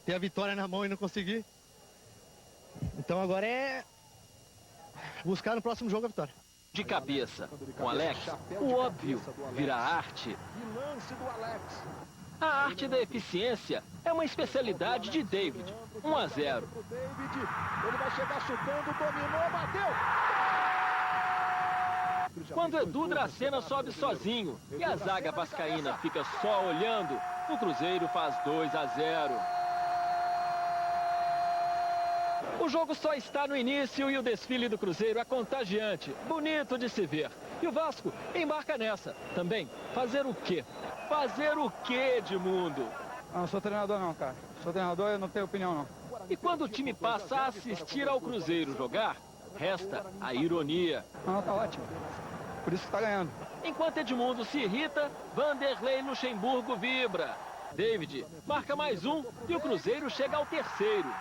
ter a vitória na mão e não conseguir. Então agora é buscar no próximo jogo a vitória. De cabeça, com Alex, o óbvio vira arte. A arte da eficiência é uma especialidade de David. 1-0. Ele vai chegar chutando, dominou, bateu! Quando Edu Dracena sobe sozinho e a zaga vascaína fica só olhando, o Cruzeiro faz 2-0. O jogo só está no início e o desfile do Cruzeiro é contagiante, bonito de se ver. E o Vasco embarca nessa. Também, fazer o quê? Fazer o quê, Edmundo? Não sou treinador não, cara. Sou treinador, eu não tenho opinião não. E quando o time passa a assistir ao Cruzeiro jogar, resta a ironia. Não, tá ótimo. Por isso que tá ganhando. Enquanto Edmundo se irrita, Vanderlei Luxemburgo vibra. David marca mais um e o Cruzeiro chega ao terceiro.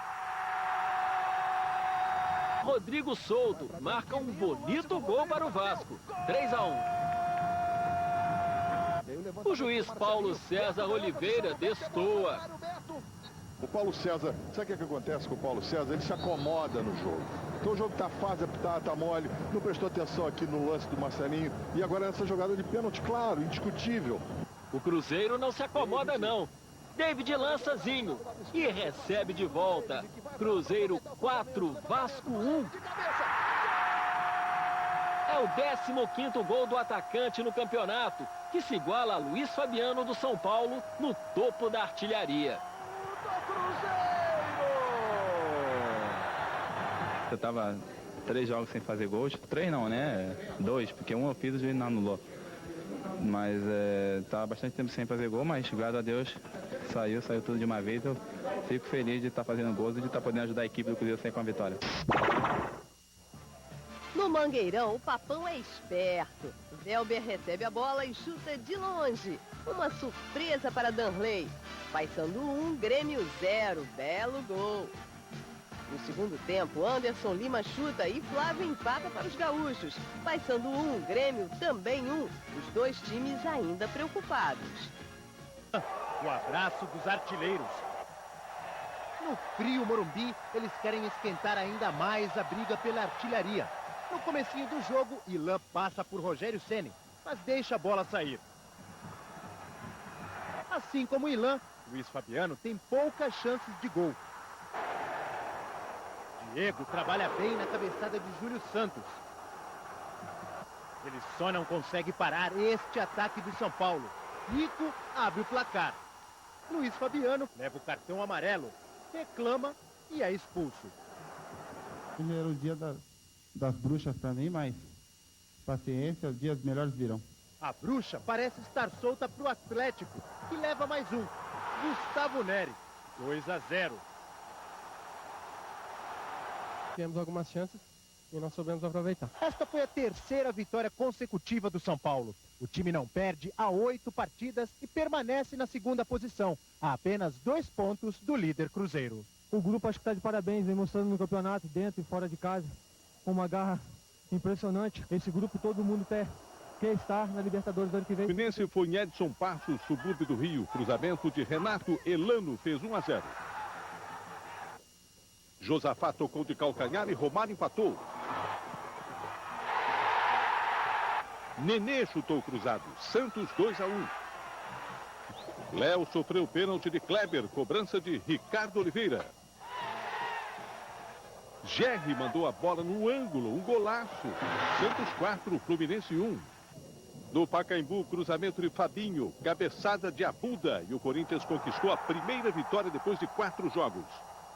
Rodrigo Souto marca um bonito gol para o Vasco. 3-1. O juiz Paulo César Oliveira destoa. O Paulo César, sabe o que acontece com o Paulo César? Ele se acomoda no jogo. Então o jogo tá fácil, tá mole, não prestou atenção aqui no lance do Marcelinho. E agora essa jogada de pênalti, claro, indiscutível. O Cruzeiro não se acomoda não. David lançazinho e recebe de volta. Cruzeiro 4, Vasco 1. É o 15º gol do atacante no campeonato, que se iguala a Luiz Fabiano do São Paulo no topo da artilharia. Eu tava 3 jogos sem fazer gols. 3 não, né? 2, porque um eu fiz e o juiz não anulou. Mas tava bastante tempo sem fazer gol, mas graças a Deus saiu tudo de uma vez. Eu fico feliz de estar fazendo gols e de estar podendo ajudar a equipe do Cruzeiro a sair com a vitória. No Mangueirão, o Papão é esperto. Velber recebe a bola e chuta de longe. Uma surpresa para Danley. Paysandu 1, Grêmio 0. Belo gol. No segundo tempo, Anderson Lima chuta e Flávio empata para os gaúchos. Paysandu 1, Grêmio também 1. Os dois times ainda preocupados. O abraço dos artilheiros. No frio Morumbi, eles querem esquentar ainda mais a briga pela artilharia. No comecinho do jogo, Ilan passa por Rogério Ceni, mas deixa a bola sair. Assim como Ilan, Luiz Fabiano tem poucas chances de gol. Diego trabalha bem na cabeçada de Júlio Santos. Ele só não consegue parar este ataque do São Paulo. Nico abre o placar. Luiz Fabiano leva o cartão amarelo, reclama e é expulso. Hoje era o dia das bruxas para mim, mas paciência, os dias melhores virão. A bruxa parece estar solta para o Atlético, que leva mais um. Gustavo Neri, 2-0. Tivemos algumas chances e não soubemos aproveitar. Esta foi a terceira vitória consecutiva do São Paulo. O time não perde há 8 partidas e permanece na segunda posição, a apenas 2 pontos do líder Cruzeiro. O grupo acho que está de parabéns, vem mostrando no campeonato, dentro e fora de casa, com uma garra impressionante. Esse grupo todo mundo quer estar na Libertadores do ano que vem. O Fluminense foi em Edson Passos, subúrbio do Rio. Cruzamento de Renato Elano fez 1-0. Josafá tocou de calcanhar e Romário empatou. Nenê chutou cruzado. Santos 2-1. Léo sofreu pênalti de Kleber. Cobrança de Ricardo Oliveira. Gerry mandou a bola no ângulo. Um golaço. Santos 4, Fluminense 1. No Pacaembu, cruzamento de Fabinho. Cabeçada de Abuda. E o Corinthians conquistou a primeira vitória depois de 4 jogos.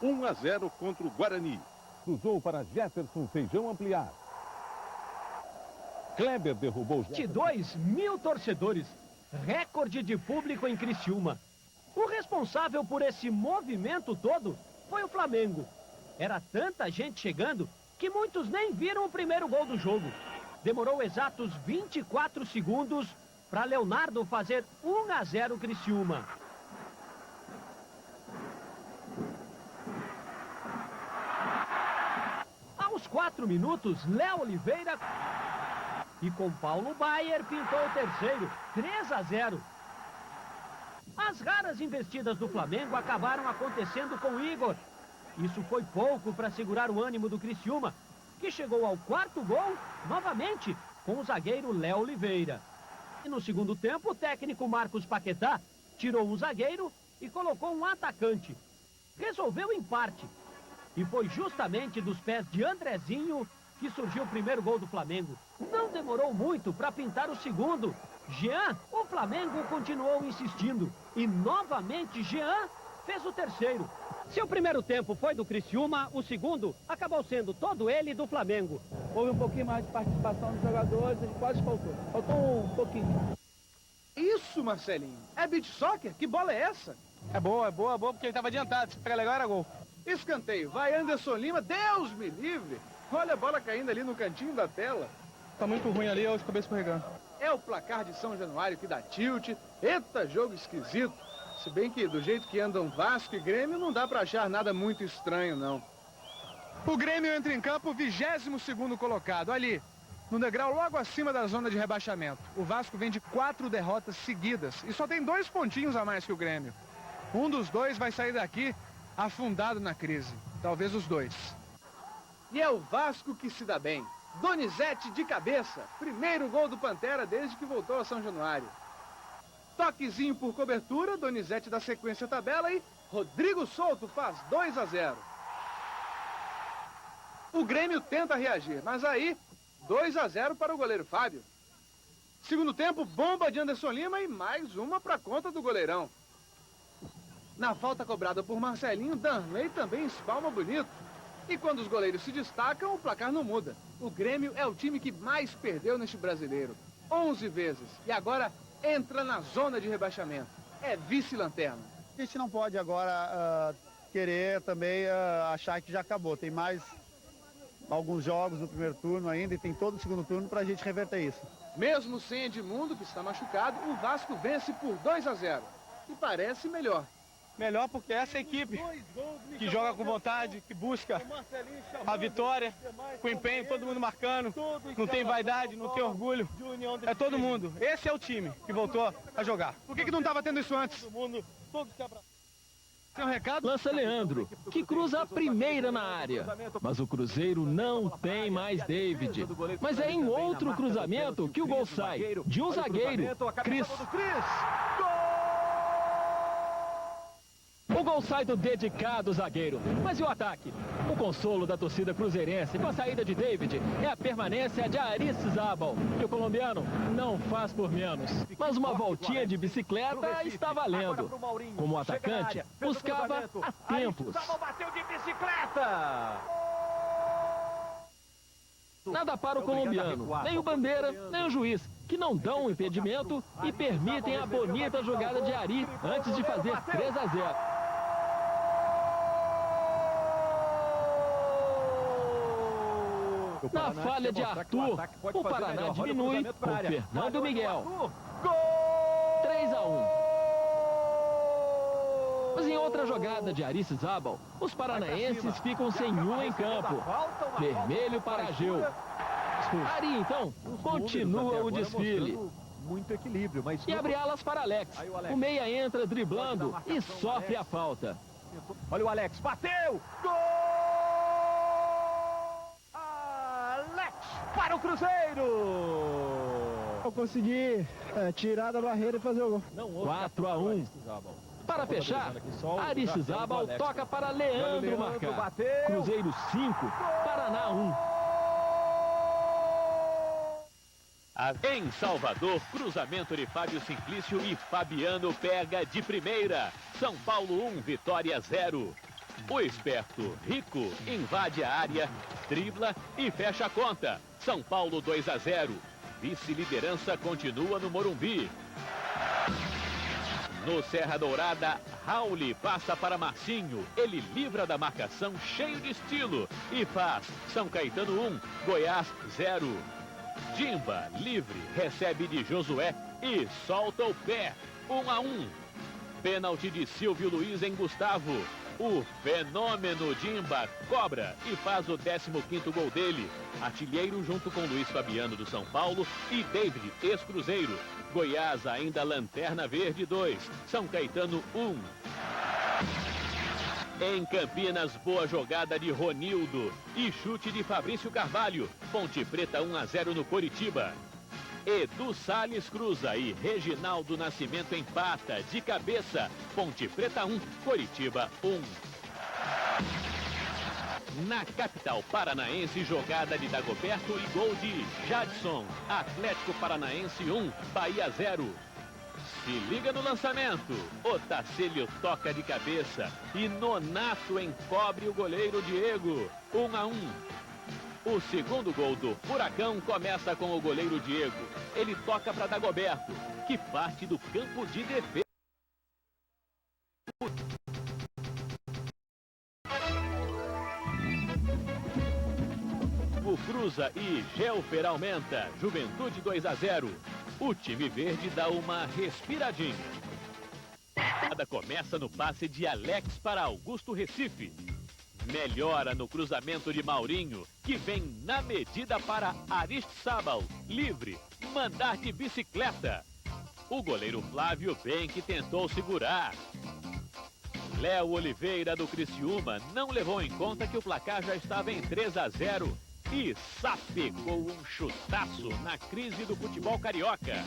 1-0 contra o Guarani. Cruzou para Jefferson Feijão ampliar. Kleber derrubou... 22.000 torcedores. Recorde de público em Criciúma. O responsável por esse movimento todo foi o Flamengo. Era tanta gente chegando que muitos nem viram o primeiro gol do jogo. Demorou exatos 24 segundos para Leonardo fazer 1-0 Criciúma. Aos 4 minutos, Léo Oliveira e com Paulo Baier pintou o terceiro, 3-0. As raras investidas do Flamengo acabaram acontecendo com Igor. Isso foi pouco para segurar o ânimo do Criciúma, que que chegou ao quarto gol, novamente, com o zagueiro Léo Oliveira. E no segundo tempo, o técnico Marcos Paquetá tirou um zagueiro e colocou um atacante. Resolveu em parte. E foi justamente dos pés de Andrezinho que surgiu o primeiro gol do Flamengo. Não demorou muito para pintar o segundo. Jean, o Flamengo continuou insistindo. E novamente Jean fez o terceiro. Se o primeiro tempo foi do Criciúma, o segundo acabou sendo todo ele do Flamengo. Houve um pouquinho mais de participação dos jogadores, a gente quase faltou. Faltou um pouquinho. Isso, Marcelinho. É beach soccer? Que bola é essa? É boa, porque ele estava adiantado. Se pegar legal, era gol. Escanteio. Vai Anderson Lima. Deus me livre. Olha a bola caindo ali no cantinho da tela. Tá muito ruim ali, eu acabei escorregando. É o placar de São Januário que dá tilt. Eita, jogo esquisito. Se bem que do jeito que andam Vasco e Grêmio, não dá pra achar nada muito estranho, não. O Grêmio entra em campo 22º colocado, ali, no degrau logo acima da zona de rebaixamento. O Vasco vem de 4 derrotas seguidas e só tem 2 pontinhos a mais que o Grêmio. Um dos dois vai sair daqui afundado na crise. Talvez os dois. E é o Vasco que se dá bem. Donizete de cabeça. Primeiro gol do Pantera desde que voltou a São Januário. Toquezinho por cobertura, Donizete dá sequência à tabela e Rodrigo Souto faz 2-0. O Grêmio tenta reagir, mas aí 2-0 para o goleiro Fábio. Segundo tempo, bomba de Anderson Lima e mais uma para conta do goleirão. Na falta cobrada por Marcelinho, Danley também espalma bonito. E quando os goleiros se destacam, o placar não muda. O Grêmio é o time que mais perdeu neste brasileiro. 11 vezes. E agora entra na zona de rebaixamento. É vice-lanterna. A gente não pode agora querer também achar que já acabou. Tem mais alguns jogos no primeiro turno ainda e tem todo o segundo turno para a gente reverter isso. Mesmo sem Edmundo, que está machucado, o Vasco vence por 2-0. E parece melhor. Melhor porque essa equipe que joga com vontade, que busca a vitória, com empenho, todo mundo marcando, não tem vaidade, não tem orgulho, é todo mundo. Esse é o time que voltou a jogar. Por que não estava tendo isso antes? Tem um recado? Lança Leandro, que cruza a primeira na área. Mas o Cruzeiro não tem mais David. Mas é em outro cruzamento que o gol sai. De um zagueiro, Cris. O gol sai do dedicado zagueiro. Mas e o ataque? O consolo da torcida cruzeirense com a saída de David é a permanência de Aristizábal. E o colombiano não faz por menos. Mas uma voltinha de bicicleta está valendo. Como atacante, buscava há tempos. Bateu de bicicleta! Nada para o colombiano, nem o Bandeira, nem o juiz, que não dão um impedimento e permitem a bonita jogada de Ari antes de fazer 3-0. Na falha de Arthur, o Paraná diminui com Fernando Miguel. 3-1. Mas em outra jogada de Aristizábal, os paranaenses ficam sem um em campo. Vermelho para Ageu. Ari, então, continua o desfile. Muito equilíbrio, mas... E abre alas para Alex. O meia entra driblando e sofre a falta. Olha o Alex, bateu! Gol! Para o Cruzeiro! Eu consegui tirar da barreira e fazer o gol. 4-1. Para fechar, Aristizábal toca para Leandro marcar. Cruzeiro 5, Paraná 1. Em Salvador, cruzamento de Fábio Simplício e Fabiano pega de primeira. São Paulo 1, Vitória 0. O esperto Rico invade a área, dribla e fecha a conta. São Paulo 2-0. Vice-liderança continua no Morumbi. No Serra Dourada, Rauli passa para Marcinho. Ele livra da marcação cheio de estilo e faz São Caetano 1, Goiás 0. Dimba, livre, recebe de Josué e solta o pé. 1-1. Pênalti de Silvio Luiz em Gustavo. O fenômeno Dimba cobra e faz o 15º gol dele. Artilheiro junto com Luiz Fabiano do São Paulo e David, ex-Cruzeiro. Goiás ainda lanterna verde 2. São Caetano 1. Em Campinas, boa jogada de Ronildo e chute de Fabrício Carvalho. Ponte Preta 1-0 no Coritiba. Edu Salles cruza e Reginaldo Nascimento empata de cabeça. Ponte Preta 1, Coritiba 1. Na capital paranaense, jogada de Dagoberto e gol de Jadson. Atlético Paranaense 1, Bahia 0. Se liga no lançamento. Otacílio toca de cabeça e Nonato encobre o goleiro Diego. 1-1. O segundo gol do Furacão começa com o goleiro Diego. Ele toca para Dagoberto, que parte do campo de defesa. O Cruza e Gelfer aumenta. Juventude 2-0. O time verde dá uma respiradinha. A jogada começa no passe de Alex para Augusto Recife. Melhora no cruzamento de Maurinho, que vem na medida para Aristizábal. Livre, mandar de bicicleta. O goleiro Flávio bem que tentou segurar. Léo Oliveira do Criciúma não levou em conta que o placar já estava em 3-0 e sapecou um chutaço na crise do futebol carioca.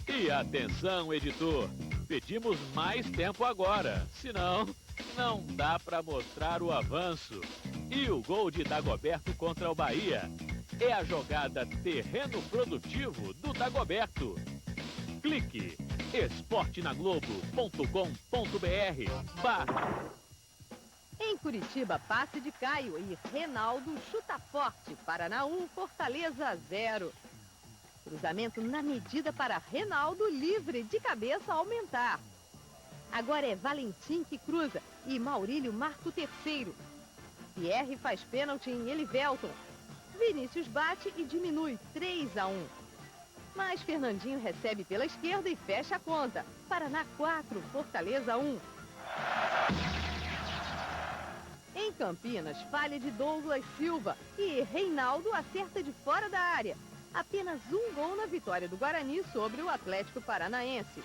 E atenção, editor, pedimos mais tempo agora, senão não dá para mostrar o avanço. E o gol de Dagoberto contra o Bahia é a jogada terreno produtivo do Dagoberto. Clique esportenaglobo.com.br. Em Curitiba, passe de Caio e Reinaldo chuta forte. Paraná 1, Fortaleza 0. Cruzamento na medida para Reinaldo, livre de cabeça aumentar. Agora é Valentim que cruza e Maurílio marca o terceiro. Pierre faz pênalti em Elivelton. Vinícius bate e diminui 3-1. Mas Fernandinho recebe pela esquerda e fecha a conta. Paraná 4, Fortaleza 1. Em Campinas, falha de Douglas Silva e Reinaldo acerta de fora da área. Apenas um gol na vitória do Guarani sobre o Atlético Paranaense.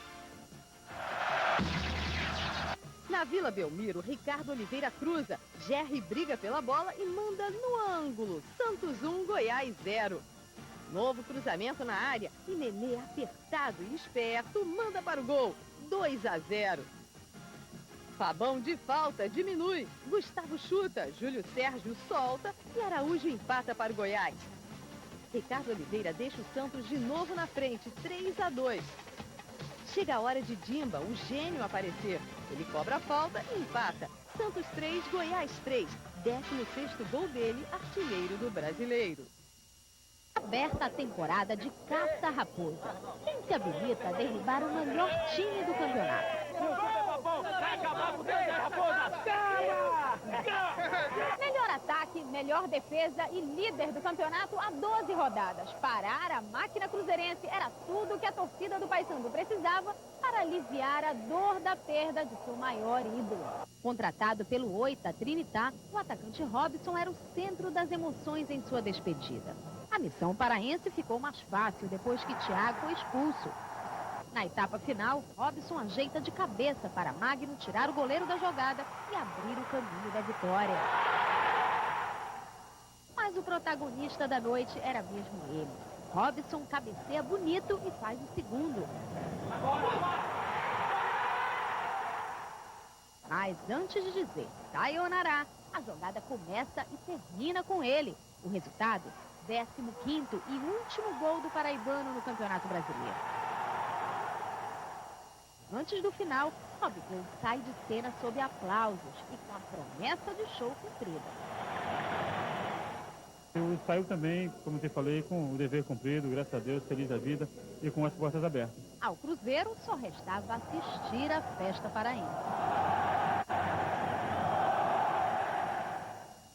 Na Vila Belmiro, Ricardo Oliveira cruza, Gerry briga pela bola e manda no ângulo. Santos 1, Goiás 0. Novo cruzamento na área e Nenê, apertado e esperto, manda para o gol. 2-0. Fabão de falta diminui, Gustavo chuta, Júlio Sérgio solta e Araújo empata para o Goiás. Ricardo Oliveira deixa o Santos de novo na frente, 3-2. Chega a hora de Dimba, o gênio, aparecer. Ele cobra a falta e empata. Santos 3, Goiás 3. 16º gol dele, artilheiro do Brasileiro. Aberta a temporada de caça-raposa. Quem se habilita a derribar o melhor time do campeonato? Melhor ataque, melhor defesa e líder do campeonato há 12 rodadas. Parar a máquina cruzeirense era tudo que a torcida do Paysandu precisava para aliviar a dor da perda de seu maior ídolo. Contratado pelo Oita Trinitá, o atacante Robson era o centro das emoções em sua despedida. A missão paraense ficou mais fácil depois que Thiago foi expulso. Na etapa final, Robson ajeita de cabeça para Magno tirar o goleiro da jogada e abrir o caminho da vitória. Mas o protagonista da noite era mesmo ele. Robson cabeceia bonito e faz o segundo. Mas antes de dizer sayonara, a jogada começa e termina com ele. O resultado, 15º e último gol do paraibano no Campeonato Brasileiro. Antes do final, Robson sai de cena sob aplausos e com a promessa de show cumprida. Eu saio também, como te falei, com o dever cumprido, graças a Deus, feliz da vida e com as portas abertas. Ao Cruzeiro só restava assistir à festa paraense.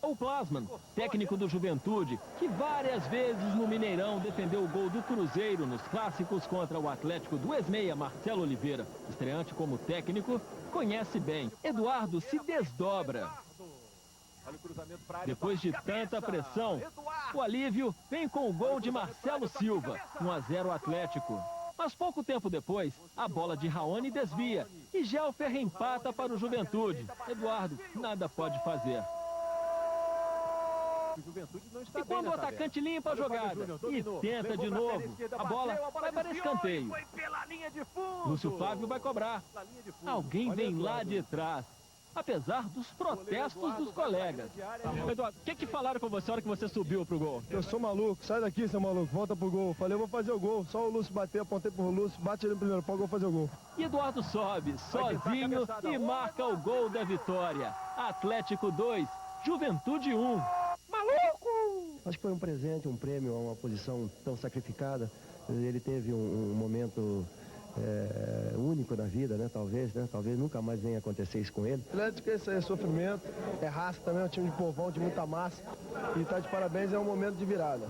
O Plasman, técnico do Juventude, que várias vezes no Mineirão defendeu o gol do Cruzeiro nos clássicos contra o Atlético do ex-meia Marcelo Oliveira, estreante como técnico, conhece bem. Eduardo se desdobra. Depois de tanta pressão, o alívio vem com o gol de Marcelo Silva, 1-0 Atlético. Mas pouco tempo depois, a bola de Raoni desvia e Gelfer empata para o Juventude. Eduardo nada pode fazer. E quando o atacante limpa a jogada e tenta de novo, a bola vai para escanteio. Lúcio Flávio vai cobrar. Alguém vem lá de trás, apesar dos protestos dos colegas. Eduardo, o que falaram com você na hora que você subiu pro gol? Eu sou maluco, sai daqui, seu maluco, volta pro gol. Falei, eu vou fazer o gol. Só o Lúcio bater, apontei pro Lúcio, bate ele no primeiro pau, eu vou fazer o gol. E Eduardo sobe sozinho e marca o gol da vitória. Atlético 2, Juventude 1. Maluco! Acho que foi um presente, um prêmio a uma posição tão sacrificada. Ele teve um momento único na vida, né? Talvez nunca mais venha acontecer isso com ele. Atlético, esse é sofrimento, é raça também, é um time de povão, de muita massa. E tá de parabéns, é um momento de virada.